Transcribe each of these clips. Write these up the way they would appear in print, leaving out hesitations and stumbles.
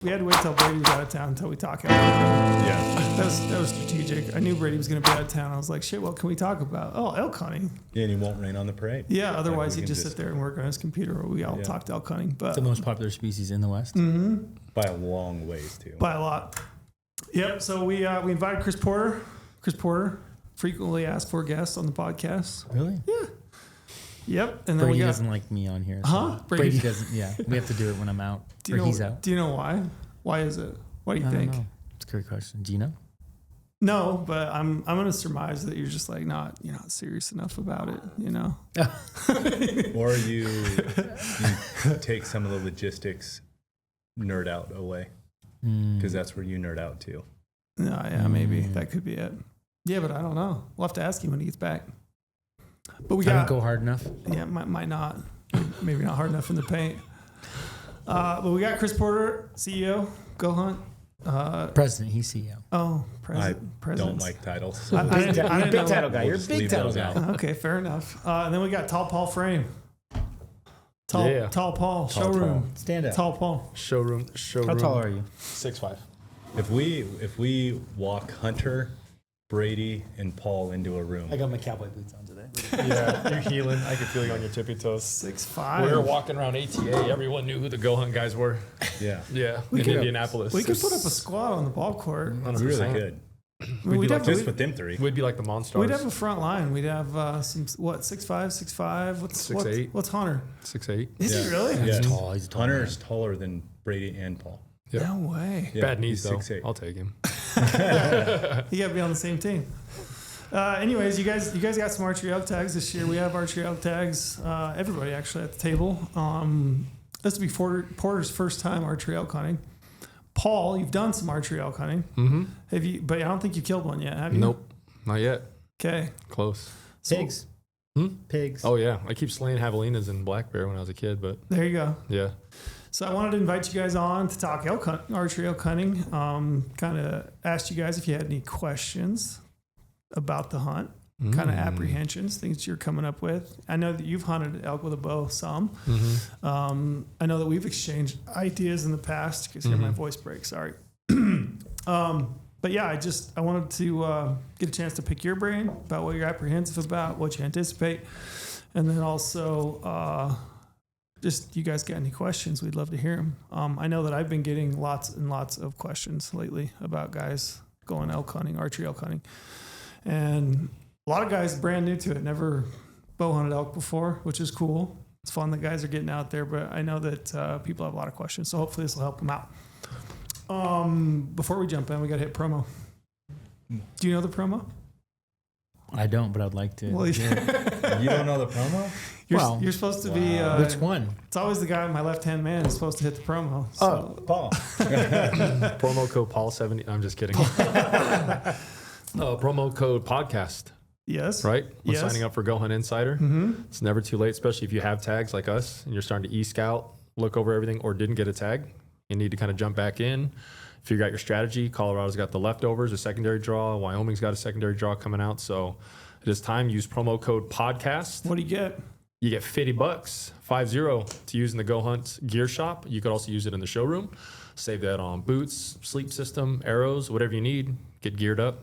We had to wait till Brady was out of town until we talk elk hunting. Yeah. That was strategic. I knew Brady was going to be out of town. I was like, shit, what can we talk about? Oh, elk hunting. Yeah, and he won't rain on the parade. Yeah, otherwise he'd just sit there and work on his computer or we all talked elk hunting. But it's the most popular species in the West. Mm-hmm. By a long ways, too. By a lot. Yep, so we invited Chris Porter. Chris Porter, frequently asked for guest on the podcast. Really? Yeah. Yep. And then Brady doesn't like me on here. So huh? Brady doesn't. Yeah, we have to do it when I'm out or he's out. Do you know why? Why is it? What do you think? Know. It's a great question. Do you know? No, but I'm gonna surmise that you're just like you're not serious enough about it, you know. Or you take some of the logistics nerd out away because that's where you nerd out too. No, yeah, maybe that could be it. Yeah, but I don't know. We'll have to ask him when he gets back. But we don't go hard enough. Yeah, might not. Maybe not hard enough in the paint. But we got Chris Porter, CEO, GOHUNT. President, he's CEO. Oh, I president. don't like titles. I'm a big title guy. You're a big title guy. Okay, fair enough. And then we got Tall Paul Frame. Tall Paul, showroom. Stand up. Tall Paul. Showroom. How tall are you? 6'5". If we walk Hunter, Brady, and Paul into a room, I got my cowboy boots on today. Yeah, you're healing. I can feel you on your tippy toes. 6'5". We were walking around ATA. Everyone knew who the GOHUNT guys were. yeah, Yeah, in Indianapolis. We could put up a squad on the ball court. we really good. We'd be like Just with them three. We'd be like the Monstars. We'd have a front line. We'd have 6'5". What's 6'8". What's Hunter? 6'8". Is he really? Yeah. He's tall. He's a tall. Hunter is taller than Brady and Paul. Yep. No way. Yeah, Bad knees he's though. 6'8". I'll take him. You got to be on the same team. Anyways, you guys got some Archery Elk tags this year. We have Archery Elk tags. Everybody actually at the table. This will be Porter's first time archery elk hunting. Paul, you've done some archery elk hunting. Mm-hmm. Have you? But I don't think you killed one yet, have you? Nope, not yet. Okay. Close. Pigs. Pigs. Oh yeah, I keep slaying javelinas and black bear when I was a kid, but There you go. yeah. So I wanted to invite you guys on to talk archery elk hunting. Kind of asked you guys if you had any questions about the hunt, kind of apprehensions, things you're coming up with. I know that you've hunted elk with a bow some. Mm-hmm. I know that we've exchanged ideas in the past. You can hear my voice break. Sorry. But yeah, I wanted to get a chance to pick your brain about what you're apprehensive about, what you anticipate, and then also just you guys got any questions? We'd love to hear them. I know that I've been getting lots and lots of questions lately about guys going elk hunting, archery elk hunting, and a lot of guys brand new to it, never bow hunted elk before, which is cool. It's fun that guys are getting out there, but I know that people have a lot of questions, so hopefully this will help them out. Before we jump in, we got to hit promo. Do you know the promo? I don't, but I'd like to. Well, You don't know the promo? You're supposed to be. Which one? It's always the guy with my left-hand man who's supposed to hit the promo. So. Oh, Paul. Promo code Paul70. I'm just kidding. Promo code podcast. Yes. Right? When Yes. signing up for GOHUNT Insider. Mm-hmm. It's never too late, especially if you have tags like us and you're starting to e-scout, look over everything, or didn't get a tag. You need to kind of jump back in, figure out your strategy. Colorado's got the leftovers, a secondary draw. Wyoming's got a secondary draw coming out. So it is time. Use promo code podcast. What do you get? You get $50, 50 to use in the GOHUNT gear shop. You could also use it in the showroom. Save that on boots, sleep system, arrows, whatever you need. Get geared up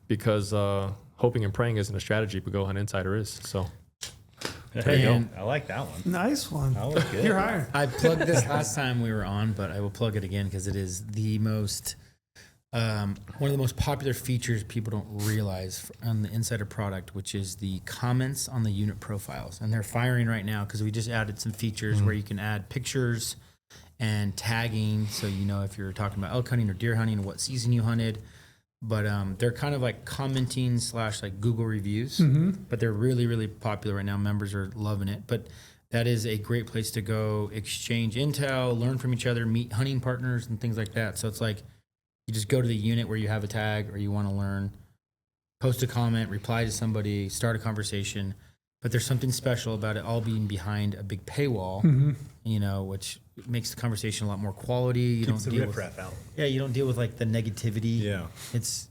because hoping and praying isn't a strategy, but GOHUNT Insider is. So There you And- go. I like that one. Nice one. That was good. You're hired. I plugged this last time we were on, but I will plug it again because it is the most one of the most popular features people don't realize on the Insider product, which is the comments on the unit profiles. And they're firing right now because we just added some features where you can add pictures and tagging, so you know if you're talking about elk hunting or deer hunting, what season you hunted. But they're kind of like commenting / like Google reviews, but they're really, really popular right now. Members are loving it. But that is a great place to go exchange intel, learn from each other, meet hunting partners and things like that. So it's like you just go to the unit where you have a tag or you want to learn, post a comment, reply to somebody, start a conversation. But there's something special about it all being behind a big paywall, you know, which makes the conversation a lot more quality. You Keeps don't the deal with riffraff out. yeah, you don't deal with like the negativity. Yeah. It's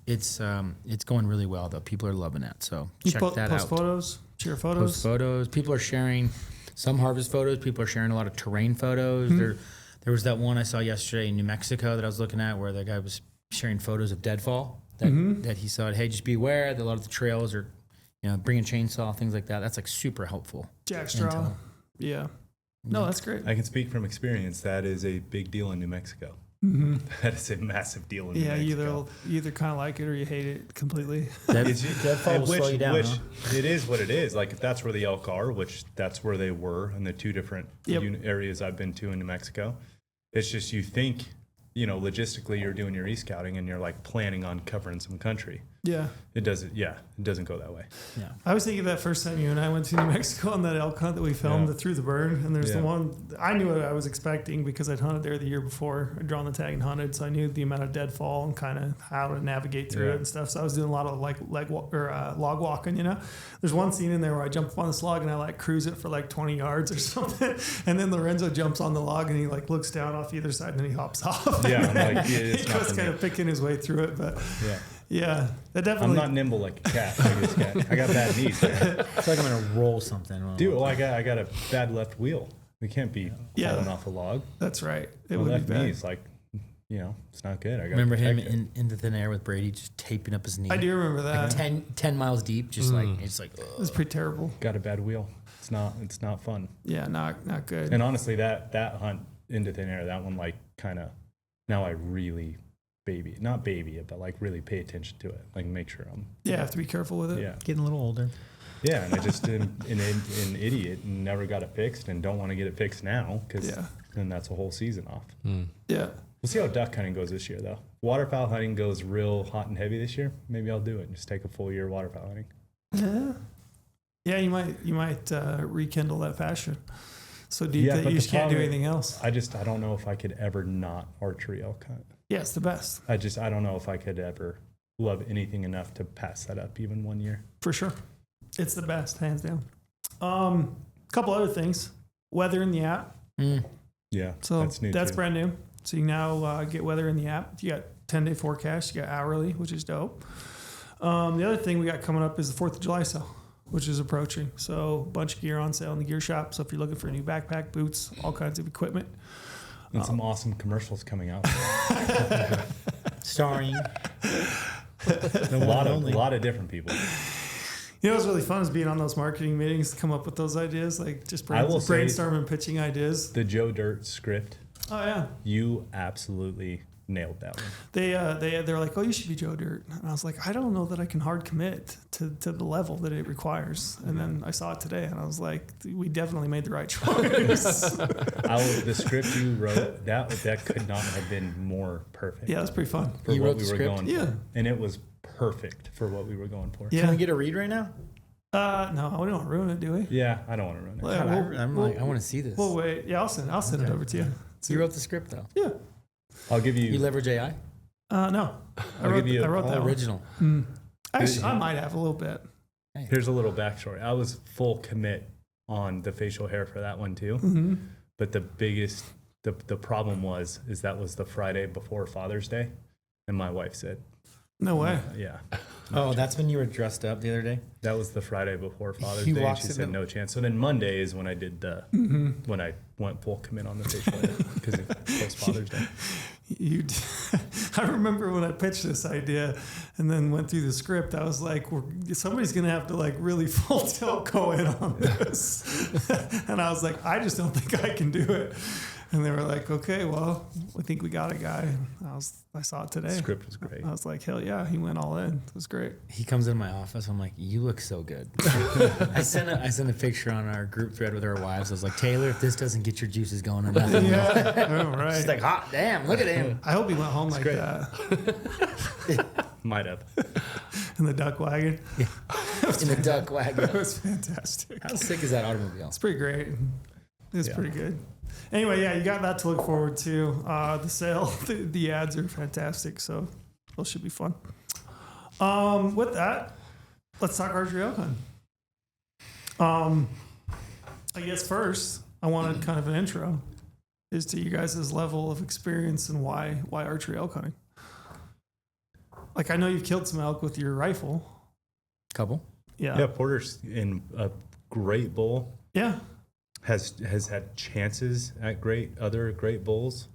going really well though. People are loving it. So You check that post out. photos, share Post photos. photos. People are sharing some harvest photos. People are sharing a lot of terrain photos. There was that one I saw yesterday in New Mexico that I was looking at where the guy was sharing photos of deadfall that he saw. Hey, just be aware that a lot of the trails are, bring a chainsaw, things like that. That's like super helpful. Jackstraw. Intel. Yeah. No, that's great. I can speak from experience. That is a big deal in New Mexico. That is a massive deal in New Mexico. You either kind of like it or you hate it completely. Deadfall will slow you down. It is what it is. Like if that's where the elk are, which that's where they were in the two different areas I've been to in New Mexico. It's just you think, logistically you're doing your e-scouting and you're like planning on covering some country. Yeah. It doesn't go that way. Yeah. I was thinking that first time you and I went to New Mexico on that elk hunt that we filmed through the burn. And there's the one, I knew what I was expecting because I'd hunted there the year before. I'd drawn the tag and hunted. So I knew the amount of deadfall and kind of how to navigate through it and stuff. So I was doing a lot of log walking, There's one scene in there where I jump up on this log and I like cruise it for like 20 yards or something. And then Lorenzo jumps on the log and he like looks down off either side and then he hops off. Yeah. I'm like, he was kind of picking his way through it, but yeah, that definitely. I'm not nimble like a cat. I got bad knees. Man. It's like I'm gonna roll something. Dude, I got a bad left wheel. We can't be falling off a log. That's right. It My would left be bad. knees, like, it's not good. I got Remember him in the thin air with Brady just taping up his knee. I do remember that. Like 10 miles deep, just like it's like. It was pretty terrible. Got a bad wheel. It's not fun. Yeah, not good. And honestly, that hunt into thin air, that one like kind of. Now I really not baby it, but like really pay attention to it. Like make sure I'm. Yeah, have to be careful with it. Yeah. Getting a little older. Yeah, and I just am an idiot and never got it fixed and don't want to get it fixed now because then that's a whole season off. Yeah. We'll see how duck hunting goes this year, though. Waterfowl hunting goes real hot and heavy this year. Maybe I'll do it and just take a full year waterfowl hunting. Yeah, you might rekindle that passion. So deep that you just can't do anything else. I don't know if I could ever not archery elk hunt. Yeah, it's the best. I don't know if I could ever love anything enough to pass that up even 1 year. For sure. It's the best, hands down. Couple other things. Weather in the app. Yeah, So that's new. That's too. brand new. So you now get weather in the app. You got 10-day forecast. You got hourly, which is dope. The other thing we got coming up is the 4th of July sale, which is approaching. So a bunch of gear on sale in the gear shop. So if you're looking for a new backpack, boots, all kinds of equipment. And some awesome commercials coming out. Starring a lot of different people. What's really fun is being on those marketing meetings to come up with those ideas, like just brainstorm and pitching ideas. The Joe Dirt script. Oh yeah, you absolutely nailed that one. They're like, oh, you should be Joe Dirt, and I was like, I don't know that I can hard commit to the level that it requires. And then I saw it today, and I was like, we definitely made the right choice. The script you wrote that could not have been more perfect. Yeah, it was pretty fun. For You what wrote we the were script? going Yeah. for, and it was perfect for what we were going for. Yeah. Can we get a read right now? No, we don't ruin it, do we? Yeah, I don't want to ruin it. Well, God, I want to see this. Well, wait. Yeah, I'll send it over to you. You wrote the script though. Yeah. I'll give You you. leverage AI? No. I wrote that one. Original. Actually, I might have a little bit. Here's a little backstory. I was full commit on the facial hair for that one too. Mm-hmm. But the biggest, the problem was that was the Friday before Father's Day, and my wife said, No way. "Yeah." Oh, that's when you were dressed up the other day? That was the Friday before Father's He Day. And walks she in said the- no chance. So then Monday is when I did when I went full commit on the facial hair because it was Father's Day. I remember when I pitched this idea and then went through the script, I was like, somebody's going to have to like really full tilt go in on this. And I was like, I just don't think I can do it. And they were like, okay, well, I think we got a guy. I saw it today. The script was great. I was like, hell yeah, he went all in. It was great. He comes in my office. I'm like, you look so good. I sent a picture on our group thread with our wives. I was like, Taylor, if this doesn't get your juices going or nothing. Yeah, all right. She's like, hot damn, look at him. I hope he went home like great. that Might have. in the duck wagon. In the duck wagon. It was fantastic. How sick is that automobile? It's pretty great. It's pretty good. Anyway, yeah, you got that to look forward to. The sale, the ads are fantastic, so those should be fun. With that, let's talk archery elk hunting. I guess first, I wanted kind of an intro as to you guys' level of experience and why archery elk hunting. Like, I know you've killed some elk with your rifle. Couple. Yeah. Yeah, Porter's in a great bull. Yeah. has had chances at other great bulls.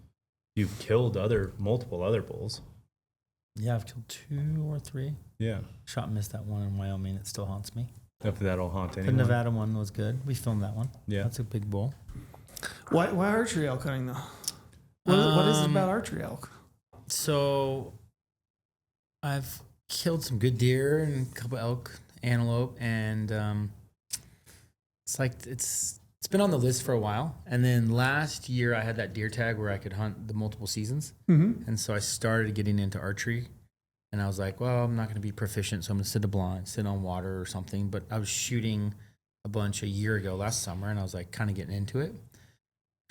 You've killed multiple other bulls. Yeah, I've killed 2 or 3. Yeah. Shot and missed that one in Wyoming. It still haunts me. If that'll haunt The anyone. Nevada one was good. We filmed that one. Yeah. That's a big bull. Why archery elk hunting though? What is it about archery elk? So I've killed some good deer and a couple elk, antelope, and it's been on the list for a while. And then last year I had that deer tag where I could hunt the multiple seasons. Mm-hmm. And so I started getting into archery. And I was like, well, I'm not going to be proficient, so I'm going to sit a blind, sit on water or something. But I was shooting a bunch a year ago last summer, and I was like kind of getting into it.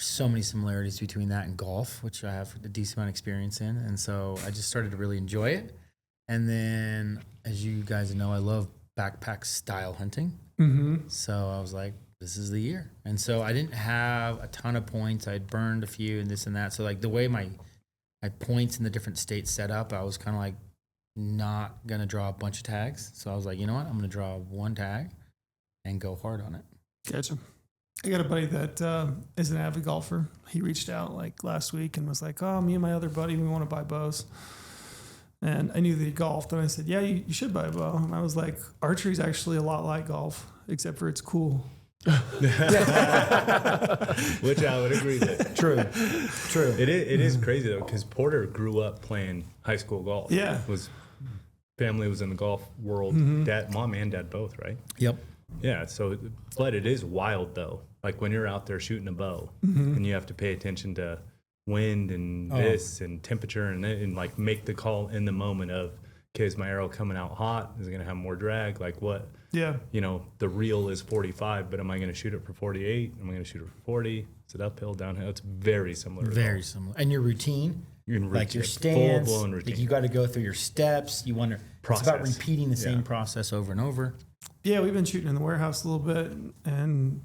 So many similarities between that and golf, which I have a decent amount of experience in. And so I just started to really enjoy it. And then, as you guys know, I love backpack style hunting. Mm-hmm. So I was like, this is the year. And so I didn't have a ton of points. I'd burned a few and this and that. So like the way my points in the different states set up, I was kind of like not going to draw a bunch of tags. So I was like, you know what? I'm going to draw one tag and go hard on it. Gotcha. I got a buddy that is an avid golfer. He reached out like last week and was like, oh, me and my other buddy, we want to buy bows. And I knew that he golfed. And I said, yeah, you should buy a bow. And I was like, archery is actually a lot like golf, except for it's cool. Which I would agree with. True. It is crazy though, because Porter grew up playing high school golf. Yeah. Family was in the golf world. Mm-hmm. Mom and dad both, right? Yep. Yeah. So, but it is wild though. Like when you're out there shooting a bow, and you have to pay attention to wind and this and temperature and like make the call in the moment of, okay, is my arrow coming out hot? Is it going to have more drag? Like what? Yeah. You know, the reel is 45, but am I going to shoot it for 48? Am I going to shoot it for 40? Is it uphill, downhill? It's very similar. Very similar. And your routine, like your full stance, blown routine. like you got to go through your steps. You want to, it's about repeating the same process over and over. Yeah, we've been shooting in the warehouse a little bit, and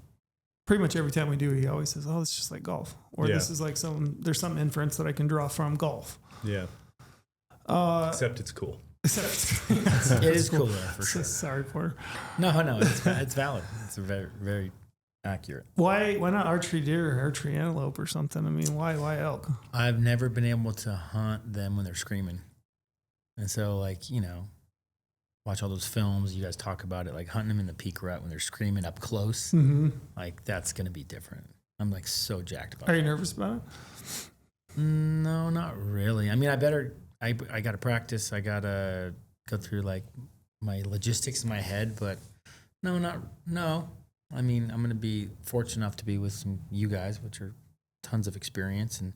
pretty much every time we do, he always says, oh, it's just like golf. Or this is like there's some inference that I can draw from golf. Yeah. Except it's cool. It is cooler for sure. Sorry, Porter. No, it's valid. It's very, very accurate. Why not archery deer or archery antelope or something? I mean, why elk? I've never been able to hunt them when they're screaming. And so, like, you know, watch all those films. You guys talk about it, like hunting them in the peak rut when they're screaming up close. Mm-hmm. Like, that's going to be different. I'm like so jacked about it. Are you nervous about it? No, not really. I mean, I got to practice. I got to go through like my logistics in my head, but no. I mean, I'm going to be fortunate enough to be with you guys, which are tons of experience. And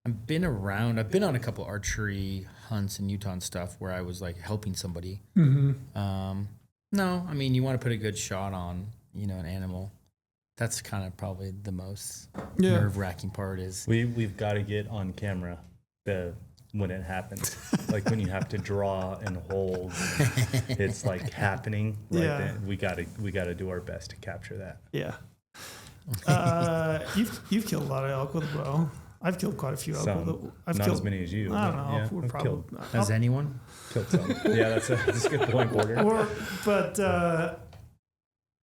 I've been on a couple archery hunts in Utah and stuff where I was like helping somebody. Mm-hmm. No, I mean, you want to put a good shot on, you know, an animal. That's kind of probably the most nerve-wracking part is. We've got to get on camera when it happens, like when you have to draw and hold, it's like happening right then. We gotta do our best to capture that. Yeah. You've killed a lot of elk with a bow. I've killed quite a few elk with a bow. Not killed as many as you. I don't know. Yeah, we're probably has anyone killed some? Yeah, that's a good point, Porter. But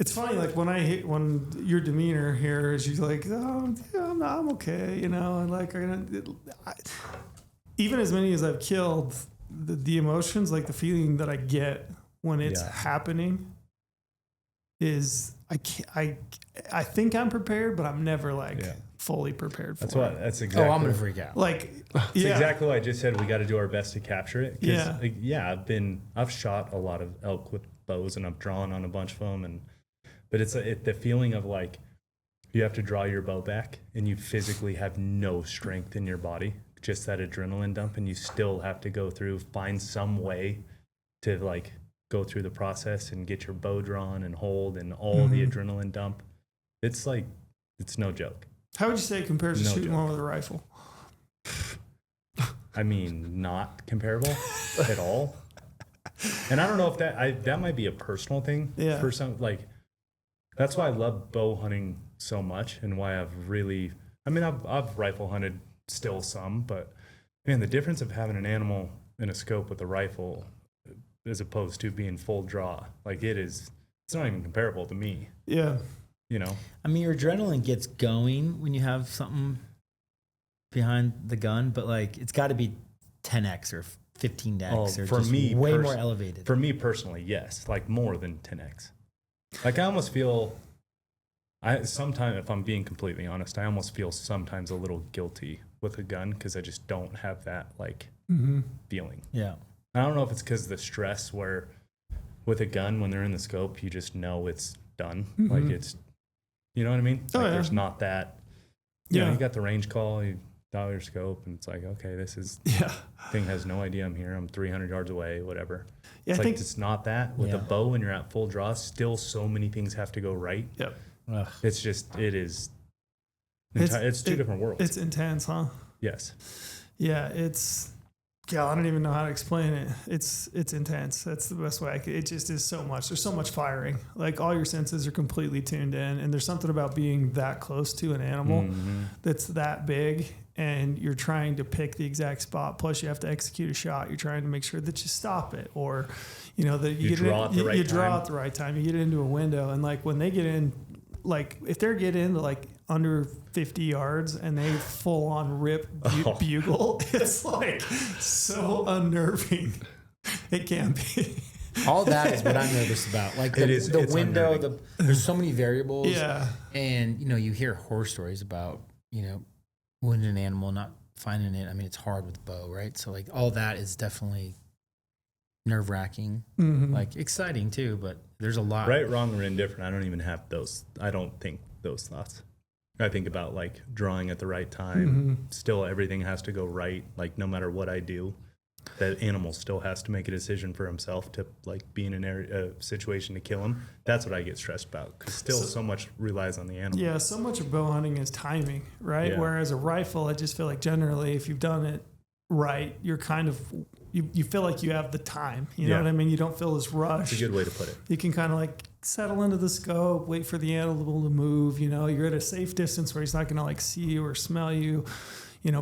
it's funny, like when your demeanor here is, you're like, oh, yeah, I'm okay, you know, and like even as many as I've killed, the emotions, like the feeling that I get when it's happening is I think I'm prepared, but I'm never like fully prepared for it. That's exactly. Oh, I'm gonna freak out. Like, that's exactly what I just said. We got to do our best to capture it. I've shot a lot of elk with bows, and I've drawn on a bunch of them, but it's the feeling of like you have to draw your bow back, and you physically have no strength in your body. Just that adrenaline dump, and you still have to find some way to like go through the process and get your bow drawn and hold and all the adrenaline dump. It's like, it's no joke. How would you say it compares to shooting one with a rifle? I mean, not comparable at all. And I don't know if that might be a personal thing for some, like, that's why I love bow hunting so much, and why I've rifle hunted still some, but man, the difference of having an animal in a scope with a rifle as opposed to being full draw, like it's not even comparable to me. Yeah. I mean, your adrenaline gets going when you have something behind the gun, but like it's got to be 10x or 15x or for just me, way more elevated. For me personally, yes, like more than 10x. Like I almost feel, sometimes, if I'm being completely honest, I almost feel sometimes a little guilty with a gun because I just don't have that like feeling. Yeah. I don't know if it's because of the stress where with a gun, when they're in the scope, you just know it's done. Like it's, you know what I mean? Like there's not that, you know, you got the range call, you dial your scope and it's like, okay, this is, thing has no idea I'm here. I'm 300 yards away, whatever. Yeah, it's I like, think it's not that. With a bow, when you're at full draw, still so many things have to go right. Yep. It's just, it's two different worlds. It's intense, huh? Yes. Yeah, I don't even know how to explain it. It's intense. That's the best way. It just is so much. There's so much firing. Like all your senses are completely tuned in, and there's something about being that close to an animal that's that big, and you're trying to pick the exact spot. Plus, you have to execute a shot. You're trying to make sure that you stop it, or that you draw at the right time. You get into a window, and like when they get in, like if they get into like under 50 yards and they full on rip bugle, it's like so unnerving. It can be. All that is what I'm nervous about. Like the window, there's so many variables. Yeah. And you hear horror stories about, wounding an animal, not finding it. I mean, it's hard with bow, right? So like all that is definitely nerve wracking, like exciting too, but there's a lot. Right, wrong, or indifferent. I don't even have those. I don't think those thoughts. I think about like drawing at the right time. Still, everything has to go right. Like no matter what I do, that animal still has to make a decision for himself to like be in a situation to kill him. That's what I get stressed about because so much relies on the animal. Yeah, so much of bow hunting is timing, right? Yeah. Whereas a rifle, I just feel like generally, if you've done it right, you're kind of you feel like you have the time. You know what I mean? You don't feel this rush. That's a good way to put it. You can kind of like settle into the scope, wait for the animal to move. You're at a safe distance where he's not going to like see you or smell you,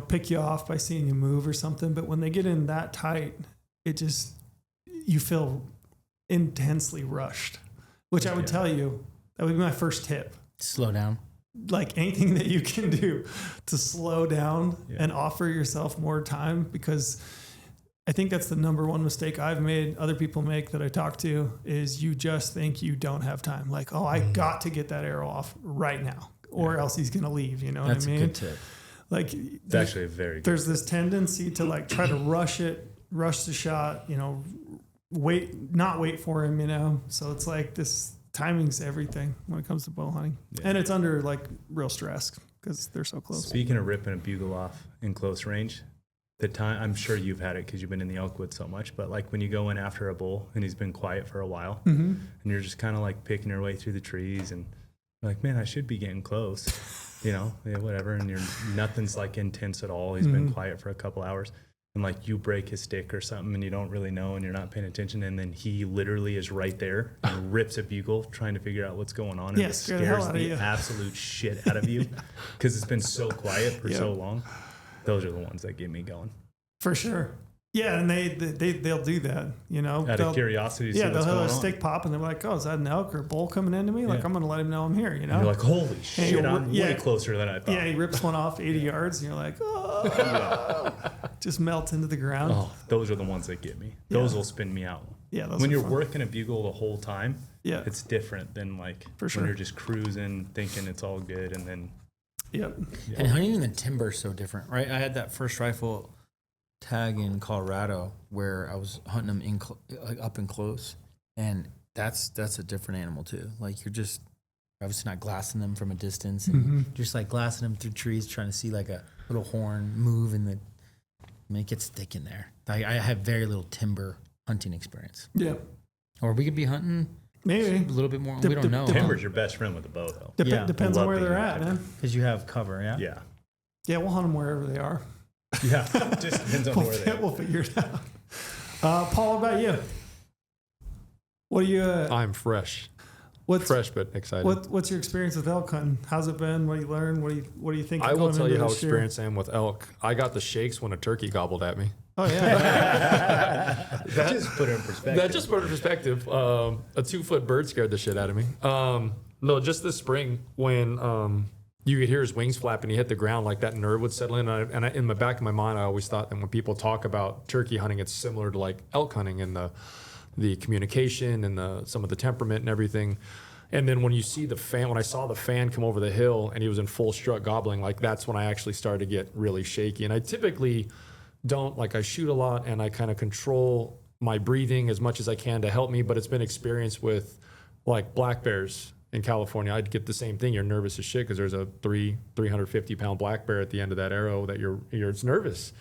pick you off by seeing you move or something. But when they get in that tight, you feel intensely rushed, which I would tell you, that would be my first tip. Slow down. Like anything that you can do to slow down and offer yourself more time, because I think that's the number one mistake I've made, other people make that I talk to, is you just think you don't have time. Like, I got to get that arrow off right now or else he's going to leave. You know that's what I mean? That's a good tip. Like it's actually a very good there's this tendency to like try to rush the shot, not wait for him, So it's like this timing's everything when it comes to bow hunting. And it's under like real stress because they're so close. Speaking of ripping a bugle off in close range, the time, I'm sure you've had it because you've been in the elk woods so much, but like when you go in after a bull and he's been quiet for a while and you're just kind of like picking your way through the trees and you're like, man, I should be getting close, whatever. And nothing's like intense at all. He's been quiet for a couple hours and like you break his stick or something and you don't really know and you're not paying attention. And then he literally is right there and rips a bugle trying to figure out what's going on. And it scares the absolute shit out of you because it's been so quiet for so long. Those are the ones that get me going. For sure. Yeah, and they'll do that, Out of curiosity to see what's they'll going have a on. stick pop and they're like, oh, is that an elk or a bull coming into me? Like, I'm going to let him know I'm here, And you're like, holy shit, I'm way closer than I thought. Yeah, he rips one off 80 yards and you're like, oh, just melts into the ground. Oh, those are the ones that get me. Those will spin me out. Yeah, when you're working a bugle the whole time, it's different than like when you're just cruising, thinking it's all good, and then And hunting in the timber is so different, right? I had that first rifle tag in Colorado where I was hunting them up and close, and that's a different animal too. Like you're just obviously not glassing them from a distance, and just like glassing them through trees, trying to see like a little horn move, and it gets thick in there. I have very little timber hunting experience. Yeah, or we could be hunting. Maybe a little bit more. We don't know. Timber's your best friend with a bow, though. Depends on where they're at, man. Because you have cover, Yeah, we'll hunt them wherever they are. Yeah, just depends on where they are. We'll figure it out. Paul, what about you? What do you? I'm fresh. Fresh but excited. What's your experience with elk hunting? How's it been? What do you learn? What do you think? I will tell you how experienced I am with elk. I got the shakes when a turkey gobbled at me. Oh yeah. That just put it in perspective. That just put it in perspective. A 2-foot bird scared the shit out of me. No, just this spring when you could hear his wings flap and he hit the ground, like that nerve would settle in. And in the back of my mind, I always thought that when people talk about turkey hunting, it's similar to like elk hunting and the communication and some of the temperament and everything. And then when you see when I saw the fan come over the hill and he was in full strut gobbling, like that's when I actually started to get really shaky. And I typically don't, like I shoot a lot and I kind of control my breathing as much as I can to help me, but it's been experienced with like black bears in California. I'd get the same thing. You're nervous as shit because there's a 350 pound black bear at the end of that arrow that it's nervous,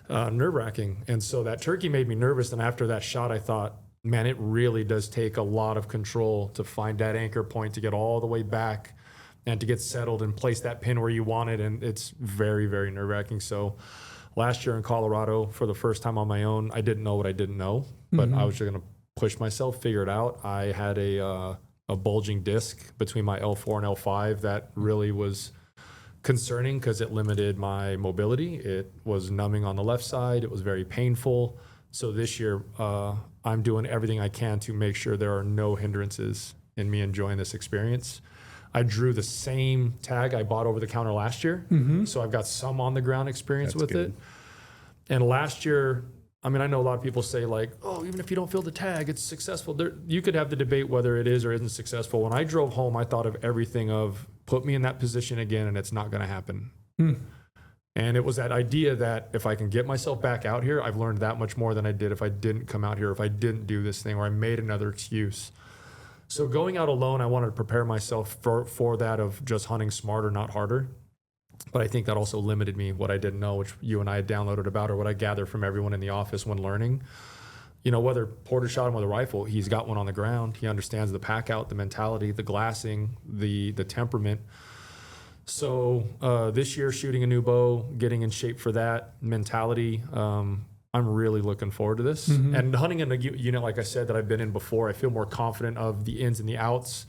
nerve wracking. And so that turkey made me nervous. And after that shot, I thought, man, it really does take a lot of control to find that anchor point, to get all the way back and to get settled and place that pin where you want it. And it's very, very nerve wracking. So last year in Colorado, for the first time on my own, I didn't know what I didn't know, but I was just going to push myself, figure it out. I had a bulging disc between my L4 and L5 that really was concerning because it limited my mobility. It was numbing on the left side. It was very painful. So this year, I'm doing everything I can to make sure there are no hindrances in me enjoying this experience. I drew the same tag I bought over the counter last year. So I've got some on the ground experience with it. And last year, I mean, I know a lot of people say like, oh, even if you don't feel the tag, it's successful. You could have the debate whether it is or isn't successful. When I drove home, I thought of everything of put me in that position again and it's not going to happen. And it was that idea that if I can get myself back out here, I've learned that much more than I did if I didn't come out here, if I didn't do this thing, or I made another excuse. So going out alone, I wanted to prepare myself for that of just hunting smarter, not harder. But I think that also limited me, what I didn't know, which you and I had downloaded about, or what I gathered from everyone in the office when learning. You know, whether Porter shot him with a rifle, he's got one on the ground. He understands the pack out, the mentality, the glassing, the temperament. So this year, shooting a new bow, getting in shape for that mentality, I'm really looking forward to this. And hunting in a unit, like I said, that I've been in before, I feel more confident of the ins and the outs.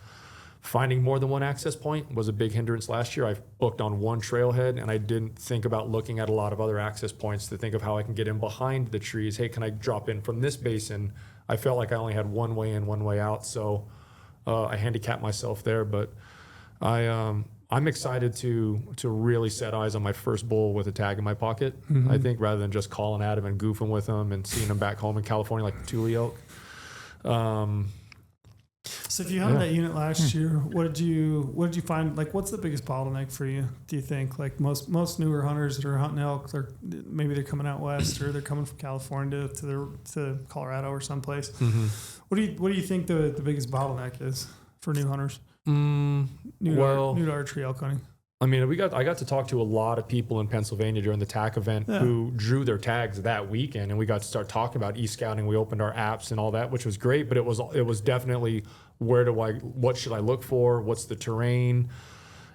Finding more than one access point was a big hindrance last year. I booked on one trailhead and I didn't think about looking at a lot of other access points to think of how I can get in behind the trees. Hey, can I drop in from this basin? I felt like I only had one way in, one way out. So I handicapped myself there, but I'm excited to really set eyes on my first bull with a tag in my pocket. I think rather than just calling at him and goofing with him and seeing him back home in California like the Thule Elk. So if you hunted that unit last year, what did you find? Like, what's the biggest bottleneck for you? Do you think like most newer hunters that are hunting elk, maybe they're coming out west or they're coming from California to Colorado or someplace. What do you think the biggest bottleneck is for new hunters? New to archery elk hunting. I mean, I got to talk to a lot of people in Pennsylvania during the TAC event who drew their tags that weekend, and we got to start talking about e-scouting. We opened our apps and all that, which was great, but it was definitely what should I look for? What's the terrain?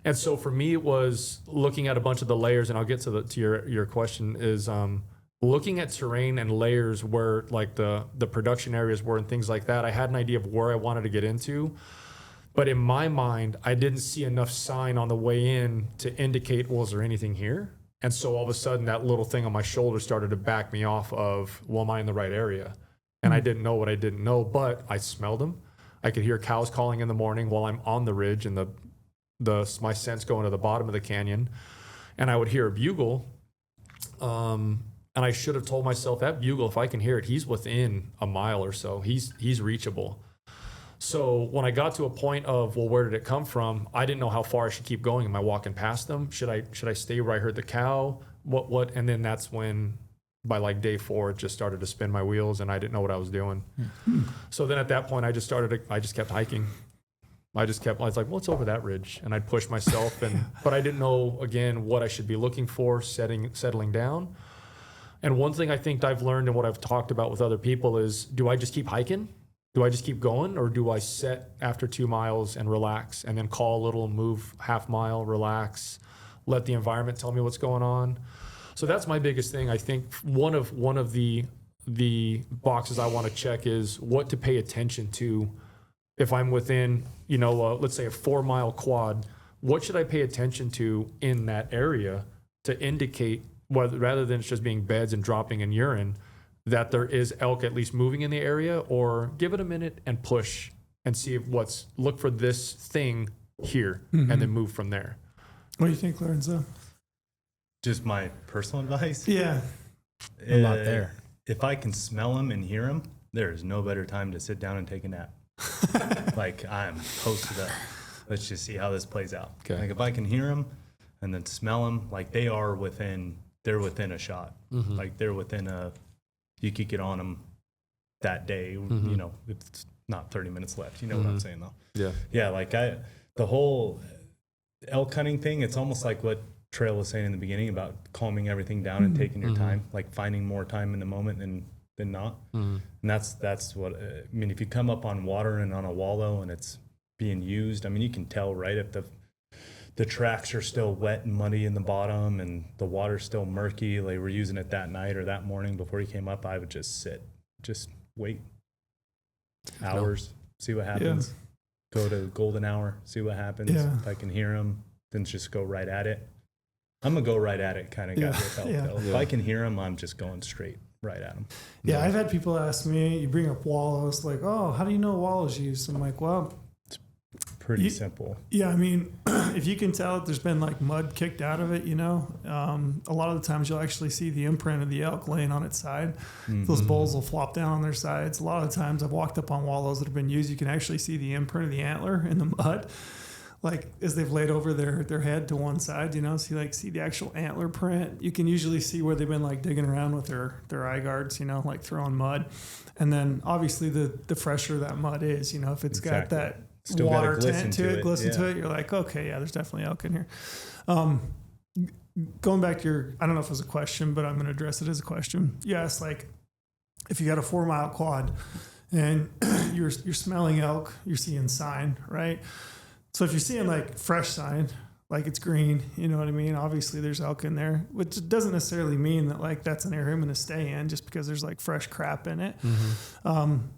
And so for me, it was looking at a bunch of the layers, and I'll get to your question is looking at terrain and layers where like the production areas were and things like that. I had an idea of where I wanted to get into. But in my mind, I didn't see enough sign on the way in to indicate, well, is there anything here? And so all of a sudden, that little thing on my shoulder started to back me off of, well, am I in the right area? And I didn't know what I didn't know, but I smelled them. I could hear cows calling in the morning while I'm on the ridge and my scent's going to the bottom of the canyon. And I would hear a bugle. And I should have told myself that bugle, if I can hear it, he's within a mile or so. He's reachable. So when I got to a point of, well, where did it come from? I didn't know how far I should keep going. Am I walking past them? Should I stay where I heard the cow? What? And then that's when, by like day 4, it just started to spin my wheels and I didn't know what I was doing. So then at that point, I just kept hiking. I was like, well, it's over that ridge. And I'd push myself, but I didn't know, again, what I should be looking for, settling down. And one thing I think I've learned and what I've talked about with other people is, do I just keep hiking? Do I just keep going, or do I set after 2 miles and relax and then call a little, move half mile, relax, let the environment tell me what's going on? So that's my biggest thing. I think one of the boxes I want to check is what to pay attention to if I'm within, let's say a 4-mile quad. What should I pay attention to in that area to indicate, rather than it's just being beds and dropping in urine, that there is elk at least moving in the area, or give it a minute and push and see look for this thing here and then move from there. What do you think, Lorenzo? Just my personal advice. Yeah. A lot there. If I can smell them and hear them, there is no better time to sit down and take a nap. Like, I'm posted up. Let's just see how this plays out. Okay. Like, if I can hear them and then smell them, like they're within a shot. Like they're you could get on them that day. You know, it's not 30 minutes left. You know what I'm saying though? Yeah. Yeah. Like the whole elk hunting thing, it's almost like what Trail was saying in the beginning about calming everything down and taking your time, like finding more time in the moment than not. And that's what, I mean, if you come up on water and on a wallow and it's being used, I mean, you can tell, right? If the tracks are still wet and muddy in the bottom and the water's still murky, they were using it that night or that morning before you came up, I would just wait hours, see what happens. Go to golden hour, see what happens. If I can hear them, then just go right at it. I'm a go right at it kind of guy with elk. Though. If I can hear them, I'm just going straight right at them. Yeah, I've had people ask me, you bring up wallows, like, oh, how do you know wallows used? I'm like, well, pretty simple. Yeah, I mean, if you can tell that there's been like mud kicked out of it, you know, a lot of the times you'll actually see the imprint of the elk laying on its side. Those bulls will flop down on their sides. A lot of the times I've walked up on wallows that have been used, you can actually see the imprint of the antler in the mud, like as they've laid over their head to one side, you know, see the actual antler print. You can usually see where they've been like digging around with their eye guards, you know, like throwing mud. And then obviously the fresher that mud is, you know, if it's got that still water glisten tint to it, glisten to it, you're like, okay, yeah, there's definitely elk in here. Going back to I don't know if it was a question, but I'm going to address it as a question. You asked, like, if you got a 4-mile quad and you're smelling elk, you're seeing sign, right? So if you're seeing like fresh sign, like it's green, you know what I mean? Obviously there's elk in there, which doesn't necessarily mean that like that's an area I'm going to stay in just because there's like fresh crap in it.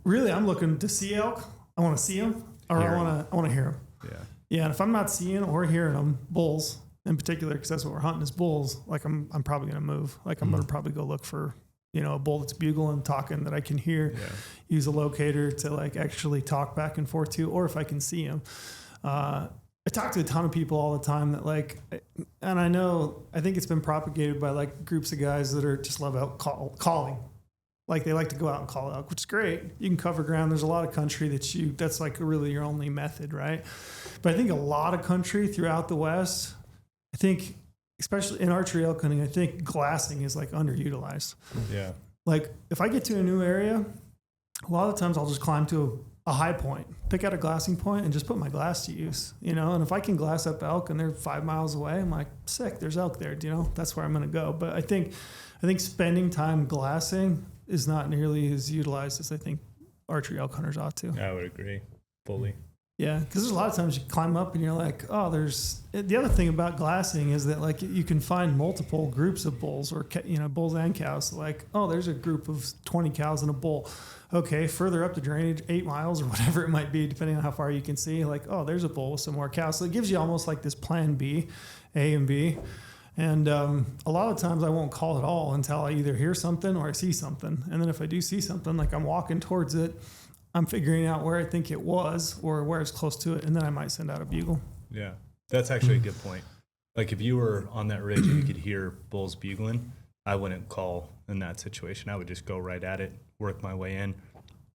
Really, I'm looking to see elk. I want to see them, or I want to hear them. Yeah. And if I'm not seeing or hearing them, bulls in particular, because that's what we're hunting is bulls. Like I'm probably going to move. Like I'm going to probably go look for, you know, a bull that's bugling, talking that I can hear. Use a locator to like actually talk back and forth to, or if I can see him. I talk to a ton of people all the time that like, and I think it's been propagated by like groups of guys that are just love elk calling. Like they like to go out and call elk, which is great. You can cover ground. There's a lot of country that's like really your only method, right? But I think a lot of country throughout the West, I think, especially in archery elk hunting, I think glassing is like underutilized. Yeah. Like if I get to a new area, a lot of the times I'll just climb to a high point, pick out a glassing point and just put my glass to use, you know? And if I can glass up elk and they're 5 miles away, I'm like, sick, there's elk there, you know? That's where I'm going to go. But I think spending time glassing is not nearly as utilized as I think archery elk hunters ought to. I would agree fully. Yeah, because there's a lot of times you climb up and you're like, oh, the other thing about glassing is that like you can find multiple groups of bulls or, you know, bulls and cows. Like, oh, there's a group of 20 cows and a bull. Okay, further up the drainage, 8 miles or whatever it might be, depending on how far you can see, like, oh, there's a bull with some more cows. So it gives you almost like this plan B, A and B. And a lot of times I won't call at all until I either hear something or I see something. And then if I do see something, like I'm walking towards it, I'm figuring out where I think it was or where it's close to it, and then I might send out a bugle. Yeah, that's actually a good point. Like if you were on that ridge and you could hear bulls bugling, I wouldn't call in that situation. I would just go right at it, work my way in,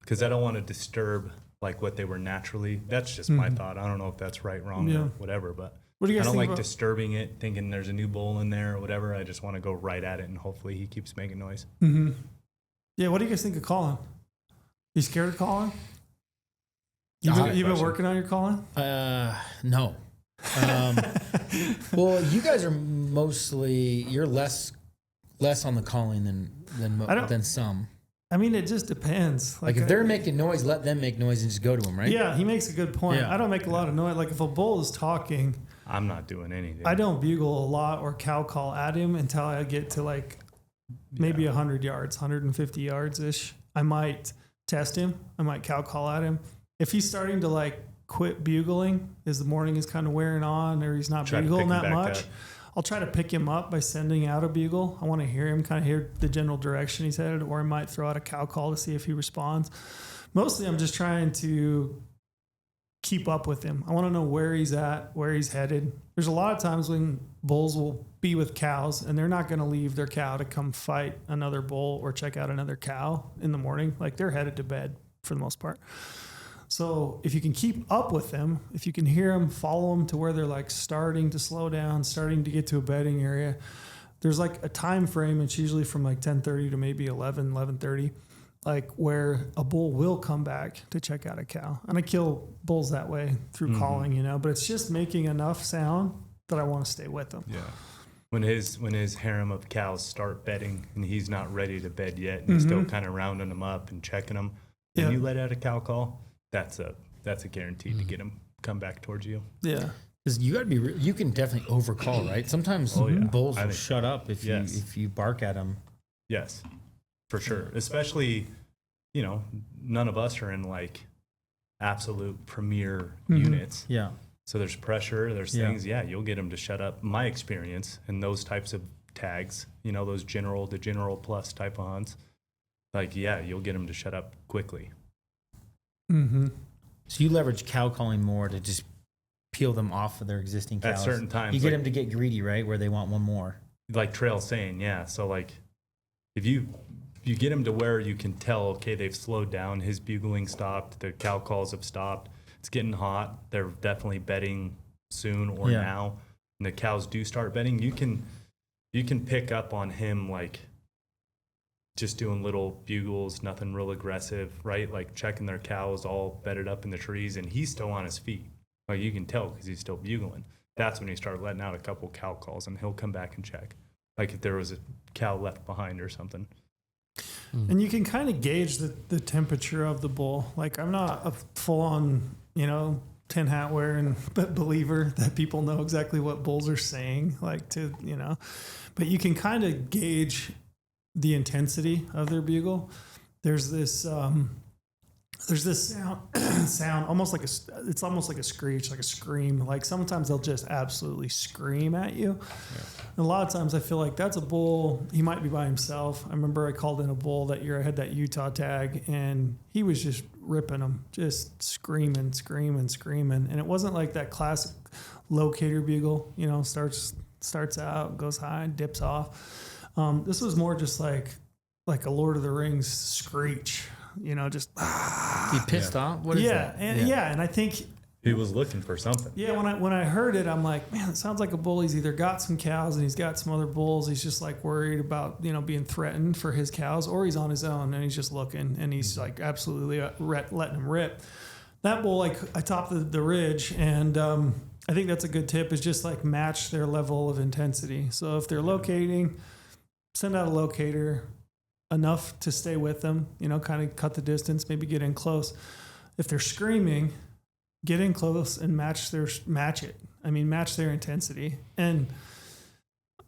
because I don't want to disturb like what they were naturally. That's just my thought. I don't know if that's right, wrong, or whatever, but what do you guys I don't think like about disturbing it, thinking there's a new bull in there or whatever. I just want to go right at it, and hopefully he keeps making noise. Yeah, what do you guys think of calling? You scared of calling? You've been working on your calling? No. Well, you guys are you're less on the calling than some. I mean, it just depends. Like if they're making noise, let them make noise and just go to them, right? Yeah, he makes a good point. Yeah. I don't make a lot of noise. Like if a bull is talking, I'm not doing anything. I don't bugle a lot or cow call at him until I get to like maybe 100 yards, 150 yards ish. I might test him. I might cow call at him. If he's starting to like quit bugling as the morning is kind of wearing on, or he's not bugling that much, I'll try to pick him up by sending out a bugle. I want to hear him, kind of hear the general direction he's headed, or I might throw out a cow call to see if he responds. Mostly I'm just trying to keep up with him. I want to know where he's at, where he's headed. There's a lot of times when bulls will be with cows and they're not going to leave their cow to come fight another bull or check out another cow in the morning. Like they're headed to bed for the most part. So if you can keep up with them, if you can hear them, follow them to where they're like starting to slow down, starting to get to a bedding area, there's like a time frame. It's usually from like 10:30 to maybe 11:30, like where a bull will come back to check out a cow. And I kill bulls that way through calling, you know, but it's just making enough sound that I want to stay with them. Yeah. When his harem of cows start bedding and he's not ready to bed yet and he's still kind of rounding them up and checking them, and you let out a cow call, that's a guarantee to get him come back towards you. Yeah. Because you got to be, you can definitely overcall, right? Sometimes bulls will shut up if you bark at them. Yes, for sure. Especially, you know, none of us are in like absolute premier units. Yeah. So there's pressure, there's things, you'll get them to shut up. My experience in those types of tags, you know, those the general plus type of hunts, like, you'll get them to shut up quickly. Mm-hmm. So you leverage cow calling more to just peel them off of their existing cows. At certain times. You get them to get greedy, right? Where they want one more. Like Trail's saying, So like if you get them to where you can tell, okay, they've slowed down, his bugling stopped, the cow calls have stopped, it's getting hot, they're definitely bedding soon or now, and the cows do start bedding, you can pick up on him like just doing little bugles, nothing real aggressive, right? Like checking their cows all bedded up in the trees, and he's still on his feet. Like you can tell because he's still bugling. That's when he started letting out a couple cow calls, and he'll come back and check, like if there was a cow left behind or something. And you can kind of gauge the temperature of the bull. Like I'm not a full on, you know, tin hat wearing believer that people know exactly what bulls are saying, like to, you know, but you can kind of gauge the intensity of their bugle. There's this sound almost like it's almost like a screech, like a scream. Like sometimes they'll just absolutely scream at you. And a lot of times I feel like that's a bull. He might be by himself. I remember I called in a bull that year. I had that Utah tag and he was just ripping them, just screaming. And it wasn't like that classic locator bugle, you know, starts out, goes high, dips off. This was more just like a Lord of the Rings screech. You know, just He pissed off. What is that? And I think He was looking for something. Yeah, when I heard it, I'm like, man, it sounds like a bull. He's either got some cows and he's got some other bulls. He's just like worried about, you know, being threatened for his cows, or he's on his own and he's just looking and he's like absolutely letting him rip. That bull, like I topped the ridge, and I think that's a good tip, is just like match their level of intensity. So if they're locating, send out a locator enough to stay with them, you know, kind of cut the distance, maybe get in close. If they're screaming, get in close and match their intensity. And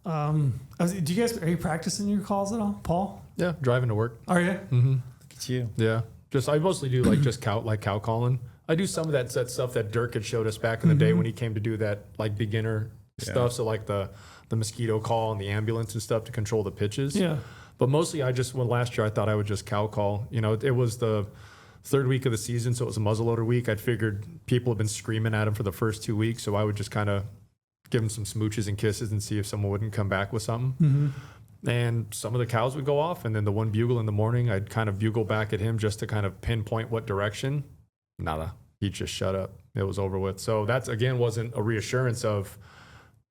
are you practicing your calls at all, Paul? Yeah, driving to work. Are you? Mm-hmm. Look at you. Yeah, I mostly do like cow calling. I do some of that stuff that Dirk had showed us back in the day when he came to do that like beginner stuff. So like the mosquito call and the ambulance and stuff to control the pitches. Yeah. But mostly last year I thought I would just cow call. You know, it was the third week of the season, so it was a muzzleloader week. I'd figured people had been screaming at him for the first 2 weeks, so I would just kind of give him some smooches and kisses and see if someone wouldn't come back with something. Mm-hmm. And some of the cows would go off, and then the one bugle in the morning, I'd kind of bugle back at him just to kind of pinpoint what direction. Nada. He'd just shut up. It was over with. So that's, again, wasn't a reassurance of,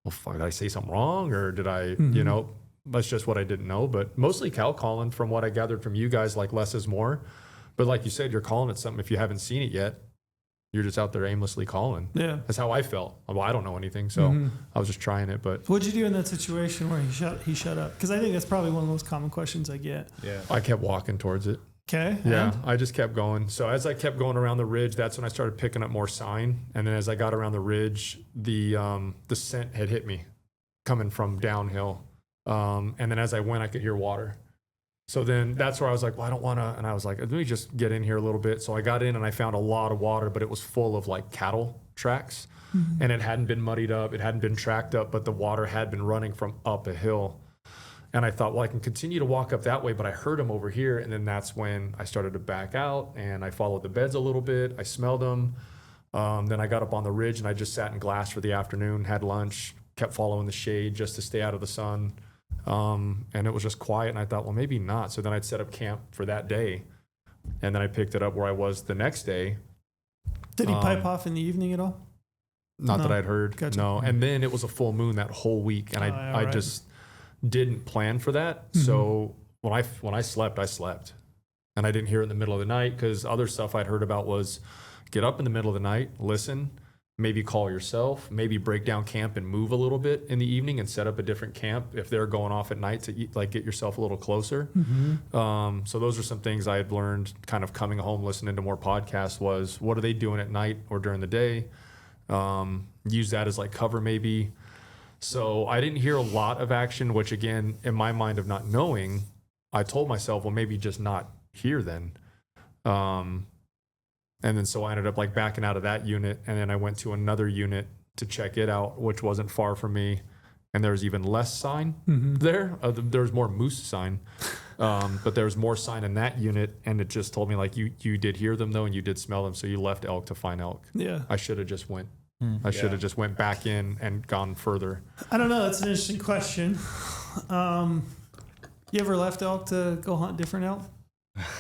well, fuck, did I say something wrong, or did I, you know, that's just what I didn't know. But mostly cow calling, from what I gathered from you guys, like less is more. But like you said, you're calling it something. If you haven't seen it yet, you're just out there aimlessly calling. Yeah. That's how I felt. Well, I don't know anything, so I was just trying it. But what'd you do in that situation where he shut up? Because I think that's probably one of the most common questions I get. Yeah. I kept walking towards it. Okay. Yeah. I just kept going. So as I kept going around the ridge, that's when I started picking up more sign. And then as I got around the ridge, the scent had hit me coming from downhill. And then as I went, I could hear water. So then that's where I was like, well, I don't want to. And I was like, let me just get in here a little bit. So I got in and I found a lot of water, but it was full of like cattle tracks. Mm-hmm. And it hadn't been muddied up. It hadn't been tracked up, but the water had been running from up a hill. And I thought, well, I can continue to walk up that way, but I heard them over here. And then that's when I started to back out and I followed the beds a little bit. I smelled them. Then I got up on the ridge and I just sat in glass for the afternoon, had lunch, kept following the shade just to stay out of the sun. And it was just quiet. And I thought, well, maybe not. So then I'd set up camp for that day. And then I picked it up where I was the next day. Did he pipe off in the evening at all? Not that I'd heard. Gotcha. No. And then it was a full moon that whole week. And I just didn't plan for that. So when I slept, I slept. And I didn't hear it in the middle of the night, because other stuff I'd heard about was get up in the middle of the night, listen, maybe call yourself, maybe break down camp and move a little bit in the evening and set up a different camp if they're going off at night to eat, like get yourself a little closer. So those are some things I had learned kind of coming home, listening to more podcasts, was what are they doing at night or during the day? Use that as like cover maybe. So I didn't hear a lot of action, which again, in my mind of not knowing, I told myself, well, maybe just not here then. And then so I ended up like backing out of that unit, and then I went to another unit to check it out, which wasn't far from me. And there was even less sign there. There was more moose sign, but there was more sign in that unit. And it just told me like, you did hear them though, and you did smell them. So you left elk to find elk. Yeah. I should have just went. I should have just went back in and gone further. I don't know. That's an interesting question. You ever left elk to go hunt different elk,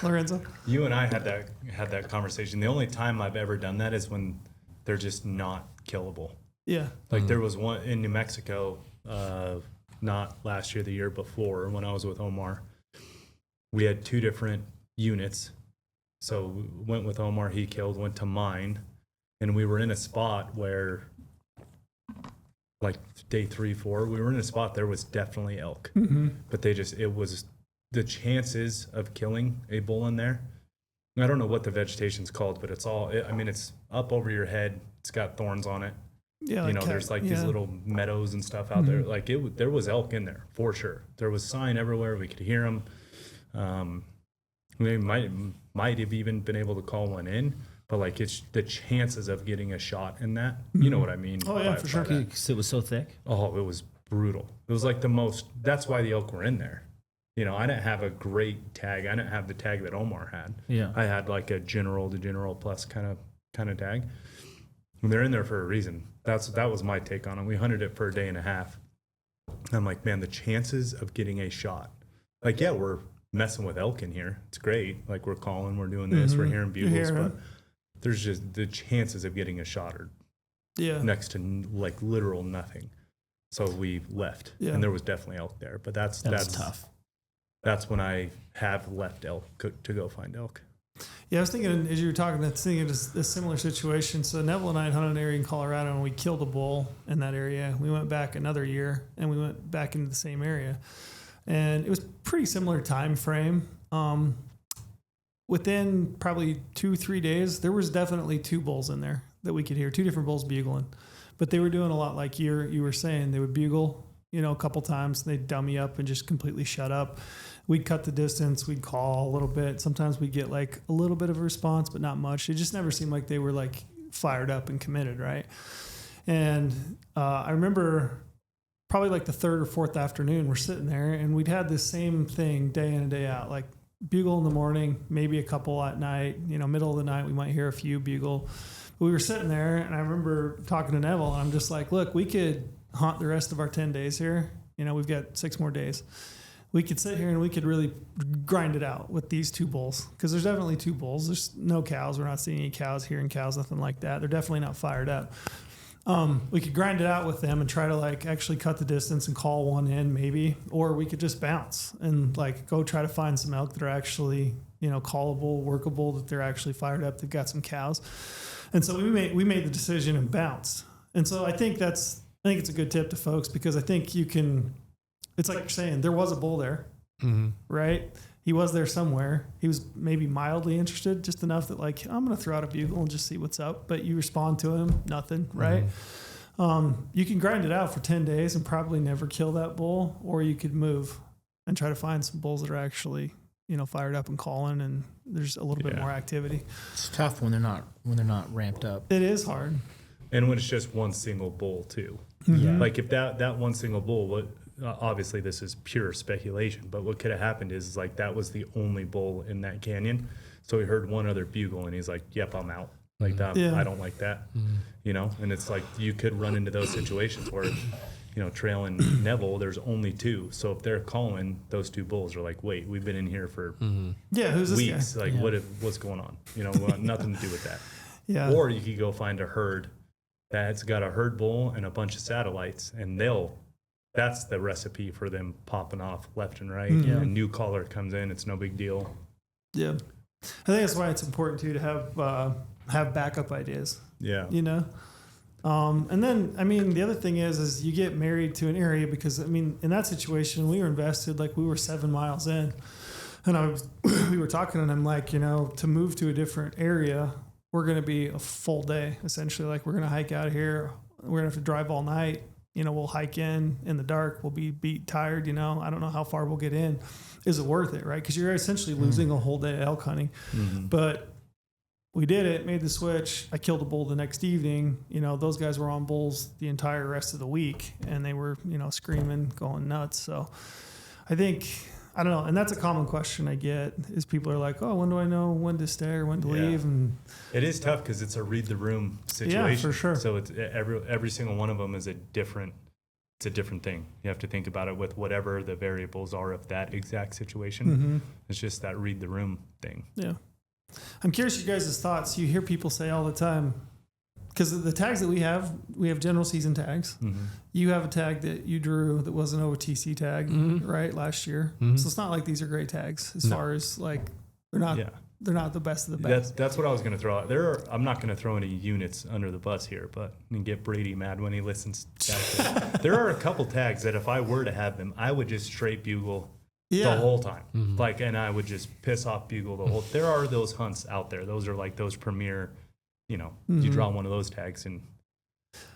Lorenzo? You and I had that conversation. The only time I've ever done that is when they're just not killable. Yeah. Like there was one in New Mexico, not last year, the year before, when I was with Omar. We had two different units. So we went with Omar, he killed, went to mine, and we were in a spot where, like day 3, 4, we were in a spot there was definitely elk, but it was the chances of killing a bull in there. I don't know what the vegetation's called, but it's up over your head. It's got thorns on it. Yeah, there's like these little meadows and stuff out there. Like there was elk in there for sure. There was sign everywhere. We could hear them. We might have even been able to call one in, but like it's the chances of getting a shot in that. You know what I mean? Oh yeah, for sure. Because it was so thick. Oh, it was brutal. It was like the most. That's why the elk were in there. I didn't have a great tag. I didn't have the tag that Omar had. Yeah, I had like a general to general plus kind of tag. And they're in there for a reason. That was my take on it. We hunted it for a day and a half. I'm like, man, the chances of getting a shot. Like, yeah, we're messing with elk in here. It's great. Like we're calling, we're doing this, we're hearing bugles, but there's just the chances of getting a shot are next to like literal nothing. So we left, and there was definitely elk there. But that's tough. That's when I have left elk to go find elk. Yeah, I was thinking as you were talking, I was thinking a similar situation. So Neville and I hunted an area in Colorado, and we killed a bull in that area. We went back another year, and we went back into the same area, and it was pretty similar time frame. Within probably 2-3 days, there was definitely 2 bulls in there that we could hear, 2 different bulls bugling, but they were doing a lot like you were saying. They would bugle, a couple times, they'd dummy up and just completely shut up. We'd cut the distance, we'd call a little bit. Sometimes we'd get like a little bit of a response, but not much. It just never seemed like they were like fired up and committed, right? And I remember probably like the 3rd or 4th afternoon, we're sitting there and we'd had this same thing day in and day out, like bugle in the morning, maybe a couple at night, middle of the night, we might hear a few bugle. But we were sitting there and I remember talking to Neville and I'm just like, look, we could hunt the rest of our 10 days here. We've got 6 more days. We could sit here and we could really grind it out with these 2 bulls, because there's definitely 2 bulls. There's no cows. We're not seeing any cows, hearing cows, nothing like that. They're definitely not fired up. We could grind it out with them and try to like actually cut the distance and call one in maybe, or we could just bounce and like go try to find some elk that are actually, callable, workable, that they're actually fired up. They've got some cows. And so we made the decision and bounced. And so I think it's a good tip to folks, because I think it's like you're saying, there was a bull there, right? He was there somewhere. He was maybe mildly interested, just enough that like, I'm going to throw out a bugle and just see what's up. But you respond to him, nothing, right? You can grind it out for 10 days and probably never kill that bull, or you could move and try to find some bulls that are actually, fired up and calling, and there's a little bit more activity. It's tough when they're not ramped up. It is hard. And when it's just one single bull too. Yeah. Like if that one single bull, obviously this is pure speculation, but what could have happened is like that was the only bull in that canyon. So he heard one other bugle and he's like, yep, I'm out. like that. Yeah. I don't like that, you know. And it's like you could run into those situations where, you know, Trail and Neville, there's only 2. So if they're calling, those 2 bulls are like, wait, we've been in here for who's this weeks. guy? Like, what's going on? You know, nothing to do with that. Yeah. Or you could go find a herd that's got a herd bull and a bunch of satellites, and that's the recipe for them popping off left and right. Yeah. A new caller comes in, it's no big deal. Yeah. I think that's why it's important too to have backup ideas. Yeah. You know? And then, I mean, the other thing is you get married to an area because, I mean, in that situation, we were invested, like we were 7 miles in, and we were talking, and I'm like, you know, to move to a different area, we're going to be a full day, essentially. Like, we're going to hike out of here. We're going to have to drive all night. You know, we'll hike in the dark. We'll be beat, tired, you know. I don't know how far we'll get in. Is it worth it, right? Because you're essentially losing a whole day of elk hunting. But we did it, made the switch. I killed a bull the next evening. You know, those guys were on bulls the entire rest of the week, and they were, you know, screaming, going nuts. So I think, I don't know. And that's a common question I get is people are like, oh, when do I know when to stay or when to leave? And it is tough because it's a read the room situation. Yeah, for sure. So it's every single one of them is a different thing. You have to think about it with whatever the variables are of that exact situation. It's just that read the room thing. Yeah. I'm curious you guys' thoughts. You hear people say all the time, because the tags that we have general season tags. You have a tag that you drew that was an OTC tag, right, last year. So it's not like these are great tags as far as like they're not the best of the best. That's what I was going to throw out. I'm not going to throw any units under the bus here, but and get Brady mad when he listens. There are a couple tags that if I were to have them, I would just straight bugle the whole time. Like, and I would just piss off bugle the whole. There are those hunts out there. Those are like those premier. You know, you draw one of those tags and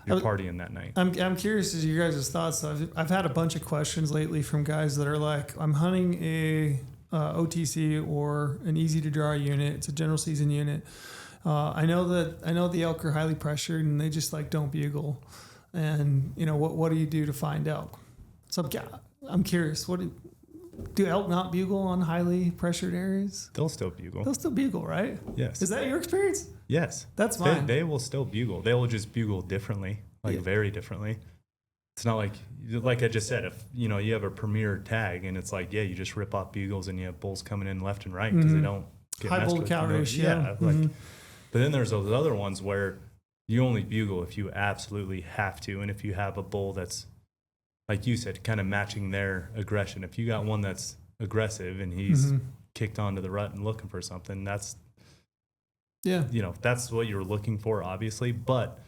you're partying that night. I'm curious as your guys' thoughts. I've had a bunch of questions lately from guys that are like, I'm hunting a OTC or an easy to draw unit. It's a general season unit. I know the elk are highly pressured and they just like don't bugle. And you know what do you do to find elk? So I'm curious. Do elk not bugle on highly pressured areas? They'll still bugle. They'll still bugle, right? Yes. Is that your experience? Yes. That's mine. They will still bugle. They will just bugle differently, like very differently. It's not like I just said, if you know you have a premier tag and it's like, yeah, you just rip off bugles and you have bulls coming in left and right because they don't get high messed bull with. count ratio. Yeah. But then there's those other ones where you only bugle if you absolutely have to, and if you have a bull that's, like you said, kind of matching their aggression. If you got one that's aggressive and he's kicked onto the rut and looking for something, that's that's what you're looking for, obviously. But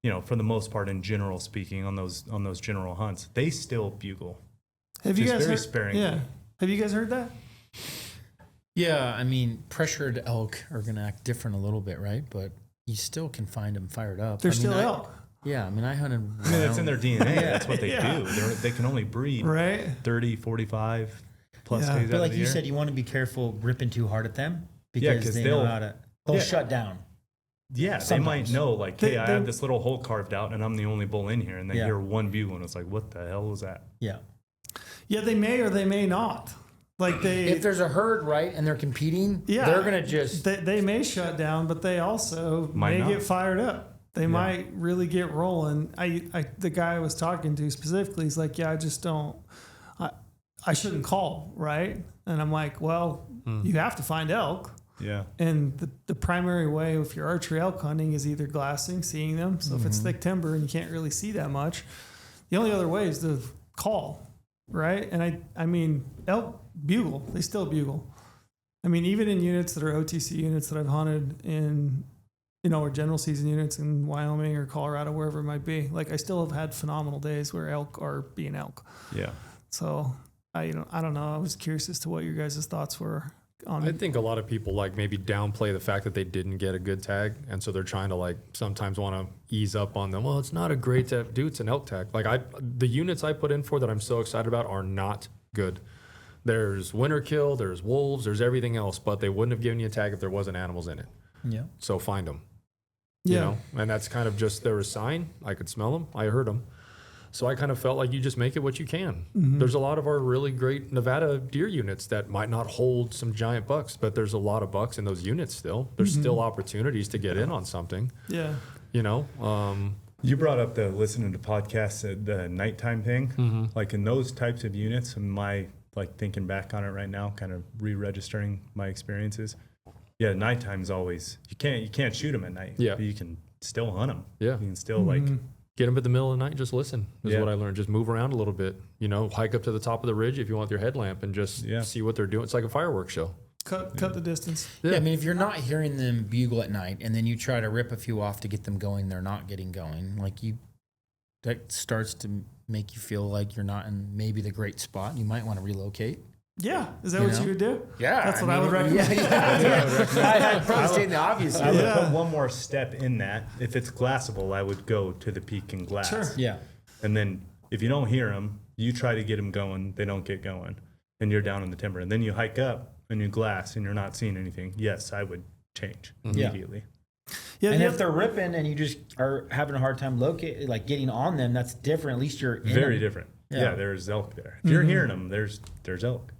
you know, for the most part, in general speaking, on those general hunts, they still bugle. Have you guys very heard? sparingly. Yeah. Have you guys heard that? Yeah, I mean, pressured elk are going to act different a little bit, right? But you still can find them fired up. They're still elk. Yeah, I mean, I hunted. I mean, that's in their DNA. That's what they do. They can only breed 30, 45 plus days out of But like the you year. said, you want to be careful ripping too hard at them because they know how to. They'll shut down. Yeah, Sometimes. they might know, like, hey, I have this little hole carved out, and I'm the only bull in here, and they hear one bugle, and it's like, what the hell was that? Yeah. Yeah, they may or they may not. Like if there's a herd, right, and they're competing, they're gonna just they may shut down, but they also may get fired up. They might really get rolling. The guy I was talking to specifically, he's like, yeah, I just don't. I shouldn't call, right? And I'm like, well, you have to find elk. Yeah. And the primary way if you're archery elk hunting is either glassing, seeing them. So if it's thick timber and you can't really see that much, the only other way is to call, right? And I mean, elk bugle. They still bugle. I mean, even in units that are OTC units that I've hunted in, you know, or general season units in Wyoming or Colorado, wherever it might be, like I still have had phenomenal days where elk are being elk. Yeah. So I don't know. I was curious as to what your guys' thoughts were. I think a lot of people like maybe downplay the fact that they didn't get a good tag, and so they're trying to like sometimes want to ease up on them. Well, it's not a great tag, dude. It's an elk tag. Like the units I put in for that I'm so excited about are not good. There's winter kill, there's wolves, there's everything else, but they wouldn't have given you a tag if there wasn't animals in it. Yeah. So find them. Yeah. You know, and that's kind of just their sign. I could smell them. I heard them. So I kind of felt like you just make it what you can. There's a lot of our really great Nevada deer units that might not hold some giant bucks, but there's a lot of bucks in those units still. There's still opportunities to get in on something. Yeah. You know, You brought up the listening to podcasts, the nighttime thing. Like in those types of units, and my like thinking back on it right now, kind of re-registering my experiences. Yeah, nighttime's always you can't shoot them at night. Yeah, but you can still hunt them. Yeah, you can still like get them at the middle of the night. Just listen is what I learned. Just move around a little bit. You know, hike up to the top of the ridge if you want your headlamp and just see what they're doing. It's like a fireworks show. Cut the distance. Yeah, I mean, if you're not hearing them bugle at night and then you try to rip a few off to get them going, they're not getting going. Like that starts to make you feel like you're not in maybe the great spot. You might want to relocate. Yeah, is that what you would do? Yeah, that's what I would recommend. I'd probably say the obvious. I would put one more step in that. If it's glassable, I would go to the peak and glass. Sure. Yeah, and then if you don't hear them, you try to get them going. They don't get going, and you're down in the timber. And then you hike up and you glass, and you're not seeing anything. Yes, I would change immediately. Yeah, and if they're ripping and you just are having a hard time getting on them, that's different. At least you're in very them. different. Yeah, there's elk there. If you're hearing them, there's elk.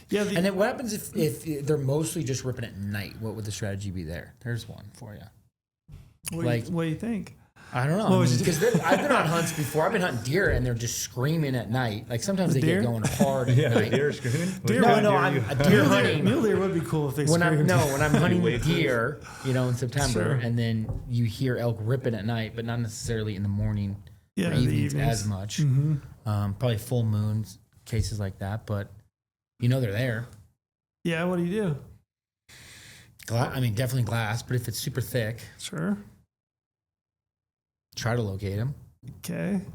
Yeah, and then what happens if they're mostly just ripping at night? What would the strategy be there? There's one for you. What do you think? I don't know. Because I've been on hunts before. I've been hunting deer and they're just screaming at night. Like sometimes they get going hard at night. Deer screaming? I'm deer hunting. Mule deer would be cool if they when screamed. when I'm hunting deer, in September, and then you hear elk ripping at night, but not necessarily in the morning or evenings as much. Probably full moons, cases like that, but they're there. Yeah, what do you do? Definitely glass, but if it's super thick, sure. Try to locate them.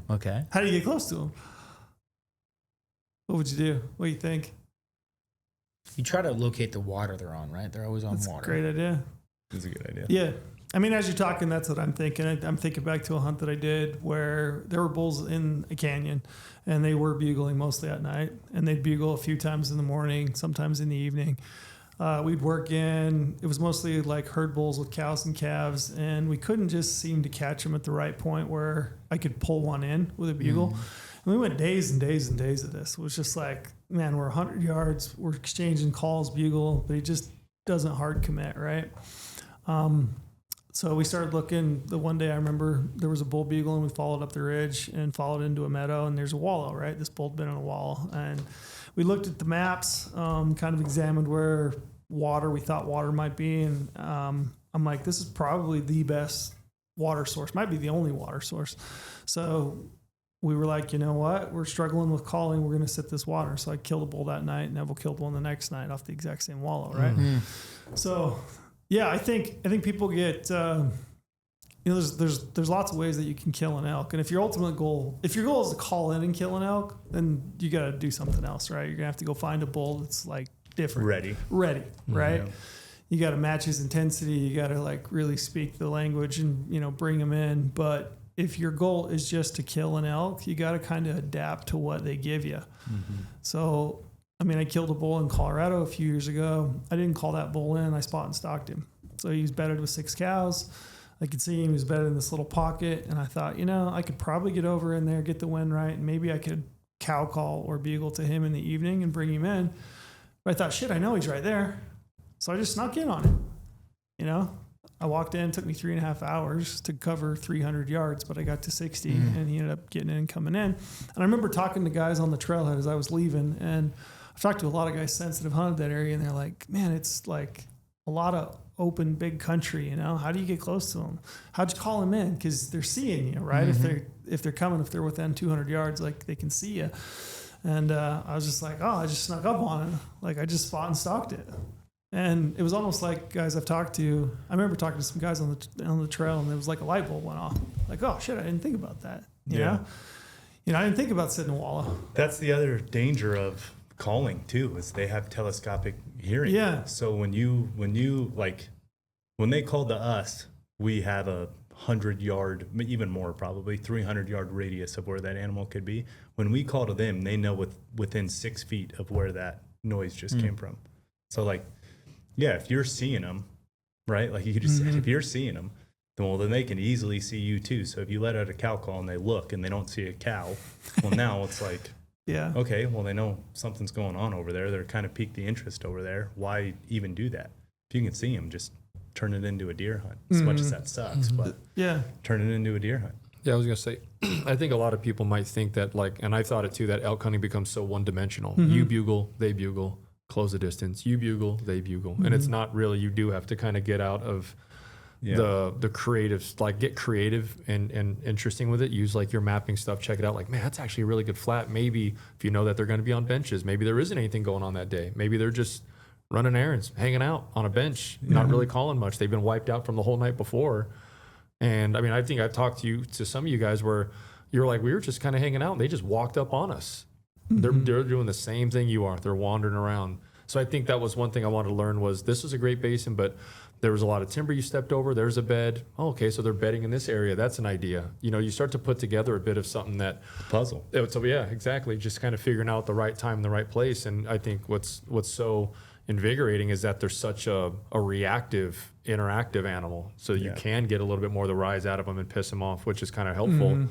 Okay. How do you get close to them? What would you do? What do you think? You try to locate the water they're on, right? They're always on That's water. A great idea. That's a good idea. Yeah. As you're talking, that's what I'm thinking. I'm thinking back to a hunt that I did where there were bulls in a canyon and they were bugling mostly at night, and they'd bugle a few times in the morning, sometimes in the evening. We'd work in, it was mostly like herd bulls with cows and calves, and we couldn't just seem to catch them at the right point where I could pull one in with a bugle. And we went days and days and days of this. It was just like, man, we're 100 yards, we're exchanging calls, bugle, but he just doesn't hard commit, right? So we started looking. The one day I remember there was a bull bugle, and we followed up the ridge and followed into a meadow, and there's a wallow, right? This bull'd been in a wallow. And we looked at the maps, kind of examined where we thought water might be. And I'm like, this is probably the best water source, might be the only water source. So we were like, you know what? We're struggling with calling. We're going to sit this water. So I killed a bull that night, and Neville killed one the next night off the exact same wallow, right? So... yeah, I think people get there's lots of ways that you can kill an elk, and if your goal is to call in and kill an elk, then you got to do something else, right? You're gonna have to go find a bull that's like different, ready, right? Yeah. You got to match his intensity. You got to like really speak the language and bring him in. But if your goal is just to kill an elk, you got to kind of adapt to what they give you. So. I killed a bull in Colorado a few years ago. I didn't call that bull in. I spot and stalked him. So he was bedded with 6 cows. I could see him. He was bedded in this little pocket. And I thought, I could probably get over in there, get the wind right, and maybe I could cow call or bugle to him in the evening and bring him in. But I thought, shit, I know he's right there. So I just snuck in on him. I walked in. It took me 3.5 hours to cover 300 yards, but I got to 60, and he ended up getting in and coming in. And I remember talking to guys on the trailhead as I was leaving, and I've talked to a lot of guys sensitive hunted that area, and they're like, man, it's like a lot of open, big country, how do you get close to them? How'd you call them in? Because they're seeing you, right? If they're coming, if they're within 200 yards, like they can see you. And I was just like, I just snuck up on it. Like I just spot and stalked it. And it was almost like guys I've talked to, I remember talking to some guys on the trail, and it was like a light bulb went off. Like, oh shit, I didn't think about that. You know, I didn't think about sitting in a wallow. That's the other danger of calling too, is they have telescopic hearing. Yeah. So when they call to us, we have a 100-yard, even more probably 300-yard radius of where that animal could be. When we call to them, they know within 6 feet of where that noise just came from. So if you're seeing them, right? Like you just said, if you're seeing them, Well, then they can easily see you too. So if you let out a cow call and they look and they don't see a cow, well, now it's like, Yeah. okay, well, they know something's going on over there. They're kind of piqued the interest over there. Why even do that? If you can see them, just turn it into a deer hunt. As much as that sucks, but Yeah. turn it into a deer hunt. Yeah, I was gonna say, I think a lot of people might think that and I thought it too, that elk hunting becomes so one dimensional. You bugle, they bugle, close the distance. You bugle, they bugle, and it's not really. You do have to kind of get out of the creative, like get creative and interesting with it. Use like your mapping stuff. Check it out. Like, man, that's actually a really good flat. Maybe if you know that they're going to be on benches, maybe there isn't anything going on that day. Maybe they're just running errands, hanging out on a bench, not really calling much. They've been wiped out from the whole night before. And I mean, I think I've talked to some of you guys where you're like, we were just kind of hanging out and they just walked up on us. They're doing the same thing you are. They're wandering around. So I think that was one thing I wanted to learn was this was a great basin, but there was a lot of timber you stepped over. There's a bed. Oh, okay, so they're bedding in this area. That's an idea. You know, you start to put together a bit of something that Puzzle. So yeah, exactly. Just kind of figuring out the right time, the right place. And I think what's so invigorating is that they're such a reactive, interactive animal. So you can get a little bit more of the rise out of them and piss them off, which is kind of helpful.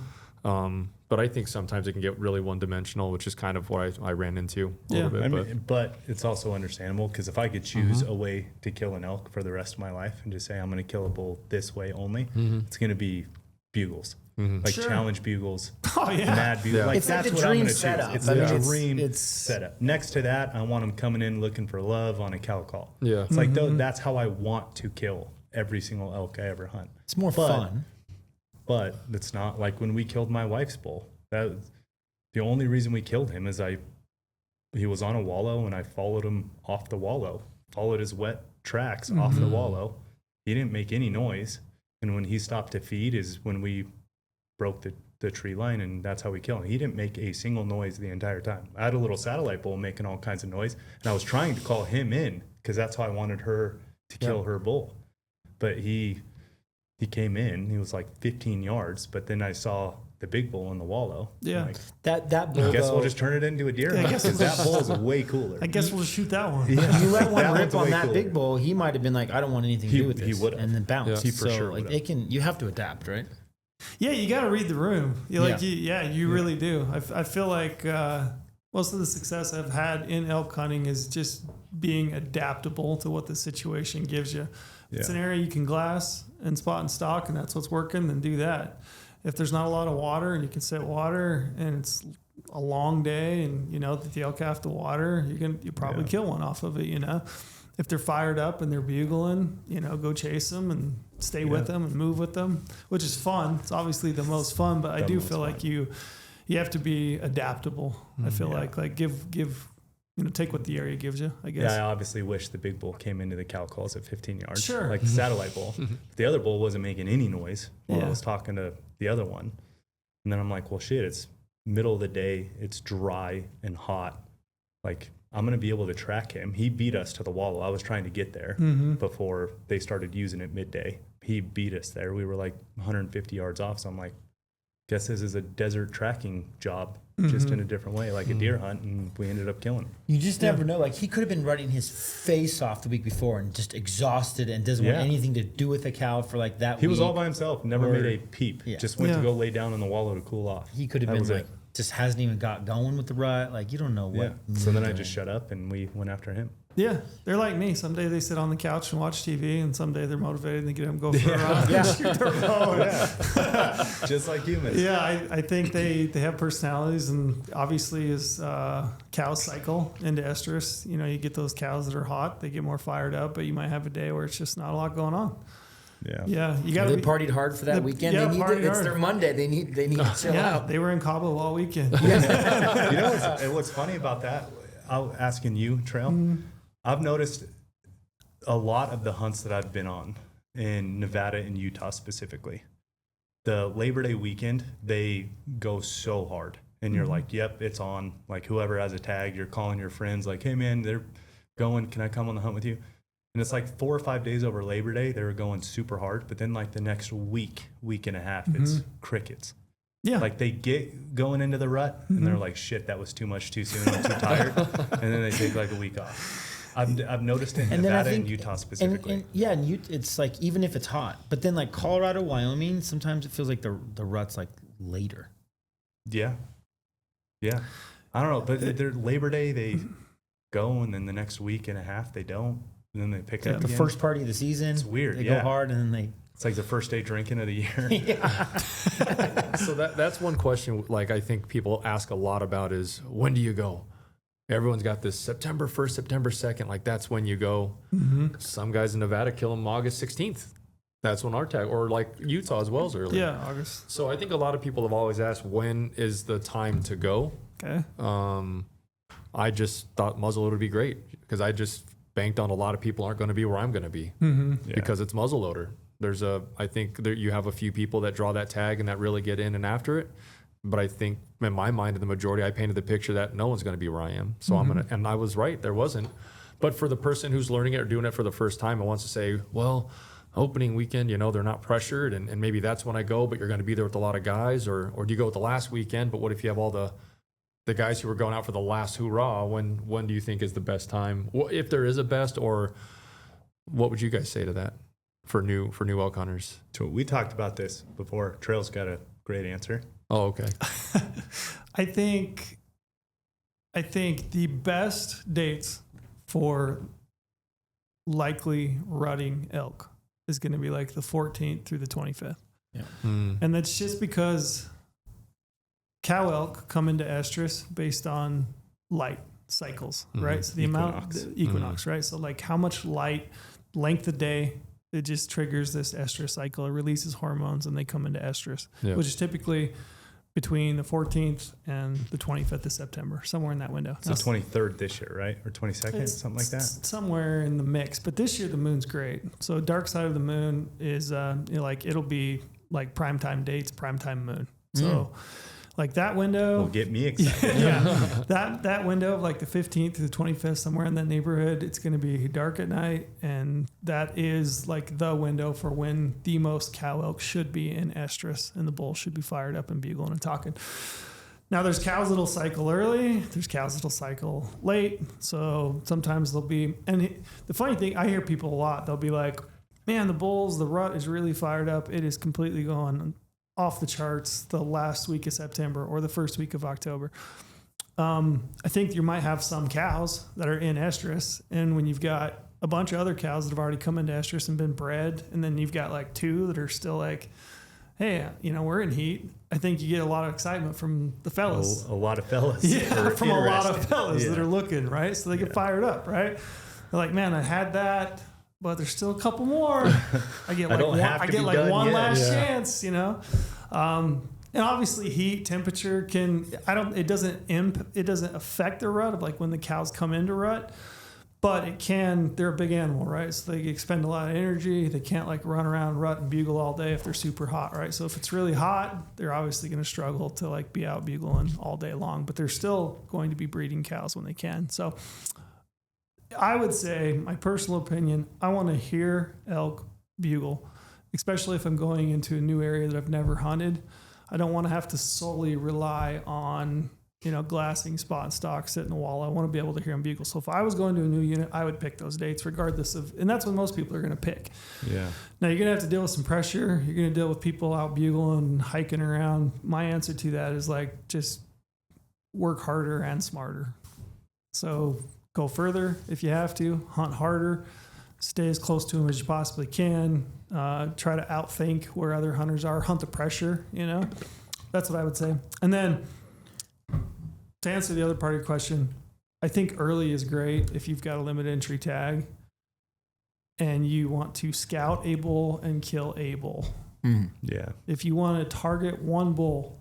But I think sometimes it can get really one-dimensional, which is kind of what I ran into a little bit. I mean, but it's also understandable because if I could choose a way to kill an elk for the rest of my life and just say I'm going to kill a bull this way only, it's going to be bugles. Like challenge bugles, mad bugles. Yeah. Like It's like that's the what I'm dream going to choose. setup. It's I mean, the it's- dream it's- setup. Next to that, I want them coming in looking for love on a cow call. Yeah. It's like that's how I want to kill every single elk I ever hunt. It's more fun. But it's not like when we killed my wife's bull. That the only reason we killed him is he was on a wallow and I followed him off the wallow, followed his wet tracks off the wallow. He didn't make any noise. And when he stopped to feed is when we broke the tree line, and that's how we killed him. He didn't make a single noise the entire time. I had a little satellite bull making all kinds of noise, and I was trying to call him in because that's how I wanted her to kill her bull. But he came in. He was like 15 yards, but then I saw the big bull in the wallow. Yeah. Like, That bull, I guess though, we'll just turn it into a deer hunt because that bull is way cooler. I guess we'll just shoot that one. Yeah. you let one That rip one's on way that cooler. big bull, he might have been like, I don't want anything to do with He this. would've. And then bounce. Yeah. He for so sure like would've. you have to adapt, right? Yeah, you got to read the room. Yeah. You really do. I feel like most of the success I've had in elk hunting is just being adaptable to what the situation gives you. If it's an area you can glass and spot and stock, and that's what's working, then do that. If there's not a lot of water and you can set water and it's a long day and you know that the elk have to water, you probably kill one off of it, you know. If they're fired up and they're bugling, you know, go chase them and stay with them and move with them, which is fun. It's obviously the most fun, but I do feel like you have to be adaptable. I feel like give you know, take what the area gives you, I guess. Yeah, I obviously wish the big bull came into the cow calls at 15 yards. Sure. Like the satellite bull. The other bull wasn't making any noise while I Yeah. was talking to the other one. And then I'm like, well, shit, it's middle of the day. It's dry and hot. Like, I'm going to be able to track him. He beat us to the wallow. I was trying to get there before they started using it midday. He beat us there. We were like 150 yards off. So I'm like, guess this is a desert tracking job, just in a different way, like a deer hunt. And we ended up killing him. You just never know. Like he could have been running his face off the week before and just exhausted and doesn't want anything to do with the cow for like that week. He was all by himself, never made a peep. Yeah. Just went to Yeah. go lay down in the wallow to cool off. He could have That been was like, it. just hasn't even got going with the rut. Like you don't know what. So then I just shut up and we went after him. Yeah, they're like me. Someday they sit on the couch and watch TV, and someday they're motivated and they get them go for a run. Shoot their bow. Just like humans. Yeah, I think they have personalities, and obviously as cows cycle into estrus, you know, you get those cows that are hot, they get more fired up, but you might have a day where it's just not a lot going on. Yeah, you got They to partied hard for that weekend. yeah, They need partied it's hard. their Monday. They need to chill out. they were in Cabo all weekend. You know what's funny about that? I'm asking you, Trail. I've noticed a lot of the hunts that I've been on in Nevada and Utah specifically. The Labor Day weekend, they go so hard. And you're like, yep, it's on. Like whoever has a tag, you're calling your friends like, hey man, they're going. Can I come on the hunt with you? And it's like 4 or 5 days over Labor Day, they were going super hard. But then like the next week and a half, it's crickets. Yeah. Like they get going into the rut and they're like, shit, that was too much too soon. I'm too tired. And then they take like a week off. I've noticed it in And then I Nevada think- and Utah specifically. It's like even if it's hot, but then like Colorado, Wyoming, sometimes it feels like the rut's like later. Yeah. I don't know, but they're Labor Day, they go, and then the next week and a half they don't, and then they pick up The again. first party of the season, It's weird, They yeah. go hard, and then they. It's like the first day drinking of the year. So that's one question. Like I think people ask a lot about is when do you go? Everyone's got this September 1st, September 2nd. Like that's when you go. Some guys in Nevada kill them August 16th. That's when our tag, or like Utah as well is early. Yeah, August. So I think a lot of people have always asked when is the time to go. Okay. I just thought muzzleloader would be great because I just banked on a lot of people aren't going to be where I'm going to be because it's muzzleloader. I think you have a few people that draw that tag and that really get in and after it. But I think in my mind, in the majority, I painted the picture that no one's going to be where I am. So and I was right. There wasn't. But for the person who's learning it or doing it for the first time and wants to say, well, opening weekend, they're not pressured and maybe that's when I go, but you're going to be there with a lot of guys or do you go with the last weekend? But what if you have all the guys who are going out for the last hoorah? When do you think is the best time? If there is a best, or what would you guys say to that? For new elk hunters. So we talked about this before. Trail's got a great answer. Oh, okay. I think the best dates for likely rutting elk is going to be like the 14th through the 25th. Yeah. And that's just because cow elk come into estrus based on light cycles, right? So the equinox, right? So like how much light, length of day, it just triggers this estrus cycle. It releases hormones and they come into estrus, which is typically between the 14th and the 25th of September, somewhere in that window. It's the 23rd this year, right? Or 22nd, something like that? Somewhere in the mix. But this year the moon's great. So dark side of the moon is like it'll be like primetime dates, primetime moon. So like that window Will get me excited. that window of like the 15th to the 25th, somewhere in that neighborhood, it's going to be dark at night, and that is like the window for when the most cow elk should be in estrus, and the bull should be fired up and bugling and talking. Now there's cows that'll cycle early, there's cows that'll cycle late, so sometimes they'll be, and the funny thing, I hear people a lot, they'll be like, man, the rut is really fired up, it is completely going off the charts the last week of September or the first week of October. I think you might have some cows that are in estrus, and when you've got a bunch of other cows that have already come into estrus and been bred, and then you've got like two that are still like, hey, we're in heat. I think you get a lot of excitement from the fellas. A lot of fellas. Yeah, from a lot of fellas Yeah. that are looking, right? So they get fired up, right? They're like, man, I had that, but there's still a couple more. I get like one last chance, And obviously heat, temperature it doesn't affect the rut of like when the cows come into rut, but they're a big animal, right? So they expend a lot of energy. They can't like run around rut and bugle all day if they're super hot, right? So if it's really hot, they're obviously going to struggle to like be out bugling all day long, but they're still going to be breeding cows when they can. So I would say, my personal opinion, I want to hear elk bugle, especially if I'm going into a new area that I've never hunted. I don't want to have to solely rely on, glassing, spot and stock, sit in the wall. I want to be able to hear them bugle. So if I was going to a new unit, I would pick those dates regardless of, and that's what most people are going to pick. Yeah. Now you're going to have to deal with some pressure. You're going to deal with people out bugling, hiking around. My answer to that is like, just work harder and smarter. So go further if you have to, hunt harder, stay as close to them as you possibly can, try to outthink where other hunters are, hunt the pressure, That's what I would say. And then to answer the other part of your question, I think early is great if you've got a limited entry tag and you want to scout a bull and kill a bull. Yeah. If you want to target one bull,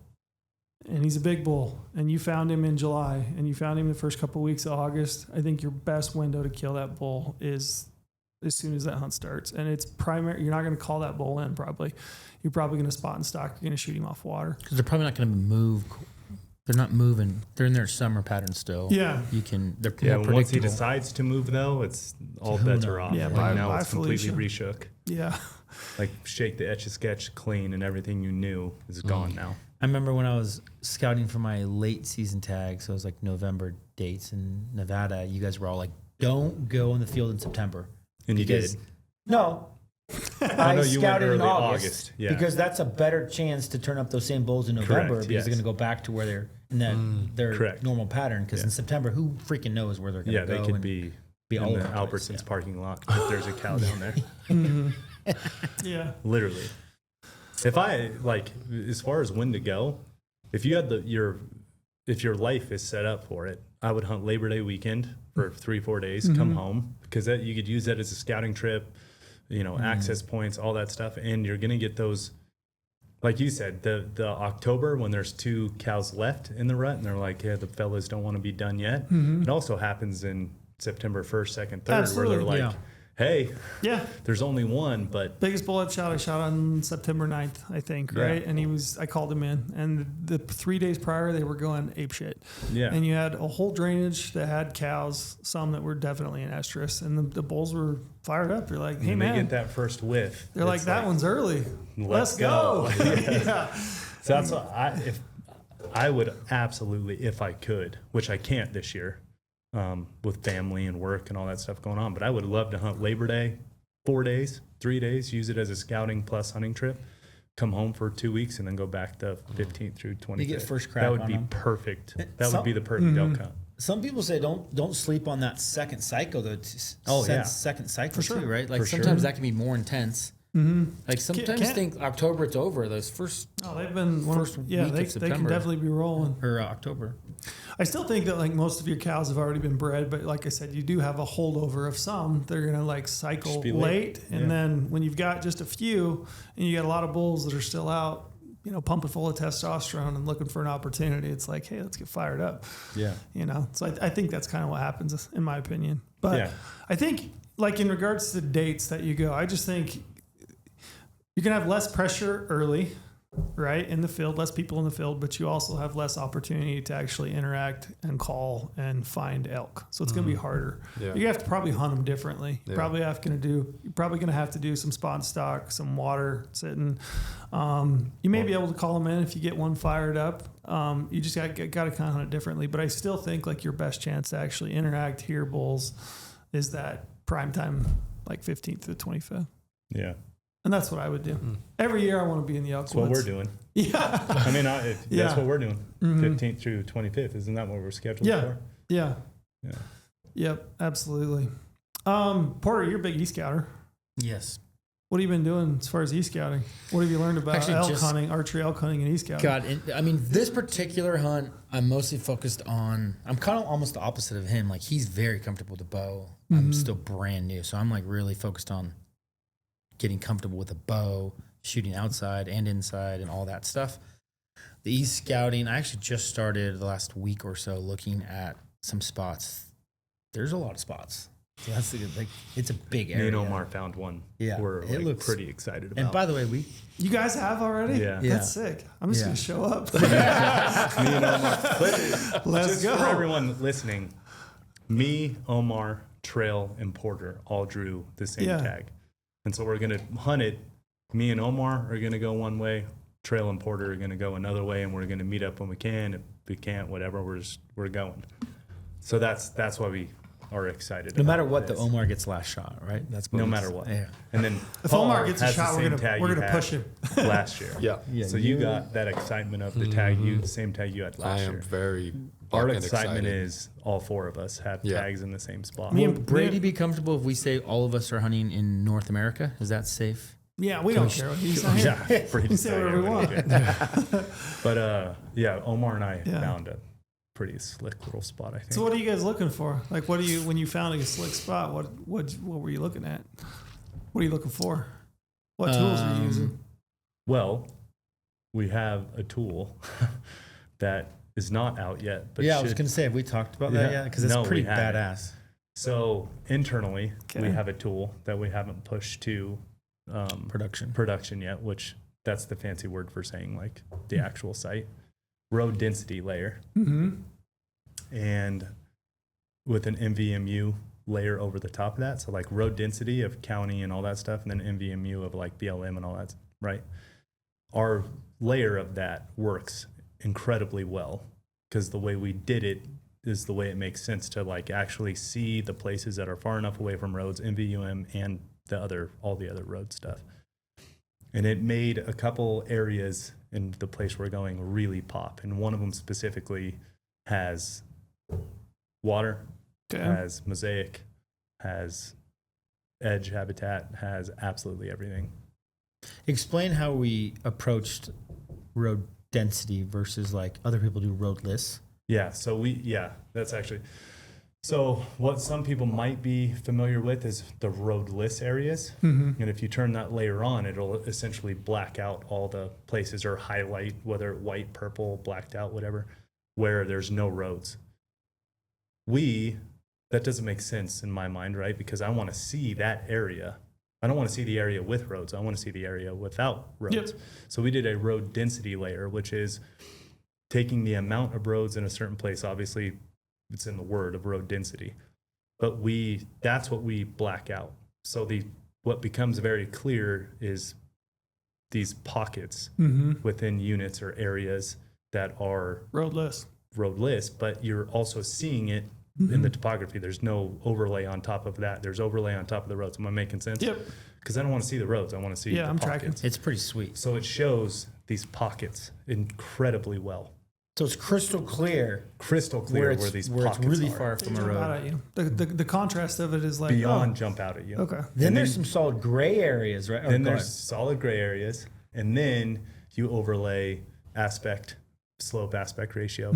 and he's a big bull, and you found him in July, and you found him the first couple of weeks of August, I think your best window to kill that bull is as soon as that hunt starts. And it's primary. You're not going to call that bull in probably. You're probably going to spot and stock. You're going to shoot him off water. Because they're probably not going to move. They're not moving. They're in their summer pattern still. Yeah. They're more once he predictable. decides to move, though, it's all bets are off. Yeah, like now bye, it's completely Felicia. reshook. Yeah. Like shake the Etch-a-Sketch clean and everything you knew is gone now. I remember when I was scouting for my late season tag, so it was like November dates in Nevada, you guys were all like don't go in the field in September. And you Because- did. No. I know you went scouted in early August, yeah. because that's a better chance to turn up those same bulls in November, Correct, because yes. they're going to go back to where they're in that their Correct. normal pattern. Because in September, who freaking knows where they're going to Yeah, go? they could and be all in over the the place, Albertsons yeah. parking lot if there's a cow down there. Yeah. Literally. If I like, as far as when to go, if you had if your life is set up for it, I would hunt Labor Day weekend for 3-4 days, come home, because that you could use that as a scouting trip, access points, all that stuff, and you're gonna get those. Like you said, the October when there's 2 cows left in the rut, and they're like, yeah, the fellas don't want to be done yet. It also happens in September 1st, 2nd, 3rd, Absolutely, where they're like, yeah. hey, Yeah. there's only one, but Biggest bull I shot on September 9th, I think, Yeah. right? And I called him in. And the 3 days prior, they were going ape shit. yeah, And you had a whole drainage that had cows, some that were definitely in estrus. And the bulls were fired up. You're like, hey, when man. they get that first whiff, They're like, it's that one's early. let's Let's go. go. Yeah. So that's what I would absolutely, if I could, which I can't this year, with family and work and all that stuff going on. But I would love to hunt Labor Day, 4 days, 3 days, use it as a scouting plus hunting trip, come home for 2 weeks, and then go back the 15th through 25th. You get first crack That would on be them. perfect. That would be the perfect elk hunt. Some people say don't sleep on that second cycle though. Oh, yeah. Second cycle Too, too, right? Like For sometimes sure. that can be more intense. Like sometimes can't- think October it's over. Those first Oh, they've been First they week of can September. definitely be rolling. or October. I still think that like most of your cows have already been bred, but like I said, you do have a holdover of some. They're gonna like cycle Just be late, late. and Yeah. then when you've got just a few, and you got a lot of bulls that are still out, pumping full of testosterone and looking for an opportunity, it's like, hey, let's get fired up. Yeah. So I think that's kind of what happens, in my opinion. But Yeah. I think like in regards to the dates that you go, I just think you're gonna have less pressure early, right, in the field, less people in the field, but you also have less opportunity to actually interact and call and find elk. So it's going to be harder. Yeah. You have to probably hunt them differently. Yeah. You're probably going to have to do some spot stock, some water sitting. You may be able to call them in if you get one fired up. You just got to kind of hunt it differently. But I still think like your best chance to actually interact, hear bulls, is that prime time, like 15th to the 25th. Yeah. And that's what I would do. Every year I want to be in the elk That's what woods. we're doing. Yeah. I mean, Yeah. that's what we're doing. 15th through 25th. Isn't that what we're scheduled Yeah. for? Yeah. Yeah. Yep. Absolutely. Porter, you're a big e-scouter. Yes. What have you been doing as far as e-scouting? What have you learned about Actually, elk just- hunting, archery elk hunting, and e-scouting? God, I mean, this particular hunt, I'm mostly focused on. I'm kind of almost the opposite of him. Like he's very comfortable with the bow. I'm still brand new, so I'm like really focused on getting comfortable with a bow, shooting outside and inside, and all that stuff. The e-scouting, I actually just started the last week or so looking at some spots. There's a lot of spots. So that's like it's a big area. Me and Omar found one. Yeah, We're it like looks- pretty excited about. And by the way, You guys have already? Yeah. Yeah. That's sick. I'm just Yeah. going to show up. me and Omar. Let's Just go. for everyone listening, me, Omar, Trail, and Porter all drew the same Yeah. tag. And so we're going to hunt it. Me and Omar are going to go one way. Trail and Porter are going to go another way, and we're going to meet up when we can. If we can't, whatever, we're going. So that's why we are excited. no about matter what, this. the Omar gets last shot, right? That's No it's- matter what. Yeah. And then If Paul Omar gets a has the shot, same we're tag gonna you had push him. last year. Yeah. Yeah. So you got that excitement of the tag same tag you had I last am year. very Our fucking excitement excited. is all four of us have Yeah. tags in the same spot. Me Will and- Brady be comfortable if we say all of us are hunting in North America? Is that safe? Yeah, we don't care what he's saying. Yeah, Brady We say whatever we want. But yeah, Omar and I Yeah. found a pretty slick little spot. I think. So what are you guys looking for? Like, what do you when you found a slick spot? What were you looking at? What are you looking for? What tools are you using? Well, we have a tool that is not out yet, but yeah, I was should- going to say, have we talked about that Yeah. yet? Because it's No, we pretty haven't. badass. So internally, we Okay. have a tool that we haven't pushed to production yet, which that's the fancy word for saying like the actual site. Road density layer. Mm-hmm. And with an MVMU layer over the top of that. So like road density of county and all that stuff, and then MVMU of like BLM and all that, right? Our layer of that works incredibly well because the way we did it is the way it makes sense to like actually see the places that are far enough away from roads, MVUM, and all the other road stuff. And it made a couple areas in the place we're going really pop. And one of them specifically has water, has mosaic, has edge habitat, has absolutely everything. Explain how we approached road density versus like other people do roadless. Yeah, so that's actually. So what some people might be familiar with is the roadless areas. And if you turn that layer on, it'll essentially black out all the places or highlight, whether white, purple, blacked out, whatever, where there's no roads. That doesn't make sense in my mind, right? Because I want to see that area. I don't want to see the area with roads. I want to see the area without roads. Yep. So we did a road density layer, which is taking the amount of roads in a certain place. Obviously, it's in the word of road density, but that's what we black out. So what becomes very clear is these pockets within units or areas that are roadless, but you're also seeing it in the topography. There's no overlay on top of that. There's overlay on top of the roads. Am I making sense? Yep. Because I don't want to see the roads. I want to see the I'm pockets. tracking. It's pretty sweet. So it shows these pockets incredibly well. So it's crystal clear Where these pockets it's really are. far They from a jump out road. at you. The contrast of it is like Beyond jump out at you. Okay. Then there's some solid gray areas, right? Then there's solid gray areas, and then you overlay slope aspect ratio.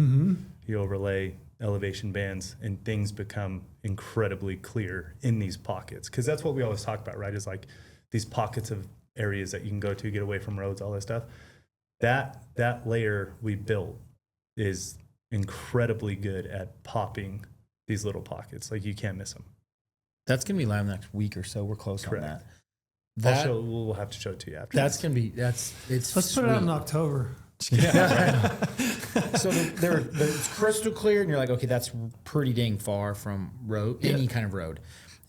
You overlay elevation bands, and things become incredibly clear in these pockets. Because that's what we always talk about, right? Is like these pockets of areas that you can go to, get away from roads, all that stuff. That layer we built is incredibly good at popping these little pockets. Like you can't miss them. That's gonna be live next week or so. We're close Correct. on that. We'll have to show it to you after. Let's put it out in October. So it's crystal clear, and you're like, okay, that's pretty dang far from road, any kind of road.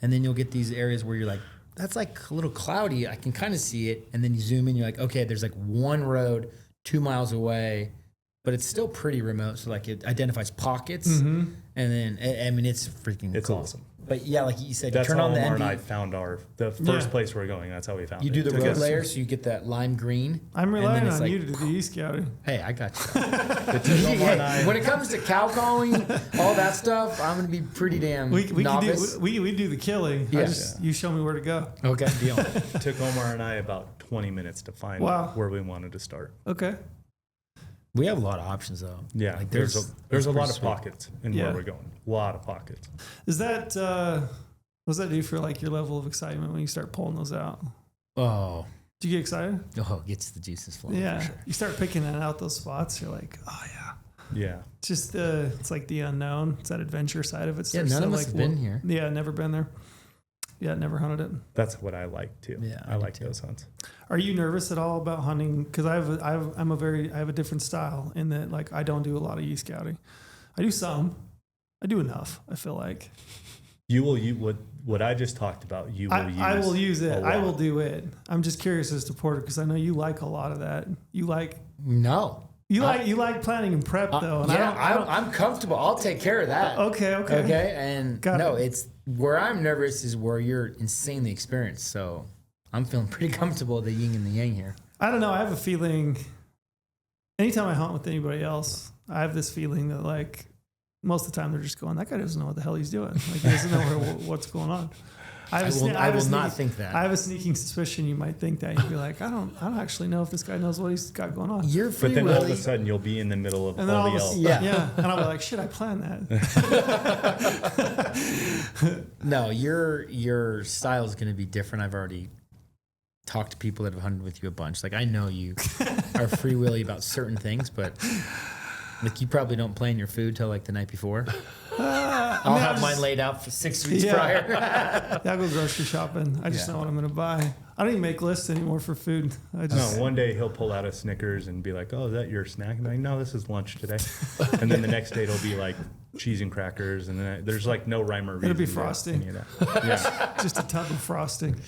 And then you'll get these areas where you're like, that's like a little cloudy. I can kind of see it. And then you zoom in, you're like, okay, there's like one road 2 miles away, but it's still pretty remote. So like it identifies pockets, and then I mean it's freaking It's cool. awesome. But yeah, like you said, That's you turn how on the Omar and ND, I found the first place we're going. That's how we found it. you do the road together. layer, so you get that lime green. I'm and then relying it's on like, you to do the e-scouting. Hey, I got you. Omar and I- When it comes to cow calling, all that stuff, I'm gonna be pretty damn We can novice. do we do the killing. Yeah. You show me where to go. Okay, deal. It took Omar and I about 20 minutes to find where we wanted to start. Okay. We have a lot of options though. Yeah, Like, there's a pretty lot of sweet. pockets in where we're going. A lot of pockets. Is that what does that do for like your level of excitement when you start pulling those out? Oh, Do you get excited? it gets the juices flowing. Yeah. For sure. You start picking out those spots. You're like, oh yeah. Yeah. It's just it's like the unknown. It's that adventure side of it. Yeah, starts none to, of us like, have been here. Yeah, never been there. Yeah, never hunted it. That's what I like too. Yeah, I I do like too. those hunts. Are you nervous at all about hunting? Because I have a different style in that like I don't do a lot of e-scouting. I do some. I do enough. I feel like You will what I just talked about. You will use. I will use it. a I lot. will do it. I'm just curious as to Porter because I know you like a lot of that. You like planning and prep though. And I'm comfortable. I'll take care of that. Okay. Okay, and Got it. it's where I'm nervous is where you're insanely experienced. So I'm feeling pretty comfortable the yin and the yang here. I don't know. I have a feeling. Anytime I hunt with anybody else, I have this feeling that like most of the time they're just going, that guy doesn't know what the hell he's doing. Like he doesn't know what's going on. I will not think that. I have a sneaking suspicion you might think that. You'd be like, I don't actually know if this guy knows what he's got going on. You're free But then all of a willy. sudden you'll be in the middle of And then all all the of a elk. sudden, Yeah. and I'll be like, shit, I planned that. No, your style is going to be different. I've already talked to people that have hunted with you a bunch. Like I know you are free willy about certain things, but like you probably don't plan your food till like the night before. I'll have mine laid out for 6 weeks prior. Yeah, I'll go grocery shopping. I just know what I'm going to buy. I don't even make lists anymore for food. I just No, one day he'll pull out a Snickers and be like, "Oh, is that your snack?" And I'm like, "No, this is lunch today." And then the next day it'll be like cheese and crackers, and then there's like no rhyme or reason. It'll be to frosting. any of that. Yeah. just a tub of frosting.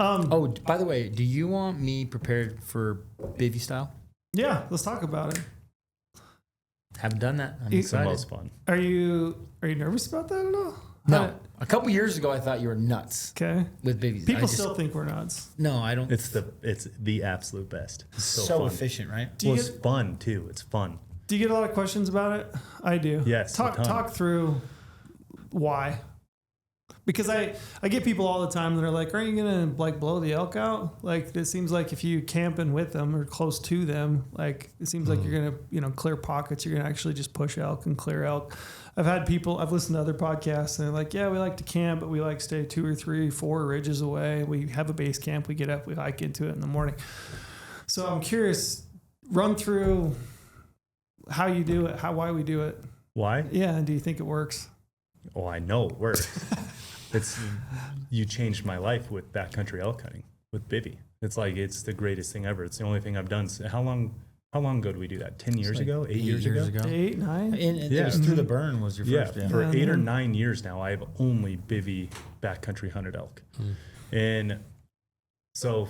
Oh, by the way, do you want me prepared for bivy style? Yeah, let's talk about it. Haven't done that. I'm It's the excited. most fun. Are you nervous about that at all? No, a couple years ago I thought you were nuts Okay. with bivvies. People still think we're nuts. no, I don't. It's the absolute best. It's so, so fun. efficient, right? Do you Well, it's get fun too. It's fun. do you get a lot of questions about it? I do. Yes, a ton. Talk through why. Because I get people all the time that are like, "Aren't you gonna like blow the elk out?" Like it seems like if you camping with them or close to them, like it seems like you're gonna clear pockets. You're gonna actually just push elk and clear elk. I've listened to other podcasts and they're like, "Yeah, we like to camp, but we like stay 2 or 3, 4 ridges away. We have a base camp. We get up, we hike into it in the morning." So I'm curious. Run through how you do it, why we do it. Why? Yeah, and do you think it works? Oh, I know it works. You changed my life with backcountry elk hunting with bivvy. It's the greatest thing ever. It's the only thing I've done. How long ago did we do that? 10 years ago? 8 years ago? 8, 9? And it Yeah. was through the burn was your Yeah, first. Yeah. for Yeah, 8 or man. 9 years now, I've only bivvy backcountry hunted elk. And so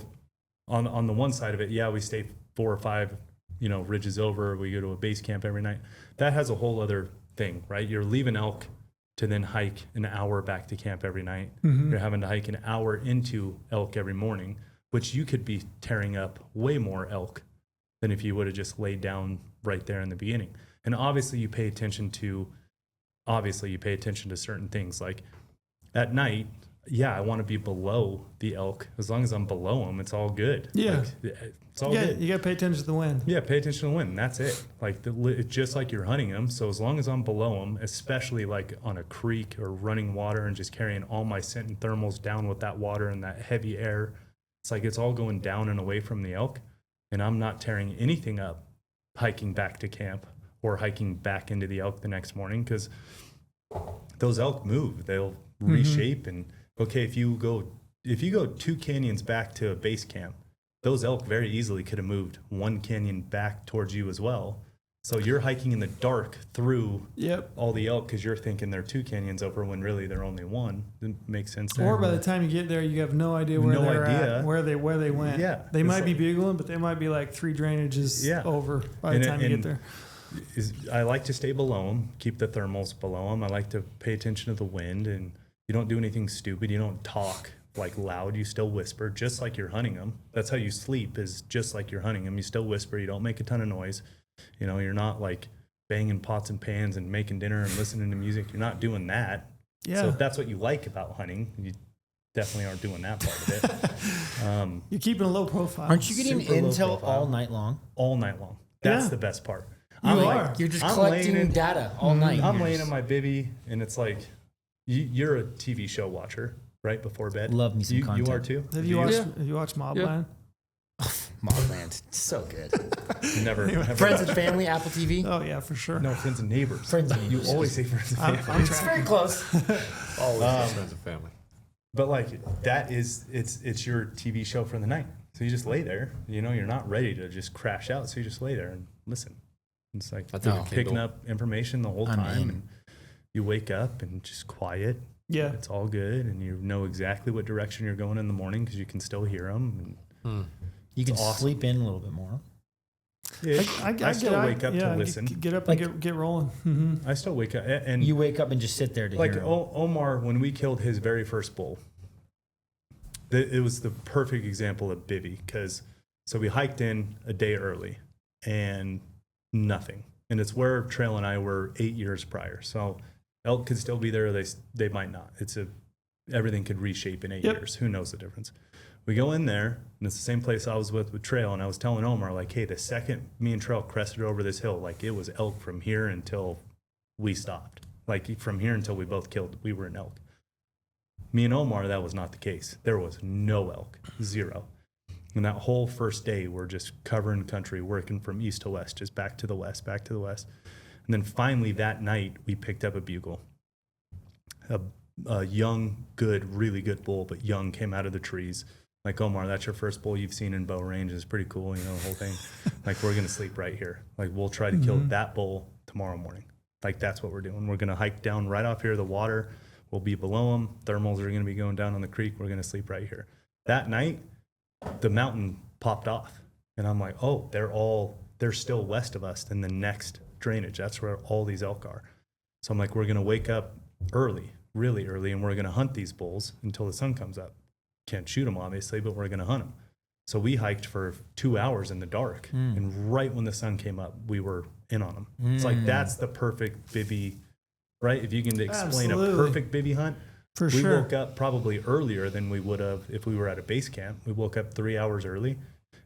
on the one side of it, yeah, we stay 4 or 5, ridges over. We go to a base camp every night. That has a whole other thing, right? You're leaving elk to then hike an hour back to camp every night. You're having to hike an hour into elk every morning, which you could be tearing up way more elk than if you would have just laid down right there in the beginning. And obviously you pay attention to certain things. Like at night, yeah, I want to be below the elk. As long as I'm below them, it's all good. Yeah. It's all good. You got to pay attention to the wind. Yeah, pay attention to the wind. That's it. Like it's just like you're hunting them. So as long as I'm below them, especially like on a creek or running water and just carrying all my scent and thermals down with that water and that heavy air, it's like it's all going down and away from the elk, and I'm not tearing anything up hiking back to camp or hiking back into the elk the next morning, because those elk move. They'll reshape. And okay, if you go 2 canyons back to a base camp, those elk very easily could have moved 1 canyon back towards you as well. So you're hiking in the dark through all the elk because you're thinking they're 2 canyons over when really they're only 1. It makes sense there. Or by the time you get there, you have no idea where they're at, where they went. Yeah, they it's might be like- bugling, but they might be like 3 drainages over by the time you get there. I like to stay below them, keep the thermals below them. I like to pay attention to the wind, and you don't do anything stupid. You don't talk like loud. You still whisper, just like you're hunting them. That's how you sleep, is just like you're hunting them. You still whisper. You don't make a ton of noise. You're not like banging pots and pans and making dinner and listening to music. You're not doing that. Yeah. So if that's what you like about hunting, you definitely aren't doing that part of it. You're keeping a low profile. Aren't you getting Super low intel profile. all night long? All night long. That's Yeah. the best part. You I'm are. like, You're just I'm collecting laying in- data all night. I'm You're laying just- in my bivvy, and it's like, you're a TV show watcher, right? Before bed. Love me some you content. You are too. Have Do you watched Mobland? Mobland, so good. Never. Friends and Family, Apple TV. Oh yeah, for sure. No, friends and neighbors. Friends and You neighbors. always say friends and family. I'm It's very close. Always friends and family. But like that is, it's your TV show for the night. So you just lay there. You're not ready to just crash out. So you just lay there and listen. It's like I think a picking Kindle. up information the whole I'm time, in. and you wake up and just quiet. Yeah. It's all good, and you know exactly what direction you're going in the morning because you can still hear them. And You can awesome. sleep in a little bit more. I still wake up to listen. Get up Like- and get rolling. Mm-hmm. I still wake up, and You wake up and just sit there to like hear 'em. Omar, when we killed his very first bull, it was the perfect example of bivvy, because so we hiked in a day early and nothing, and it's where Trail and I were 8 years prior. So elk could still be there. They might not. Everything could reshape in 8 Yep. years. Who knows the difference? We go in there, and it's the same place I was with Trail, and I was telling Omar, like, hey, the second me and Trail crested over this hill, like, it was elk from here until we stopped. Like, from here until we both killed, we were in elk. Me and Omar, that was not the case. There was no elk, 0. And that whole first day, we're just covering country, working from east to west, just back to the west, back to the west. And then finally that night, we picked up a bugle. A young, good, really good bull, but young, came out of the trees. Like, Omar, that's your first bull you've seen in bow range. It's pretty cool, the whole thing. Like, we're going to sleep right here. Like, we'll try to kill that bull tomorrow morning. Like, that's what we're doing. We're going to hike down right off here. The water will be below them. Thermals are going to be going down on the creek. We're going to sleep right here. That night, the mountain popped off. And I'm like, oh, they're still west of us. Then the next drainage. That's where all these elk are. So I'm like, we're going to wake up early, really early, and we're going to hunt these bulls until the sun comes up. Can't shoot them, obviously, but we're going to hunt them. So we hiked for 2 hours in the dark, and right when the sun came up, we were in on them. It's like, that's the perfect bivvy, right? If you can explain Absolutely. a perfect bivvy hunt. For We sure. woke up probably earlier than we would have if we were at a base camp. We woke up 3 hours early,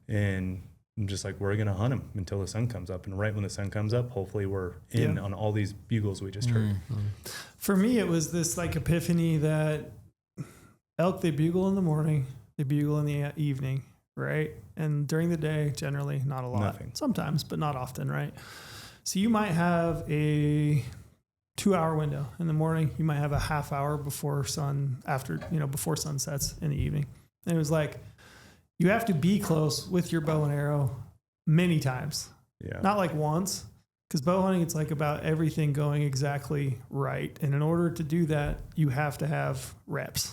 and I'm just like, we're going to hunt them until the sun comes up. And right when the sun comes up, hopefully we're in on all these bugles we just heard. For me, it was this like epiphany that elk, they bugle in the morning, they bugle in the evening, right? And during the day, generally not a lot. Nothing. Sometimes, but not often, right? So you might have a 2-hour window in the morning. You might have a half hour before before sun sets in the evening. And it was like, you have to be close with your bow and arrow many times. Yeah. Not like once, because bow hunting, it's like about everything going exactly right. And in order to do that, you have to have reps.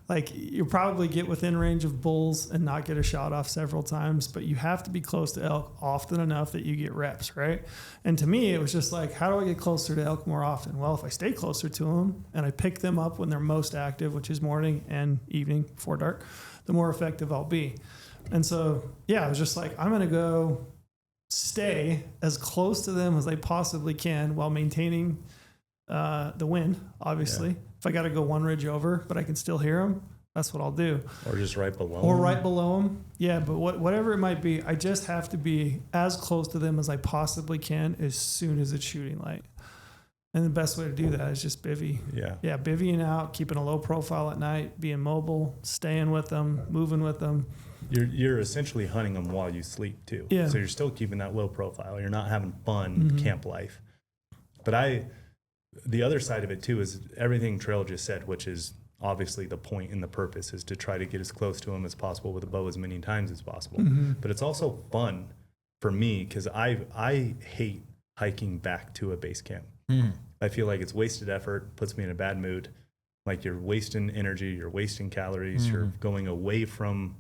Like, you'll probably get within range of bulls and not get a shot off several times, but you have to be close to elk often enough that you get reps, right? And to me, it was just like, how do I get closer to elk more often? Well, if I stay closer to them and I pick them up when they're most active, which is morning and evening before dark, the more effective I'll be. And so, yeah, I was just like, I'm going to go stay as close to them as I possibly can while maintaining the wind, obviously. If I got to go one ridge over, but I can still hear them, that's what I'll do. Or just right below Or them. right below them. Yeah, but whatever it might be, I just have to be as close to them as I possibly can as soon as it's shooting light. And the best way to do that is just bivvy. Yeah. Yeah, bivvying out, keeping a low profile at night, being mobile, staying with them, moving with them. You're essentially hunting them while you sleep too. Yeah. So you're still keeping that low profile. You're not having fun camp life. But the other side of it too is everything Trail just said, which is obviously the point and the purpose is to try to get as close to them as possible with a bow as many times as possible. But it's also fun for me because I hate hiking back to a base camp. I feel like it's wasted effort, puts me in a bad mood. Like, you're wasting energy, you're wasting calories, you're going away from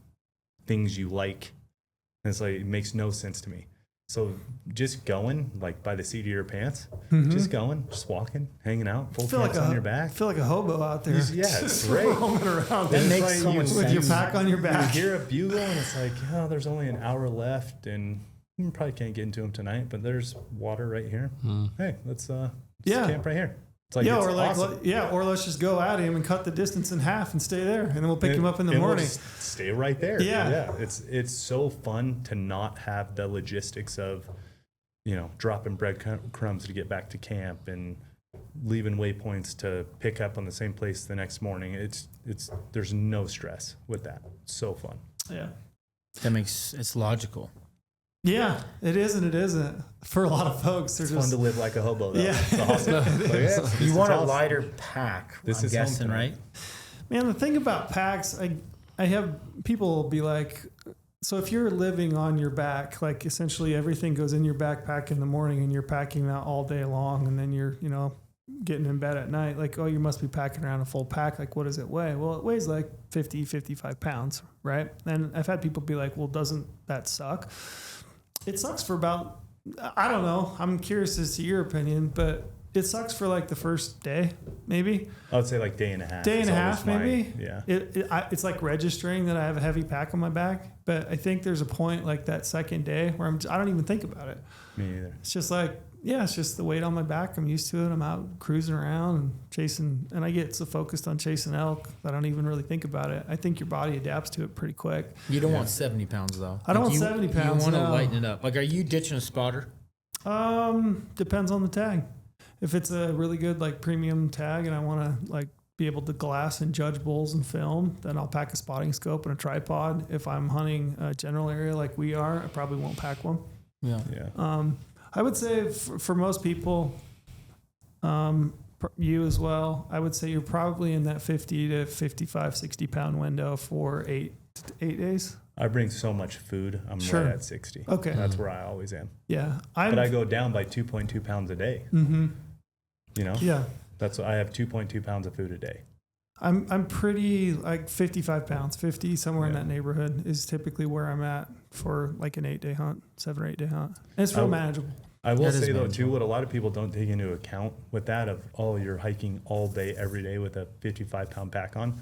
things you like. And it's like, it makes no sense to me. So just going, like, by the seat of your pants, just going, just walking, hanging out, full pants on your back. I feel like a hobo out there. Yeah, it's Just great. roaming around. That It's makes like so much with your sense. pack on your back. You hear a bugle and it's like, oh, there's only an hour left and you probably can't get into them tonight, but there's water right here. Hey, let's camp right here. It's like, Yeah, it's or like, awesome. or let's just go at him and cut the distance in half and stay there, and then we'll pick him up in the And we'll morning. just stay right there. Yeah. It's so fun to not have the logistics of, dropping breadcrumbs to get back to camp and leaving waypoints to pick up on the same place the next morning. It's there's no stress with that. It's so fun. Yeah, It's logical. yeah, it is and it isn't for a lot of folks. They're It's just fun to live like a hobo though. Yeah. It's awesome. Like, You want a awesome. lighter pack, This I'm is home guessing, tonight. right? Man, the thing about packs, I have people be like, so if you're living on your back, like essentially everything goes in your backpack in the morning and you're packing that all day long, and then you're getting in bed at night, like, oh, you must be packing around a full pack. Like, what does it weigh? Well, it weighs like 50, 55 pounds, right? And I've had people be like, well, doesn't that suck? It sucks for about, I don't know. I'm curious as to your opinion, but it sucks for like the first day, maybe. I would say like day and a half. Day and is a always half, maybe. Yeah. It's like registering that I have a heavy pack on my back, but I think there's a point like that second day where I don't even think about it. Me either. It's just like, yeah, it's just the weight on my back. I'm used to it. I'm out cruising around and chasing, and I get so focused on chasing elk that I don't even really think about it. I think your body adapts to it pretty quick. You don't want 70 pounds, though. I don't want you, 70 pounds, You want to no. lighten it up. Like, are you ditching a spotter? Depends on the tag. If it's a really good like premium tag and I want to like be able to glass and judge bulls and film, then I'll pack a spotting scope and a tripod. If I'm hunting a general area like we are, I probably won't pack one. Yeah. Yeah. I would say for most people, you as well, I would say you're probably in that 50 to 55, 60 pound window for 8 days. I bring so much food. I'm Sure. right at 60. Okay. That's where I always am. Yeah. But I go down by 2.2 pounds a day. Yeah. That's I have 2.2 pounds of food a day. I'm pretty like 55 pounds, 50, somewhere in Yeah. that neighborhood is typically where I'm at for like an 8-day hunt, 7 or 8 day hunt. And it's real manageable. I will That is say though manageable. too, what a lot of people don't take into account with that of, oh, you're hiking all day, every day with a 55-pound pack on.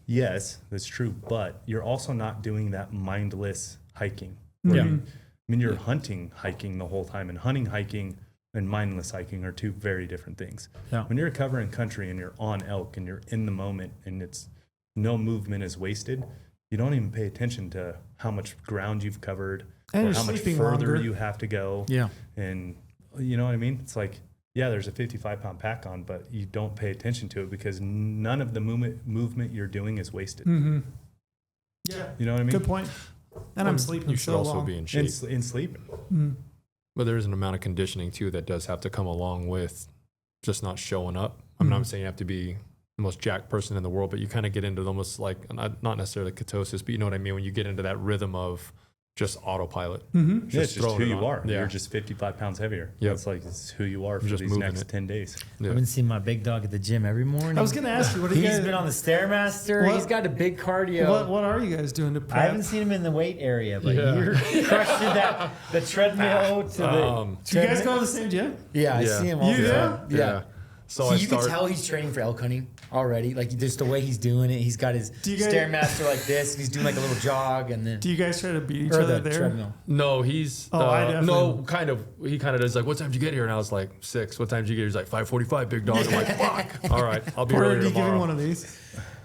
Yes, that's true. But you're also not doing that mindless hiking. Yeah. You're hunting, hiking the whole time, and hunting, hiking and mindless hiking are two very different things. Yeah. When you're covering country and you're on elk and you're in the moment and it's no movement is wasted, you don't even pay attention to how much ground you've covered And or you're how much sleeping further longer. you have to go. Yeah. And you know what I mean? It's like, yeah, there's a 55-pound pack on, but you don't pay attention to it because none of the movement you're doing is wasted. Mm-hmm. Yeah. You know what I mean? Good point. And I'm sleeping You should so also long. be in shape. In sleep. But there's an amount of conditioning too that does have to come along with just not showing up. I'm not saying you have to be the most jacked person in the world, but you kind of get into almost like, not necessarily ketosis, but you know what I mean? When you get into that rhythm of just autopilot. Mm-hmm. Yeah, it's just throwing who it you on. are. Yeah. You're just 55 pounds heavier. Yep. It's like, it's who you are for Just these moving next it. 10 days. Yeah. I've been seeing my big dog at the gym every morning. I was going to ask you, what are you He's guys, been on the Stairmaster. What- He's got a big cardio. what are you guys doing to prep? I haven't seen him in the weight area, but Yeah. you're crushing the treadmill to the. Do you guys go to the same gym? Yeah, I Yeah. see him all You the do? time. Yeah. So See, I you can start. tell he's training for elk hunting already. Like just the way he's doing it. He's got his Do you guys- Stairmaster like this. And he's doing like a little jog and then Do you guys try to beat each or other the there? treadmill. No, he's Oh, I definitely- no kind of. He kind of does like, what time did you get here? And I was like 6. What time did you get here? He's like 5:45. Big dog. I'm like, fuck. All right, I'll be Or early do you give him tomorrow. one of these?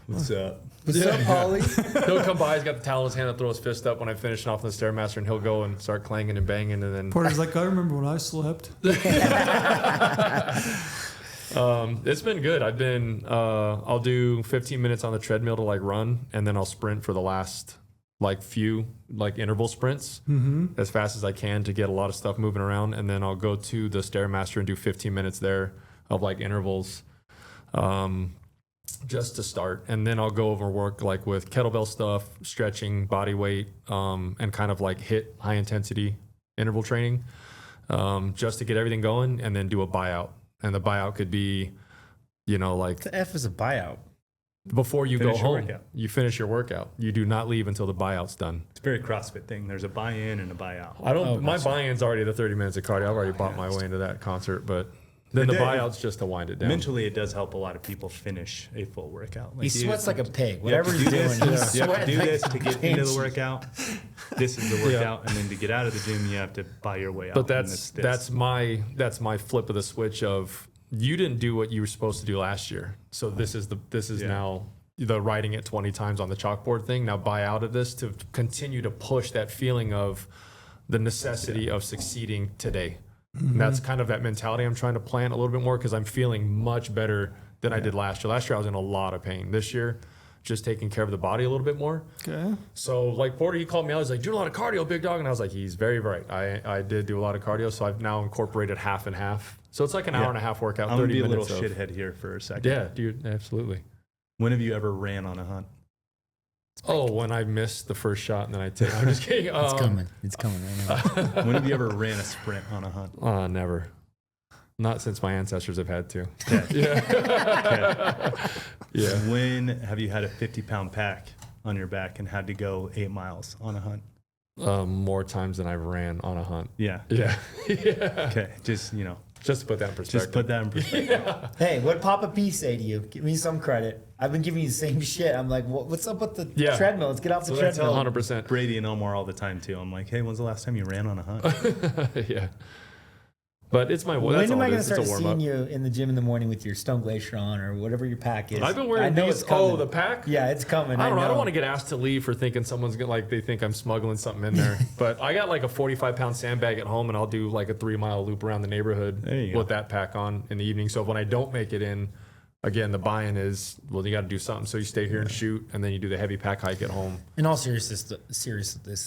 What's up? What's up, Holly? He'll come by. He's got the towel in his hand. He'll throw his fist up when I'm finishing off the Stairmaster, and he'll go and start clanging and banging, and then Porter's like, I remember when I slept. it's been good. I've been I'll do 15 minutes on the treadmill to like run, and then I'll sprint for the last like few like interval sprints as fast as I can to get a lot of stuff moving around, and then I'll go to the Stairmaster and do 15 minutes there of like intervals just to start, and then I'll go over and work like with kettlebell stuff, stretching, body weight, and kind of like hit high intensity interval training just to get everything going, and then do a buyout. And the buyout could be, you know, like The F is a buyout. before you Finish go your home, workout. you finish your workout. You do not leave until the buyout's done. It's a very CrossFit thing. There's a buy-in and a buy-out. I don't. Oh, my gotcha. buy-in's already the 30 minutes of cardio. I've already bought my way into that concert, but then the It- buyout's just to wind it down. Mentally, it does help a lot of people finish a full workout. Like He you- sweats like a pig. you have Whatever to he's do doing, this, he's you have to sweating do like this a to get into the banshee. workout. This is the workout, and then to get out of the gym, you have to buy your way out. But and that's it's this. that's my flip of the switch of you didn't do what you were supposed to do last year. So this is Yeah. now the writing it 20 times on the chalkboard thing. Now buy out of this to continue to push that feeling of the necessity of succeeding today. And that's kind of that mentality I'm trying to plant a little bit more because I'm feeling much better than I did last year. Last year I was in a lot of pain. This year, just taking care of the body a little bit more. Okay. So like Porter, he called me out. He's like, do a lot of cardio, big dog. And I was like, he's very right. I did do a lot of cardio. So I've now incorporated half and half. So it's like an hour and a half workout, I'm gonna 30 be a little minutes of, shithead here for a second. Yeah, dude, absolutely. When have you ever ran on a hunt? Oh, when I missed the first shot and then I take, I'm just kidding. It's coming. It's coming right now. When have you ever ran a sprint on a hunt? Never. Not since my ancestors have had to. Okay. Yeah. When have you had a 50-pound pack on your back and had to go 8 miles on a hunt? More times than I've ran on a hunt. Yeah. Yeah. Okay. Just, Just to put that in perspective. just put that in perspective. Hey, what Papa P say to you? Give me some credit. I've been giving you the same shit. I'm like, what's up with the Yeah. treadmill? Let's get off the So that's treadmill. 100%. Brady and Omar all the time too. I'm like, hey, when's the last time you ran on a hunt? Yeah. But it's my, When that's am all I it going to is. It's start a warm seeing up. you in the gym in the morning with your Stone Glacier on or whatever your pack is? I've been I wearing know these. it's coming. Oh, the pack? Yeah, it's coming. I don't know. I don't want to get asked to leave for thinking someone's gonna like they think I'm smuggling something in there. But I got like a 45-pound sandbag at home, and I'll do like a 3-mile loop around the neighborhood There you go. with that pack on in the evening. So when I don't make it in, again, the buy-in is well, you got to do something. So you stay here and shoot, and then you do the heavy pack hike at home. In all seriousness,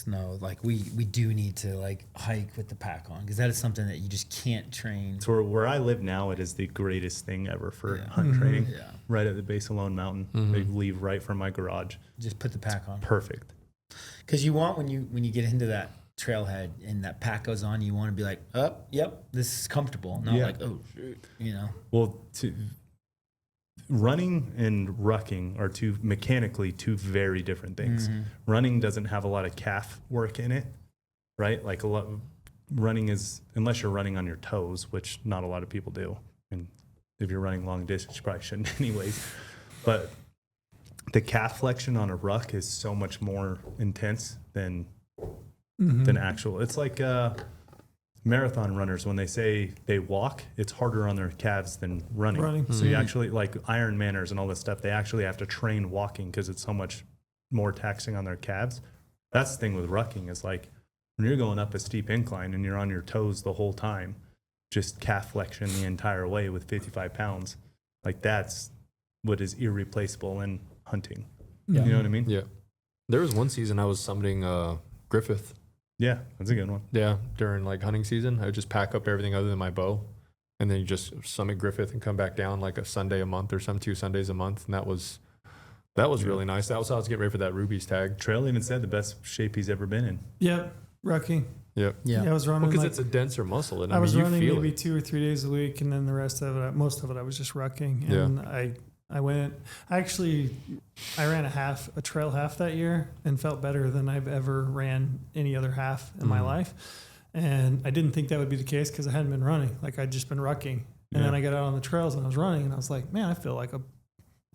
no, like we do need to like hike with the pack on because that is something that you just can't train. So where I live now, it is the greatest thing ever for hunt training. Yeah. Right at the base of Lone Mountain. They leave right from my garage. Just put the pack on Perfect. because you want when you get into that trailhead and that pack goes on, you want to be like, oh, yep, this is comfortable, not Yeah. like oh, shoot. Well, running and rucking are mechanically two very different things. Running doesn't have a lot of calf work in it, right? Like running is, unless you're running on your toes, which not a lot of people do. And if you're running long distance, you probably shouldn't anyways. But the calf flexion on a ruck is so much more intense than actual. It's like marathon runners, when they say they walk, it's harder on their calves than running. So you actually, like Ironmanners and all this stuff, they actually have to train walking because it's so much more taxing on their calves. That's the thing with rucking, is like when you're going up a steep incline and you're on your toes the whole time, just calf flexion the entire way with 55 pounds, like that's what is irreplaceable in hunting. You know what I mean? Yeah. There was one season I was summiting Griffith. Yeah, that's a good one. Yeah, during like hunting season, I would just pack up everything other than my bow, and then you just summit Griffith and come back down like a Sunday a month or 2 Sundays a month, and that was really nice. That was how I was getting ready for that Ruby's tag. Trail even said the best shape he's ever been in. Yep, rucking. Yep. Yeah, I was running because like, it's a denser muscle, and I was running feel maybe it. 2 or 3 days a week, and then the rest of it, most of it, I was just rucking. And I ran a trail half that year and felt better than I've ever ran any other half in my life. And I didn't think that would be the case because I hadn't been running. Like I'd just been rucking. And then I got out on the trails and I was running and I was like, man, I feel like a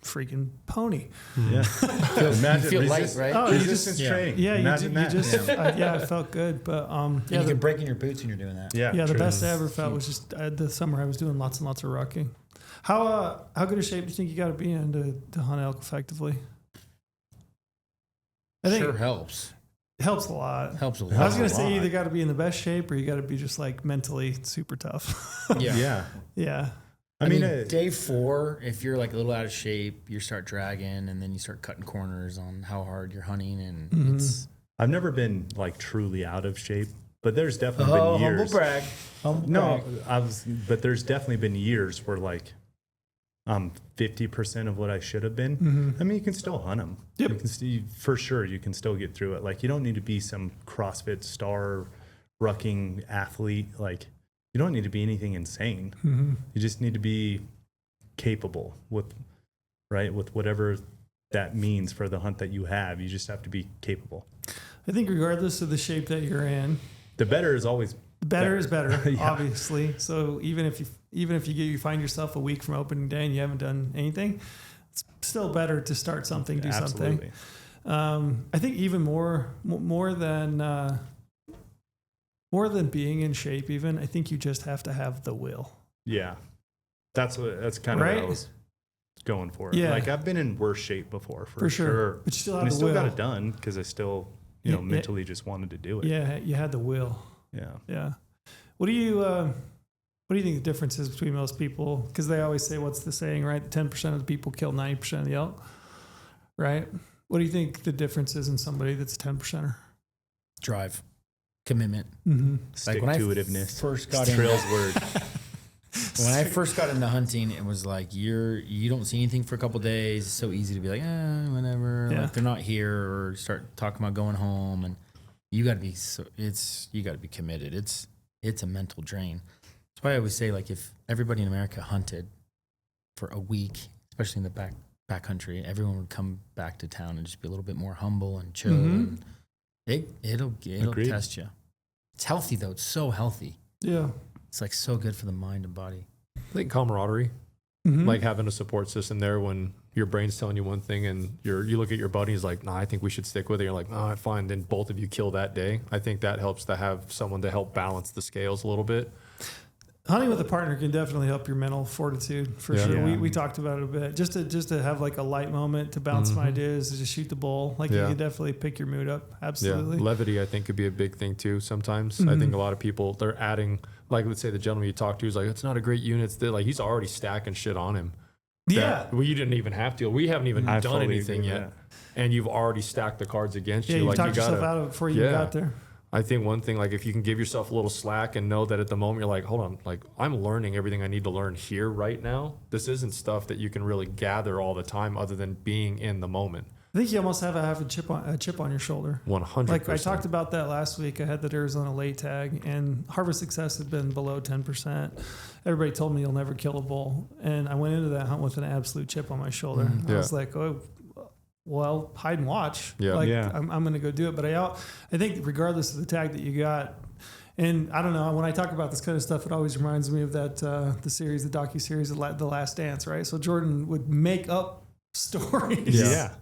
freaking pony. Yeah. You feel light, right? Oh, resistance training. Yeah, Imagine that. I felt good. But And you can break in your boots when you're doing that. Yeah, the true. best I ever felt was just the summer I was doing lots and lots of rucking. How good a shape do you think you got to be in to hunt elk effectively? I think Sure helps. it helps a lot. Helps a lot. I was going to say you either got to be in the best shape or you got to be just like mentally super tough. Yeah. Yeah. I mean, day 4, if you're like a little out of shape, you start dragging and then you start cutting corners on how hard you're hunting. And it's. I've never been like truly out of shape, but there's definitely been years. Humble brag. No, but there's definitely been years where like I'm 50% of what I should have been. I mean, you can still hunt them. Yep. You can for sure, you can still get through it. Like you don't need to be some CrossFit star rucking athlete. Like you don't need to be anything insane. You just need to be capable with whatever that means for the hunt that you have. You just have to be capable. I think regardless of the shape that you're in, the better is always better is better, Yeah. obviously. So even if you find yourself a week from opening day and you haven't done anything, it's still better to start something, do Absolutely. something. I think even more than being in shape, even I think you just have to have the will. Yeah. That's kind of what I was going for. Yeah. Like I've been in worse shape before for sure. But you still have and I the still will. got it done because I still, mentally just wanted to do it. Yeah, you had the will. Yeah. Yeah. What do you think the difference is between most people? Because they always say, what's the saying, right? 10% of the people kill 90% of the elk, right? What do you think the difference is in somebody that's a 10%er? Drive. Commitment. Stick when I to itiveness. first got Trail's word. When I first got into hunting, it was like you don't see anything for a couple days. It's so easy to be like, whatever. Yeah. Like they're not here, or start talking about going home, and you got to be committed. It's a mental drain. That's why I always say, like, if everybody in America hunted for a week, especially in the backcountry, everyone would come back to town and just be a little bit more humble and chill. And it'll Agreed. test you. It's healthy though. It's so healthy. Yeah. It's like so good for the mind and body. I think camaraderie, like having a support system there when your brain's telling you one thing and you look at your buddy, he's like, nah, I think we should stick with it. You're like, all right, fine. Then both of you kill that day. I think that helps to have someone to help balance the scales a little bit. Hunting with a partner can definitely help your mental fortitude for sure. Yeah. We talked about it a bit. Just to have like a light moment to bounce some ideas, to just shoot the bull. Like you can definitely pick your mood up. Absolutely. Yeah. Levity, I think, could be a big thing too. Sometimes I think a lot of people, they're adding, like, let's say the gentleman you talked to is like, it's not a great unit. It's like, he's already stacking shit on him. Yeah. Well, you didn't even have to. We haven't even I done fully anything agree yet. with And you've already stacked the cards against Yeah, you. you Like, talked you yourself gotta, out of it before you got there. I think one thing, like, if you can give yourself a little slack and know that at the moment you're like, hold on, like, I'm learning everything I need to learn here right now. This isn't stuff that you can really gather all the time other than being in the moment. I think you almost have a chip on your shoulder. 100%. Like I talked about that last week. I had that Arizona late tag, and harvest success had been below 10%. Everybody told me you'll never kill a bull, and I went into that hunt with an absolute chip on my shoulder. I was like, oh, well, hide and watch. Yeah. Like Yeah. I'm going to go do it. But I think regardless of the tag that you got, And I don't know, when I talk about this kind of stuff, it always reminds me of that the docuseries, The Last Dance, right? So Jordan would make up stories. Yeah.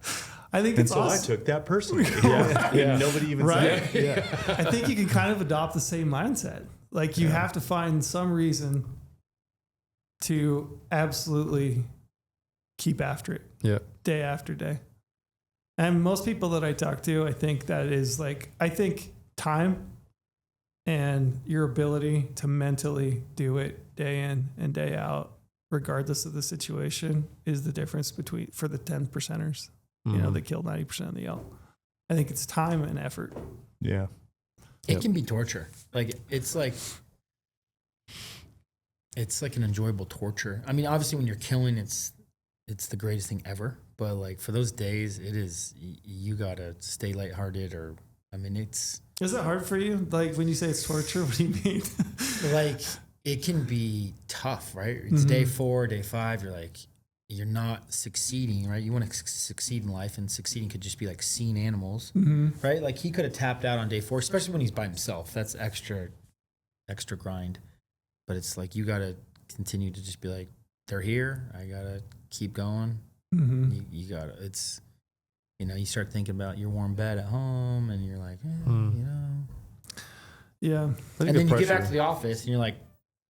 I think it's so awesome. I took that personally. And nobody even said it. Yeah. I think you can kind of adopt the same mindset. Like you have to find some reason to absolutely keep after it. Yeah. Day after day. And most people that I talk to, I think that is I think time and your ability to mentally do it day in and day out, regardless of the situation, is the difference for the 10%ers, that kill 90% of the elk. I think it's time and effort. Yeah. It can be torture. It's like an enjoyable torture. I mean, obviously when you're killing, it's the greatest thing ever. But for those days, it is, you gotta stay lighthearted it's. Is that hard for you? When you say it's torture, what do you mean? It can be tough, right? It's day 4, day 5. You're not succeeding, right? You want to succeed in life, and succeeding could just be seeing animals, right? He could have tapped out on day 4, especially when he's by himself. That's extra grind. But it's you got to continue to just be they're here. I got to keep going. You got to, you start thinking about your warm bed at home, and you're Yeah. And then you get back to the office, and you're like,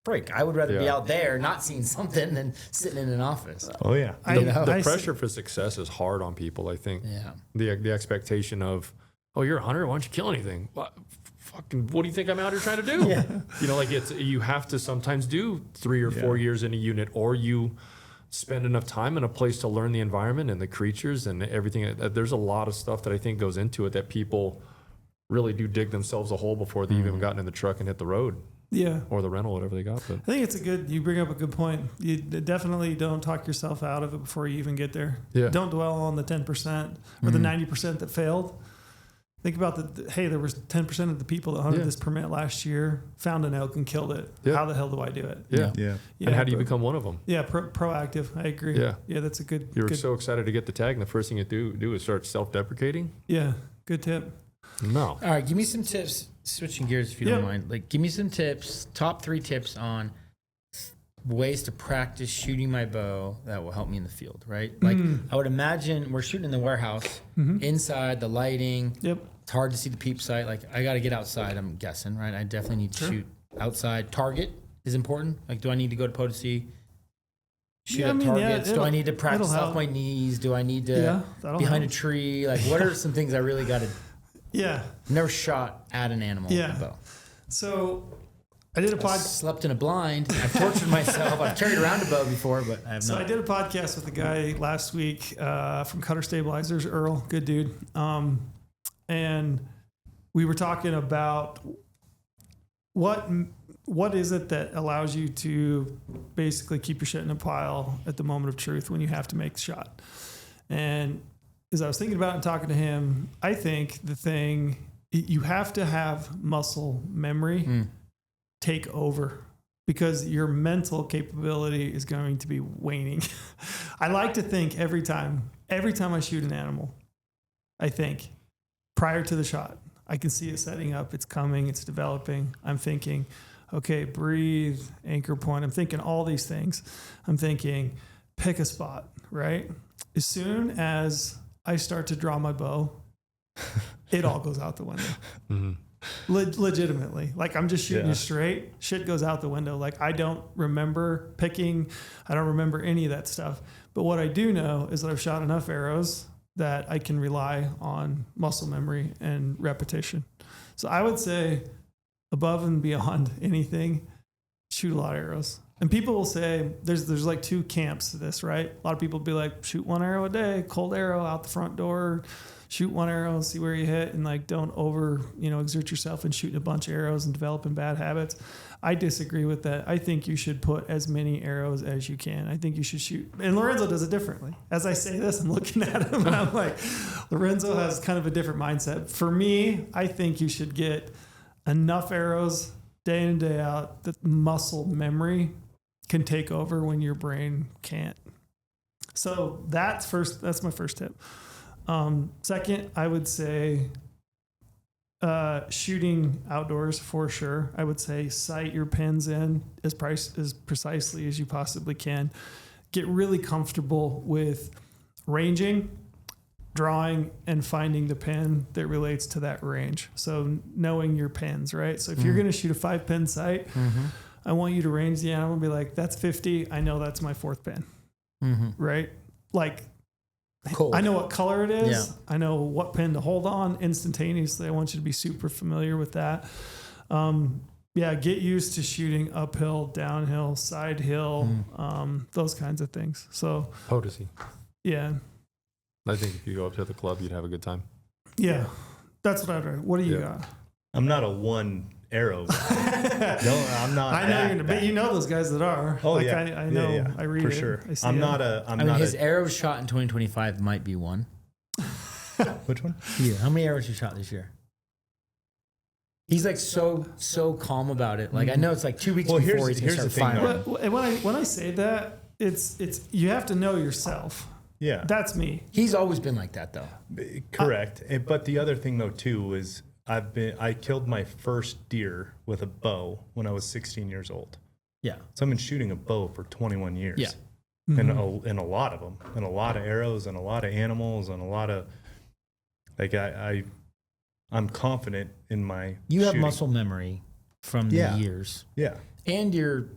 break. I would rather be out there not seeing something than sitting in an office. Oh, yeah. The pressure for success is hard on people, I think. Yeah. The expectation of, oh, you're a hunter. Why don't you kill anything? What do you think I'm out here trying to do? Yeah. You have to sometimes do 3 or 4 years in a unit, or you spend enough time in a place to learn the environment and the creatures and everything. There's a lot of stuff that I think goes into it that people really do dig themselves a hole before they even gotten in the truck and hit the road. Yeah. Or the rental, whatever they got. But I think you bring up a good point. You definitely don't talk yourself out of it before you even get there. Yeah. Don't dwell on the 10% or the 90% that failed. Think about there was 10% of the people that hunted this permit last year found an elk and killed it. Yeah. How the hell do I do it? Yeah. And how do you become one of them? Yeah, proactive. I agree. Yeah. Yeah, that's a good. You're so excited to get the tag, and the first thing you do is start self-deprecating? Yeah, good tip. No. All right, give me some tips. Switching gears, if you don't mind. Give me some tips. Top 3 tips on ways to practice shooting my bow that will help me in the field. Right? I would imagine we're shooting in the warehouse, inside the lighting. Yep. It's hard to see the peep sight. I got to get outside. I'm guessing, right? I definitely need to shoot outside. Target is important. Do I need to go to Potosi? Shoot at targets? Do I need to practice off my knees? Do I need to behind a tree? What are some things I really got to? Yeah. Never shot at an animal with a bow. So I did a podcast. Slept in a blind. I've tortured myself. I've carried around a bow before, but I have not. So I did a podcast with a guy last week from Cutter Stabilizers, Earl, good dude. And we were talking about what is it that allows you to basically keep your shit in a pile at the moment of truth when you have to make the shot. And as I was thinking about it and talking to him, I think you have to have muscle memory take over, because your mental capability is going to be waning. I like to think every time I shoot an animal, I think prior to the shot, I can see it setting up. It's coming. It's developing. I'm thinking, okay, breathe, anchor point. I'm thinking all these things. I'm thinking, pick a spot, right? As soon as I start to draw my bow, it all goes out the window. Legitimately. I'm just shooting you straight. Shit goes out the window. I don't remember picking. I don't remember any of that stuff. But what I do know is that I've shot enough arrows that I can rely on muscle memory and repetition. So I would say above and beyond anything, shoot a lot of arrows. And people will say there's 2 camps to this, right? A lot of people will be like, shoot 1 arrow a day, cold arrow out the front door, shoot 1 arrow, see where you hit, and don't over, exert yourself and shooting a bunch of arrows and developing bad habits. I disagree with that. I think you should put as many arrows as you can. I think you should shoot. And Lorenzo does it differently. As I say this, I'm looking at him and I'm like, Lorenzo has kind of a different mindset. For me, I think you should get enough arrows day in and day out that muscle memory can take over when your brain can't. So that's my first tip. Second, I would say Shooting outdoors for sure. I would say sight your pins in as precisely as you possibly can. Get really comfortable with ranging, drawing, and finding the pin that relates to that range. So knowing your pins, right? So if you're going to shoot a 5-pin sight, I want you to range the animal and be like, that's 50. I know that's my 4th pin, right? Like, Cold. I know what color it is. Yeah. I know what pin to hold on instantaneously. I want you to be super familiar with that. Get used to shooting uphill, downhill, side hill, those kinds of things. So Podacy. Yeah. I think if you go up to the club, you'd have a good time. Yeah. That's what I'd write. What do you got? I'm not a one arrow guy. No, I'm not. I know but you know those guys that are. Oh, like, yeah. I know. Yeah, I read for it. sure. I see I'm it. not a. I mean, his arrows shot in 2025 might be one. Which one? Yeah. How many arrows you shot this year? He's like so calm about it. Like I know it's like 2 weeks before he's gonna start firing. When I say that, it's you have to know yourself. Yeah. That's me. He's always been like that though. Correct. But the other thing though too is I killed my first deer with a bow when I was 16 years old. Yeah. So I've been shooting a bow for 21 years. Yeah. And a lot of them, and a lot of arrows, and a lot of animals, and a lot of like I'm confident in my. You have shooting. muscle memory from the years. Yeah. And you're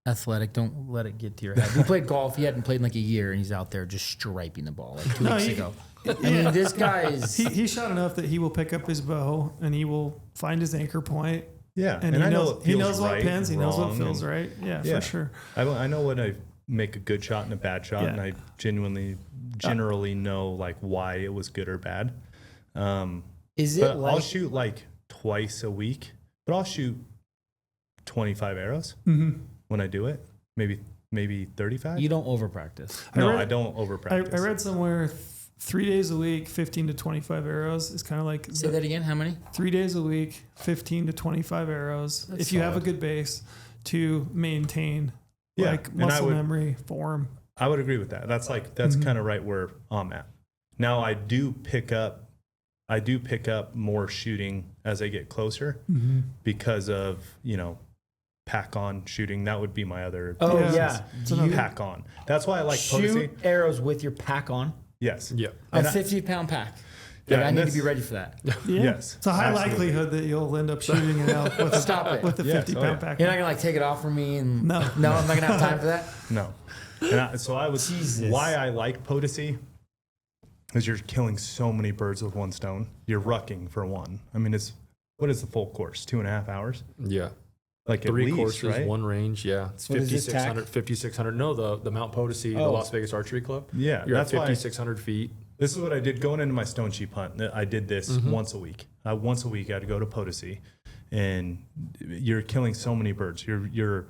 athletic. Don't let it get to your head. You played golf. He hadn't played in like a year, and he's out there just striping the ball like 2 weeks ago. I mean, this guy is. He shot enough that he will pick up his bow and he will find his anchor point. Yeah. And he I knows, know it he feels knows what right, pins. He knows what wrong, feels right. Yeah, for sure. I know when I make a good shot and a bad shot, and I generally know like why it was good or bad. Is it but like, I'll shoot like twice a week, but I'll shoot 25 arrows when I do it. Maybe 35. you don't over practice? I don't over practice. I read somewhere 3 days a week, 15 to 25 arrows is kind of like. Say that again. How many? 3 days a week, 15 to 25 arrows. That's if you have a solid. good base to maintain like muscle memory, form. I would agree with that. That's kind of right where I'm at. Now I do pick up more shooting as I get closer because of, pack on shooting. That would be my other. Oh Yeah. yeah. So Do you pack on. That's why I like shoot Podacy. arrows with your pack on? Yes. Yeah. A 50-pound pack. Yeah, Like, I and need to that's- be ready for that. Yeah. Yes, It's a high absolutely. likelihood that you'll end up shooting an elk with Stop it. with a Yes, 50 oh, pound yeah. pack. You're not gonna like take it off from me and No. I'm not gonna have time for that. No. And so I was Jesus. why I like Podacy is you're killing so many birds with one stone. You're rucking for one. I mean, what is the full course? 2.5 hours? Yeah. Like 3 at least, courses, right? one range. Yeah. It's What is this 5,600. 5,600. No, the Mount Podacy, the Oh. Las Vegas Archery Club. Yeah, You're that's at why 5,600 feet. this is what I did going into my stone sheep hunt. I did this once a week. Once a week, I'd go to Podacy, and you're killing so many birds. You're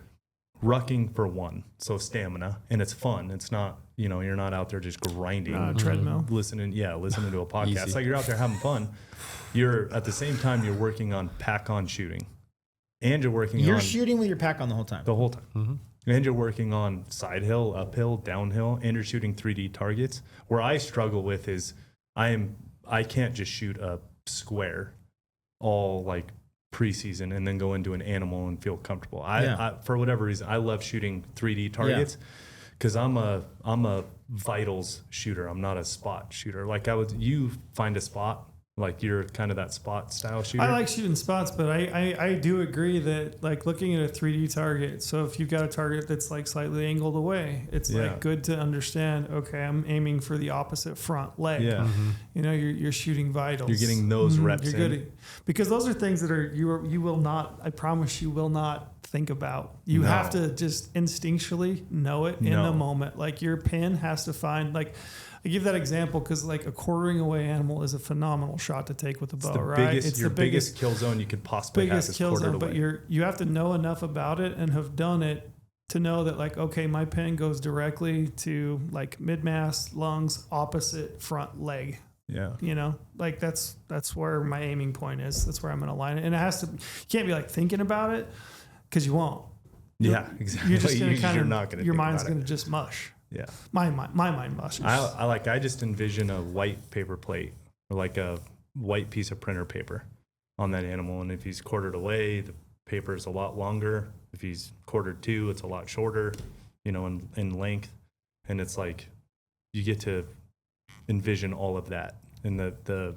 rucking for one, so stamina, and it's fun. It's not, you're not out there just grinding, Treadmill. listening to a podcast. Easy. It's like you're out there having fun. You're at the same time you're working on pack on shooting, and you're working You're on shooting with your pack on the whole time. the whole time. And you're working on side hill, uphill, downhill, and you're shooting 3D targets. Where I struggle with is I can't just shoot a square all like preseason and then go into an animal and feel comfortable. I for whatever reason, I love shooting 3D targets because I'm a vitals shooter. I'm not a spot shooter. Like you find a spot. Like you're kind of that spot style shooter. I like shooting spots, but I do agree that like looking at a 3D target. So if you've got a target that's like slightly angled away, it's like good to understand. Okay, I'm aiming for the opposite front leg. Yeah. You're shooting vitals. You're getting those reps You're in. good because those are things that you will not. I promise you will not think about. You have to just instinctually know it in the moment. Like your pin has to find like. I give that example because like a quartering away animal is a phenomenal shot to take with a bow, right? It's your biggest kill zone you could possibly have is kill quartered zone, but away. you have to know enough about it and have done it to know that like, okay, my pin goes directly to like mid-mass, lungs, opposite front leg. Yeah. Like that's where my aiming point is. That's where I'm going to line it. And it has to, you can't be like thinking about it because you won't. Yeah, exactly. You're just going to kind You're of, not gonna your think mind's about it. going to just mush. Yeah. My mind mushes. I just envision a white paper plate or like a white piece of printer paper. on that animal. And if he's quartered away, the paper is a lot longer. If he's quartered to, it's a lot shorter, you know, in length. And it's like you get to envision all of that in the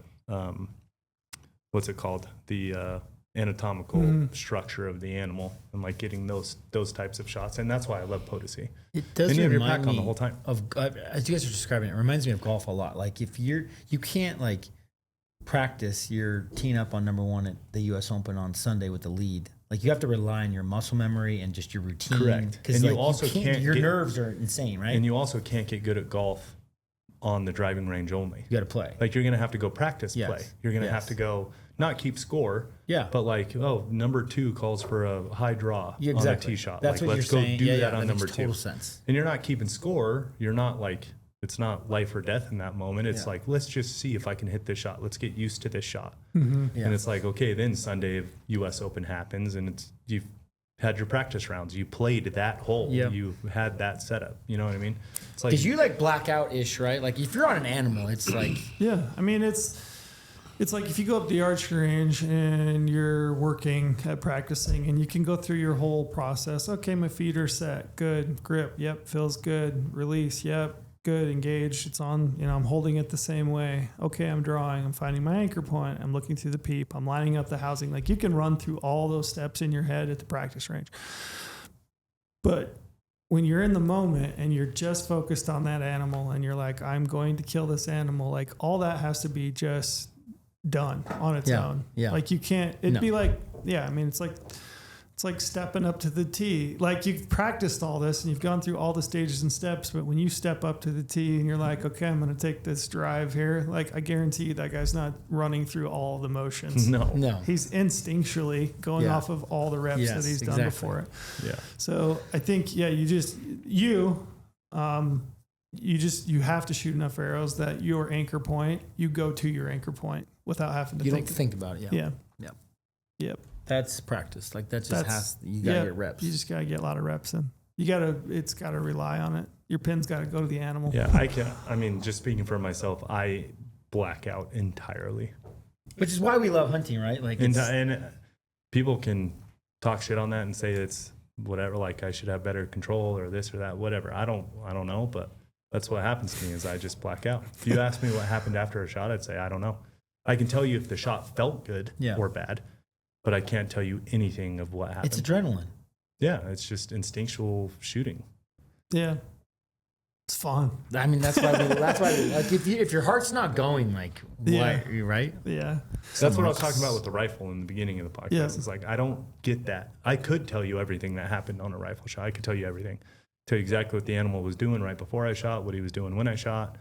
what's it called? The anatomical structure of the animal, and like getting those types of shots. And that's why I love POTUS. It does and you have your remind pack on me the whole time. of, as you guys are describing it reminds me of golf a lot. Like if you can't like practice your teeing up on number one at the U.S. Open on Sunday with the lead. Like you have to rely on your muscle memory and just your routine. Correct. Because And like, you also can't your get- nerves are insane, right? And you also can't get good at golf on the driving range only. You got to play. Like you're going to have to go practice Yes. play. You're going to Yes. have to go not keep score, Yeah. but like, oh, number 2 calls for a high draw Yeah, on a exactly. tee shot. That's like, what let's you're go saying. do Yeah, that on that number makes 2. total sense. And you're not keeping score. You're not like, it's not life or death in that moment. It's Yeah. like, let's just see if I can hit this shot. Let's get used to this shot. Yeah. And it's like, okay, then Sunday US Open happens and it's, you've had your practice rounds. You played that hole. Yep. You had that setup. You know what I mean? It's like, Because you like blackout-ish, right? Like if you're on an animal, it's like Yeah, I mean it's like if you go up the archery range and you're working at practicing, and you can go through your whole process. Okay, my feet are set, good. Grip, yep, feels good. Release, yep, good. Engaged, it's on. You know, I'm holding it the same way. Okay, I'm drawing. I'm finding my anchor point. I'm looking through the peep. I'm lining up the housing. Like you can run through all those steps in your head at the practice range, but when you're in the moment and you're just focused on that animal and you're like, I'm going to kill this animal, like all that has to be just done on its Yeah, own. yeah. Like you can't, it'd No. be like, yeah, I mean, it's like stepping up to the tee. Like you've practiced all this and you've gone through all the stages and steps, but when you step up to the tee and you're like, okay, I'm going to take this drive here. Like I guarantee you that guy's not running through all the motions. no. He's instincally going Yeah. off of all the reps Yes, that he's done exactly. before it. Yeah. So I think, yeah, you have to shoot enough arrows that your anchor point, you go to your anchor point without having to you think. don't think about it. Yeah. Yeah. Yeah. Yep. That's practice. Like that just That's- you gotta yeah, get reps. You just got to get a lot of reps in. It's got to rely on it. Your pin's got to go to the animal. Yeah, I mean, just speaking for myself, I black out entirely. Which is why we love hunting, right? Like And people can talk shit on that and say it's whatever, like I should have better control or this or that, whatever. I don't know, but that's what happens to me is I just black out. If you ask me what happened after a shot, I'd say, I don't know. I can tell you if the shot felt good Yeah. or bad, but I can't tell you anything of what happened. it's adrenaline. Yeah, it's just instinctual shooting. Yeah. It's fun. I mean, that's why like if your heart's not going, like Yeah. why, right? Yeah. That's what I was talking about with the rifle in the beginning of the podcast. Yeah. It's like, I don't get that. I could tell you everything that happened on a rifle shot. I could tell you everything. Tell you exactly what the animal was doing right before I shot, what he was doing when I shot,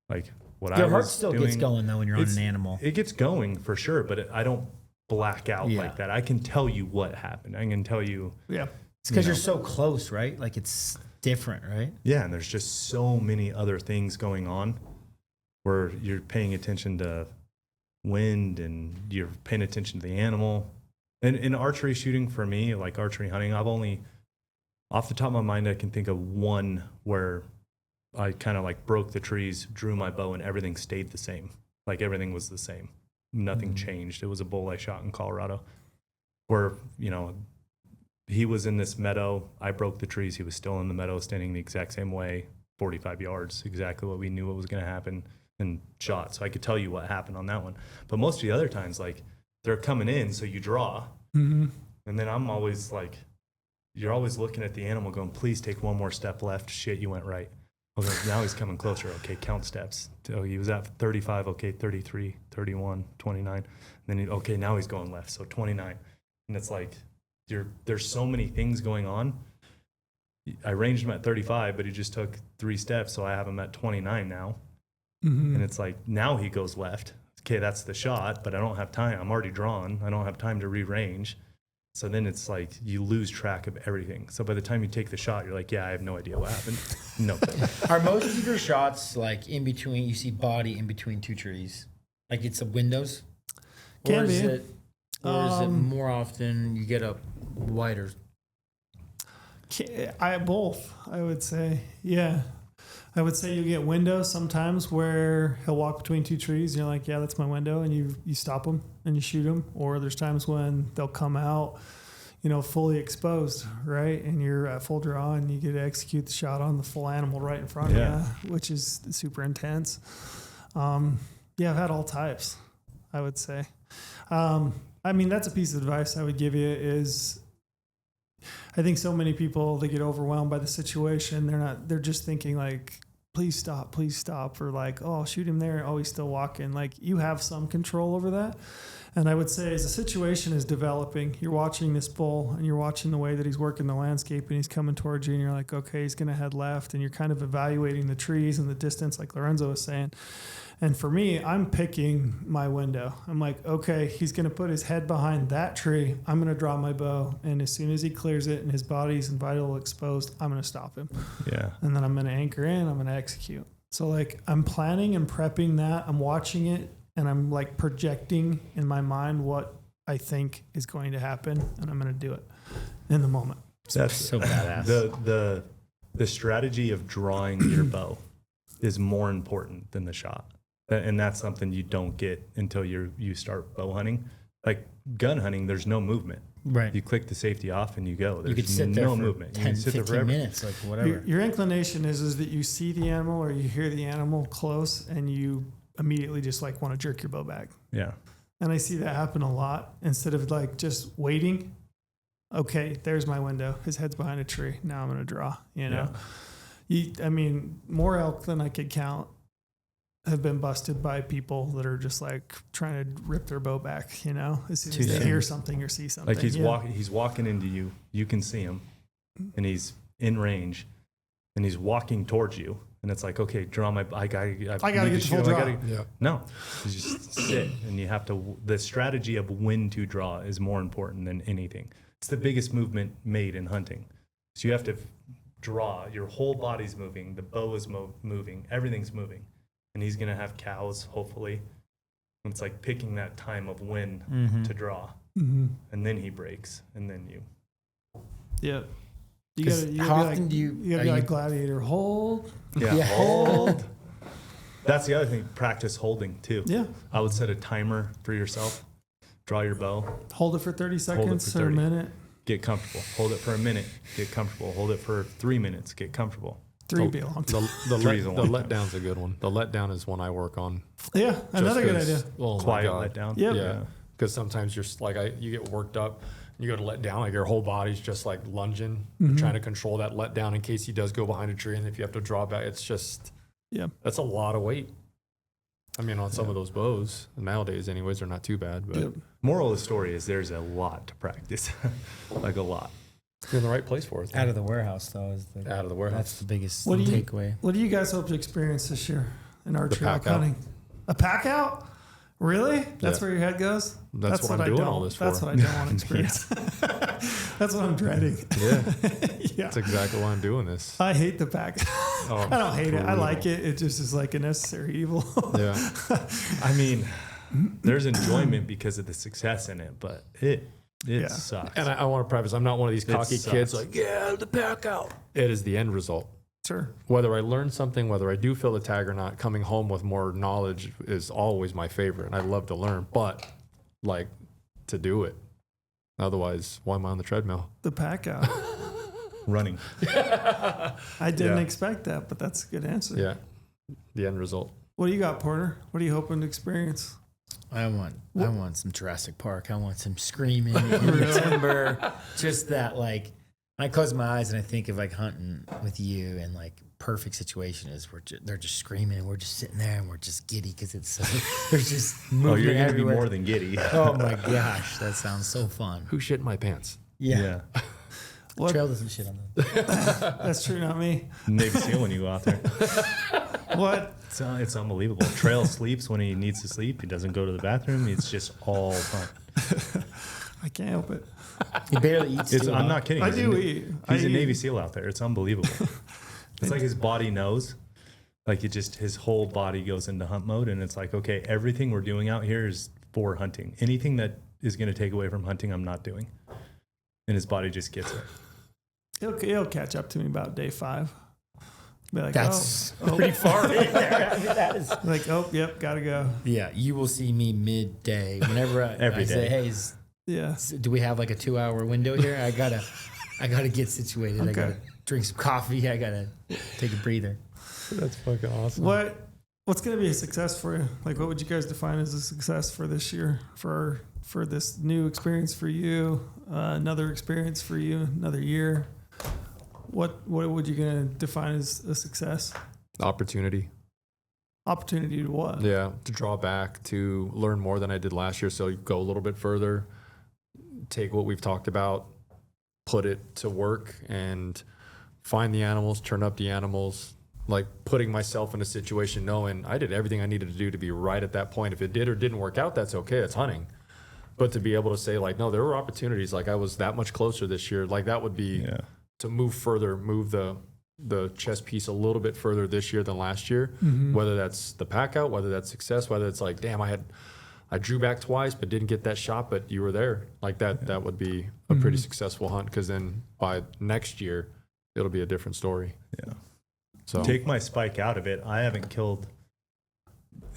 like what I Your was heart still doing. gets going though when you're on It's- an animal. It gets going for sure, but I don't black out Yeah. like that. I can tell you what happened. I can tell you, Yeah. It's because you you're know. so close, right? Like it's different, right? yeah, and there's just so many other things going on where you're paying attention to wind and you're paying attention to the animal. And in archery shooting for me, like archery hunting, I've only, off the top of my mind, I can think of one where I kind of like broke the trees, drew my bow, and everything stayed the same. Like everything was the same. Nothing changed. It was a bull I shot in Colorado where, you know, he was in this meadow. I broke the trees. He was still in the meadow, standing the exact same way, 45 yards, exactly what we knew what was going to happen, and shot. So I could tell you what happened on that one. But most of the other times, like, they're coming in, so you draw. Mm-hmm. And then I'm always like, you're always looking at the animal going, please take one more step left. Shit, you went right. Okay, now he's coming closer. Okay, count steps. So he was at 35. Okay, 33, 31, 29. And then, okay, now he's going left. So 29. And it's like, there's so many things going on. I ranged him at 35, but he just took 3 steps. So I have him at 29 now. Mm-hmm. And it's like, now he goes left. Okay, that's the shot, but I don't have time. I'm already drawn. I don't have time to rearrange. So then it's like you lose track of everything. So by the time you take the shot, you're like, yeah, I have no idea what happened. No. Are most of your shots like in between? You see body in between two trees, like it's a windows. Can or is be. it? Or is it more often you get up wider? Both, I would say. Yeah. I would say you get windows sometimes where he'll walk between two trees and you're like, yeah, that's my window. And you stop him and you shoot him. Or there's times when they'll come out, fully exposed, right? And you're at full draw and you get to execute the shot on the full animal right in front of you, which is super intense. I've had all types, I would say. That's a piece of advice I would give you is I think so many people, they get overwhelmed by the situation. They're just thinking like, please stop. Or like, oh, shoot him there. Oh, he's still walking. Like you have some control over that. And I would say as the situation is developing, you're watching this bull and you're watching the way that he's working the landscape and he's coming towards you and you're like, okay, he's going to head left. And you're kind of evaluating the trees and the distance like Lorenzo was saying. And for me, I'm picking my window. I'm like, okay, he's going to put his head behind that tree. I'm going to draw my bow. And as soon as he clears it and his body's and vital exposed, I'm going to stop him. Yeah. And then I'm going to anchor in, I'm going to execute. So like I'm planning and prepping that. I'm watching it and I'm like projecting in my mind what I think is going to happen. And I'm going to do it in the moment. That's so badass. The strategy of drawing your bow is more important than the shot. And that's something you don't get until you start bow hunting. Like gun hunting, there's no movement. Right. You click the safety off and you go. There's you could sit there no for movement. 10, 15 minutes, like whatever. Your inclination is that you see the animal or you hear the animal close and you immediately just like want to jerk your bow back. Yeah. And I see that happen a lot instead of like just waiting. Okay, there's my window. His head's behind a tree. Now I'm going to draw, more elk than I could count have been busted by people that are just like trying to rip their bow back, as soon as they hear something or see something. Like he's walking into you, you can see him and he's in range and he's walking towards you. And it's like, okay, draw my, I gotta get the full draw. No, you just sit and you have to, the strategy of when to draw is more important than anything. It's the biggest movement made in hunting. So you have to draw, your whole body's moving, the bow is moving, everything's moving. And he's going to have cows, hopefully. It's like picking that time of when to draw. Mm-hmm. And then he breaks. And then you. Yeah. How often do you gotta be like gladiator, hold. Yeah, hold. That's the other thing. Practice holding, too. Yeah. I would set a timer for yourself. Draw your bow. Hold it for 30 seconds or a minute. Get comfortable. Hold it for a minute. Get comfortable. Hold it for 3 minutes. Get comfortable. The letdown's a good one. The letdown is one I work on. Yeah, another good idea. Oh quiet letdown. Yep. Yeah, because sometimes you're like you get worked up. You go to let down, like your whole body's just like lunging, trying to control that letdown in case he does go behind a tree, and if you have to draw back, it's just that's a lot of weight. I mean, on some of those bows nowadays, anyways, they're not too bad. But moral of the story is there's a lot to practice, like a lot. You're in the right place for it. Out of the warehouse, though, is out of the warehouse. That's the biggest takeaway. What do you guys hope to experience this year in archery elk hunting? A pack out? Really? That's where your head goes? That's what I'm doing all this for. That's what I don't want to experience. That's what I'm dreading. Yeah. That's exactly why I'm doing this. I hate the pack. I don't hate it. I like it. It just is like a necessary evil. Yeah. I mean, there's enjoyment because of the success in it, but it sucks. And I want to preface, I'm not one of these cocky kids like, the pack out. It is the end result. Sure. Whether I learn something, whether I do fill the tag or not, coming home with more knowledge is always my favorite. And I love to learn, but like to do it. Otherwise, why am I on the treadmill? The pack out. Running. I didn't expect that, but that's a good answer. Yeah. The end result. What do you got, Porter? What are you hoping to experience? I want some Jurassic Park. I want some screaming in the timber. Just that, like, I close my eyes and I think of like hunting with you, and like perfect situation is they're just screaming and we're just sitting there and we're just giddy because it's there's just movement you're gonna everywhere. Be more than giddy. Oh my gosh, that sounds so fun. Who shit in my pants? Yeah. Trail doesn't shit on them. That's true, not me. Navy SEAL when you go out there. What? It's unbelievable. Trail sleeps when he needs to sleep. He doesn't go to the bathroom. It's just all fun. I can't help it. He barely eats. I'm not kidding. I do eat. He's a Navy SEAL out there. It's unbelievable. It's like his body knows. Like his whole body goes into hunt mode, and it's like, okay, everything we're doing out here is for hunting. Anything that is going to take away from hunting, I'm not doing. And his body just gets it. He'll catch up to me about day 5. Be like, That's oh, pretty far in there. I mean, that is. like, oh, yep, gotta go. Yeah, you will see me midday whenever I say, "Hey, Yeah. do we have like a 2-hour window here? I gotta get situated. I gotta drink some coffee. I gotta take a breather." That's fucking awesome. What's gonna be a success for you? Like, what would you guys define as a success for this year? For this new experience for you, another experience for you, another year. What would you gonna define as a success? Opportunity. Opportunity to what? Yeah, to draw back, to learn more than I did last year. So you go a little bit further, take what we've talked about, put it to work, and find the animals, turn up the animals. Like putting myself in a situation knowing I did everything I needed to do to be right at that point. If it did or didn't work out, that's okay. It's hunting. But to be able to say like, no, there were opportunities. Like I was that much closer this year. Like that would be to move further, move the chess piece a little bit further this year than last year. Mm-hmm. Whether that's the pack out, whether that's success, whether it's like, damn, I drew back twice, but didn't get that shot, but you were there. Like that would be a pretty successful hunt. Cause then by next year, it'll be a different story. Yeah. So take my spike out of it. I haven't killed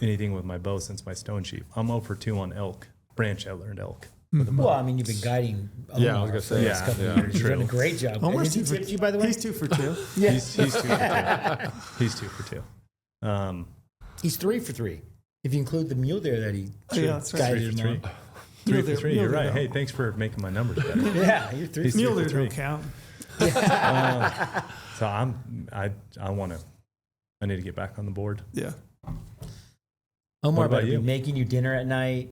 anything with my bow since my stone sheep. I'm 0 for 2 on elk, branch I learned elk. Well, I mean, you've been guiding. Yeah, I was gonna say, for the last couple of years. You've done a great job. Almost Has he tipped you, by the way? He's 2 for 2. Yeah. He's 2 for 2. He's 2 for 2. He's 3 for 3. If you include the mule deer that he that's right. guided 3 for him 3. on. 3 for 3. You're Mule right. deer Hey, thanks for making my numbers better. Yeah, you're 3 He's for 3. Mule 3 deer for 3. don't count. So I need to get back on the board. Yeah. Omar, What about about you? making you dinner at night.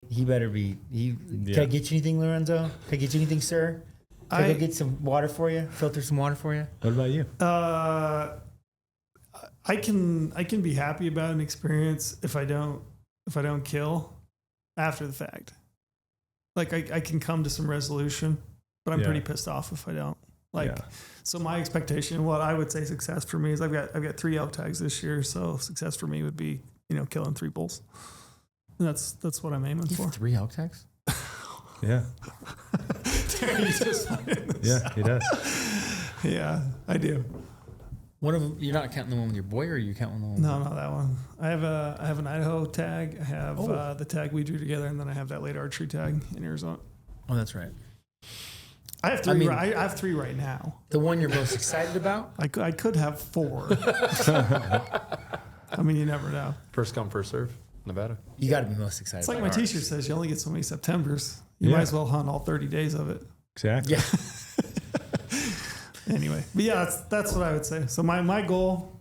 He better be. Can I get you anything, Lorenzo? Can I get you anything, sir? Can I go get some water for you? Filter some water for you? What about you? I can be happy about an experience if I don't kill after the fact. Like I can come to some resolution, but I'm pretty pissed off if I don't. So my expectation, what I would say success for me is I've got 3 elk tags this year, so success for me would be killing 3 bulls. And that's what I'm aiming for. 3 elk tags? Yeah. Yeah, he does. Yeah, I do. One of them, you're not counting the one with your boy, or you counting the one? No, not that one. I have an Idaho tag. I have the tag we drew together, and then I have that late archery tag in Arizona. Oh, that's right. I have 3. I have 3 right now. The one you're most excited about? I could have 4. I mean, you never know. first come, first serve, Nevada. You got to be most excited. It's like about my ours. T-shirt says, you only get so many Septembers. You might as well hunt all 30 days of it. Exactly. Yeah. Anyway, but yeah, that's what I would say. So my goal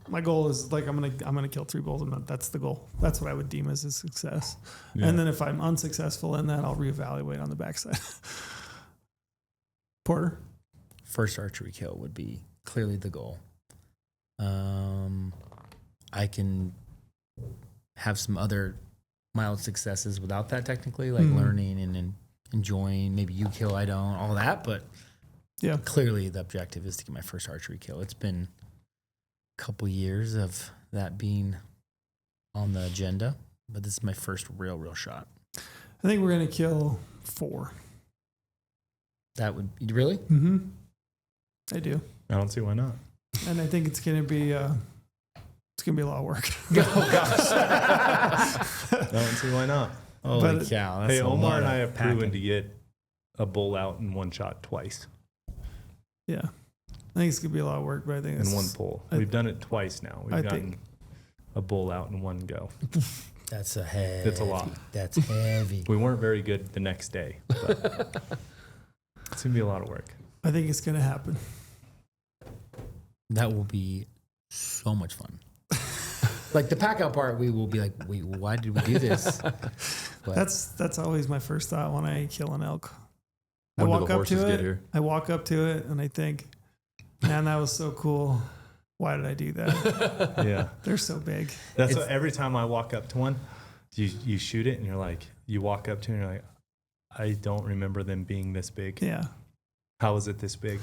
is like I'm gonna kill 3 bulls, and that's the goal. That's what I would deem as a success. Yeah. And then if I'm unsuccessful in that, I'll reevaluate on the backside. Porter, First archery kill would be clearly the goal. I can have some other mild successes without that, technically, like learning and enjoying. Maybe you kill, I don't, all that, but yeah, clearly the objective is to get my first archery kill. It's been a couple years of that being on the agenda, but this is my first real shot. I think we're gonna kill 4. That would really? Mm-hmm. I do, I don't see why not. and I think it's gonna be a lot of work. Oh gosh! I don't see why not. Holy But- cow! That's Hey, a Omar lot and of I have packing. proven to get a bull out in one shot twice Yeah, I think it's gonna be a lot of work, but I think in it's one pull. I- We've done it twice now. We've I gotten think- a bull out in one go. That's a heavy. It's a lot. That's heavy. We weren't very good the next day, but it's gonna be a lot of work. I think it's gonna happen. That will be so much fun. Like the pack out part, we will be like, wait, why did we do this? But That's always my first thought when I kill an elk. I When do walk the up horses to get it. here? I walk up to it and I think, man, that was so cool. Why did I do that? Yeah. They're so big. That's what, every time I walk up to one, you shoot it and you're like, you walk up to it and you're like, I don't remember them being this big. Yeah. How is it this big?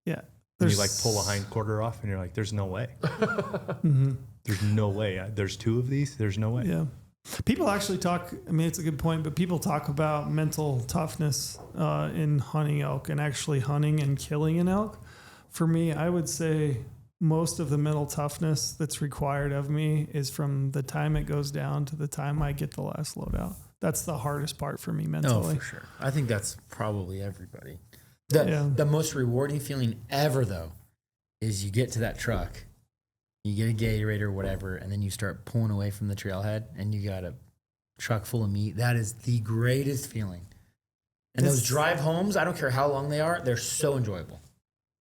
Yeah. And you like pull a hind quarter off and you're like, there's no way. Mm-hmm. There's no way. There's 2 of these. There's no way. Yeah. People actually talk, I mean, it's a good point, but people talk about mental toughness in hunting elk and actually hunting and killing an elk. For me, I would say most of the mental toughness that's required of me is from the time it goes down to the time I get the last load out. That's the hardest part for me mentally. No, for sure. I think that's probably everybody. The most rewarding feeling ever, though, is you get to that truck, you get a Gatorade or whatever, and then you start pulling away from the trailhead, and you got a truck full of meat. That is the greatest feeling. And those drive homes, I don't care how long they are, they're so enjoyable.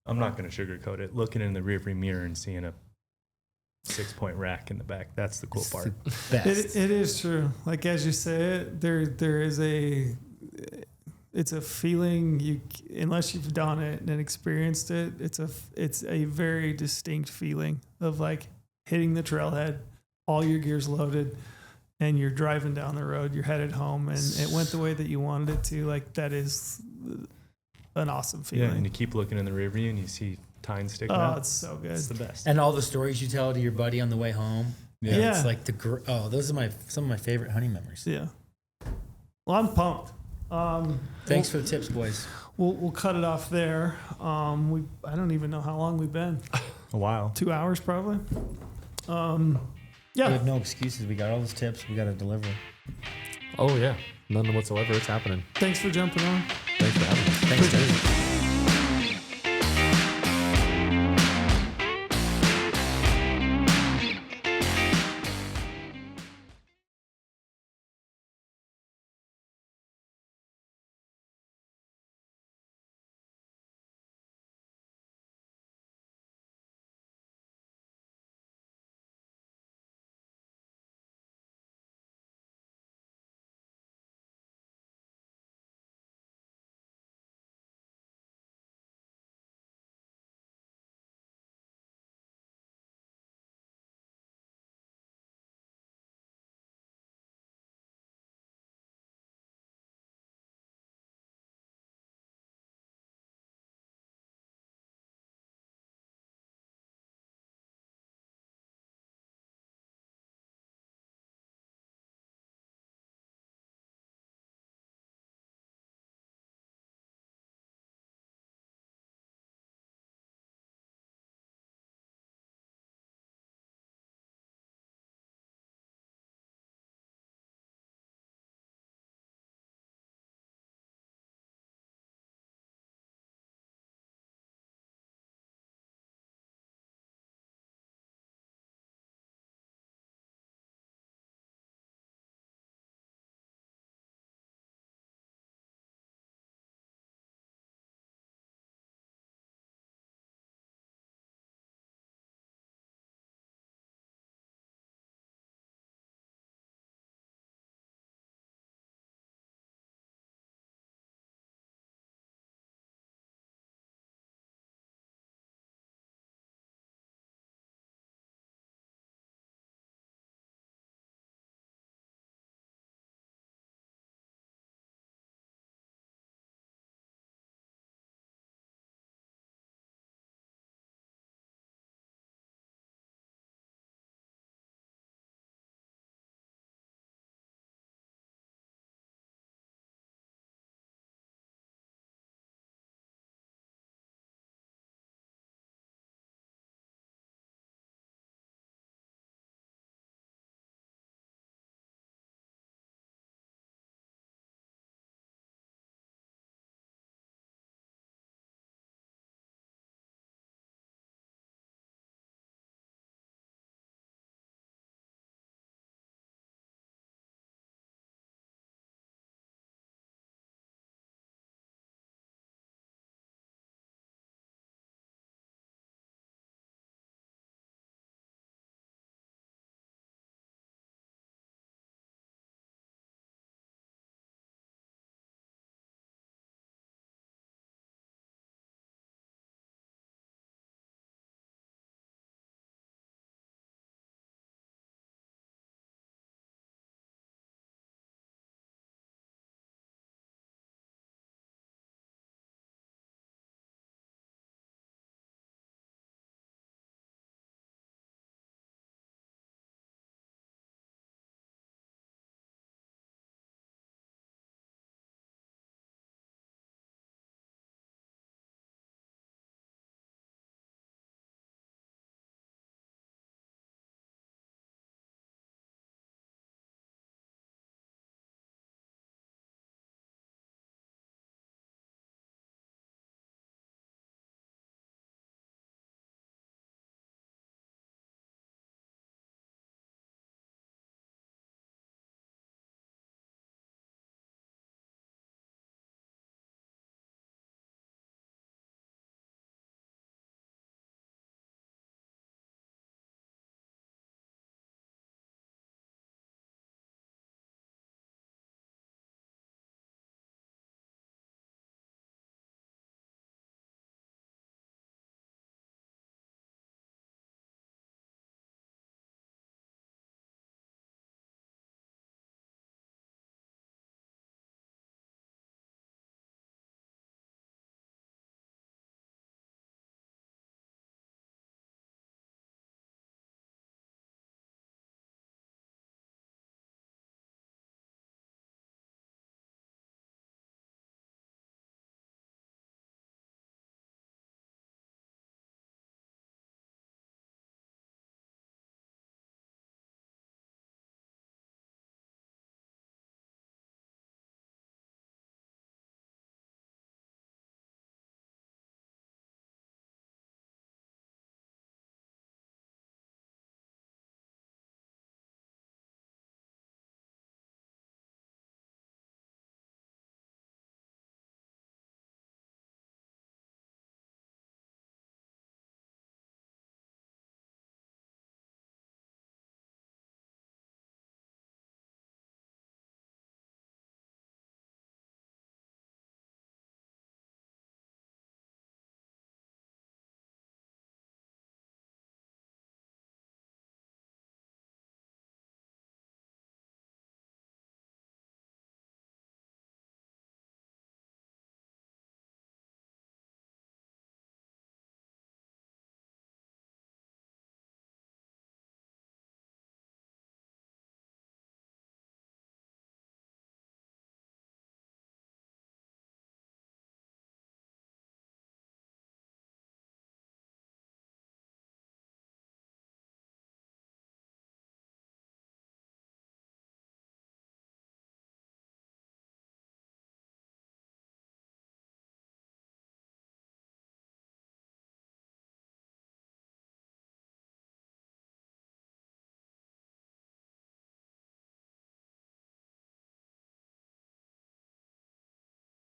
I'm not going to sugarcoat it. Looking in the rearview mirror and seeing a 6-point rack in the back, that's the cool part. It is true. Like as you say it, there is it's a feeling you, unless you've done it and experienced it, it's a very distinct feeling of like hitting the trailhead, all your gear's loaded, and you're driving down the road, you're headed home, and it went the way that you wanted it to. Like that is an awesome feeling. Yeah, and you keep looking in the rear view and you see tine sticking Oh, out. it's so good. It's the best. And all the stories you tell to your buddy on the way home. Yeah. It's like those are some of my favorite hunting memories. Yeah. Well, I'm pumped. Thanks for the tips, boys. We'll cut it off there. I don't even know how long we've been. A while. 2 hours probably. We Yeah. have no excuses. We got all those tips. We got to deliver. Oh yeah, none whatsoever. It's happening. Thanks for jumping on. Thanks for having me. Thanks, guys.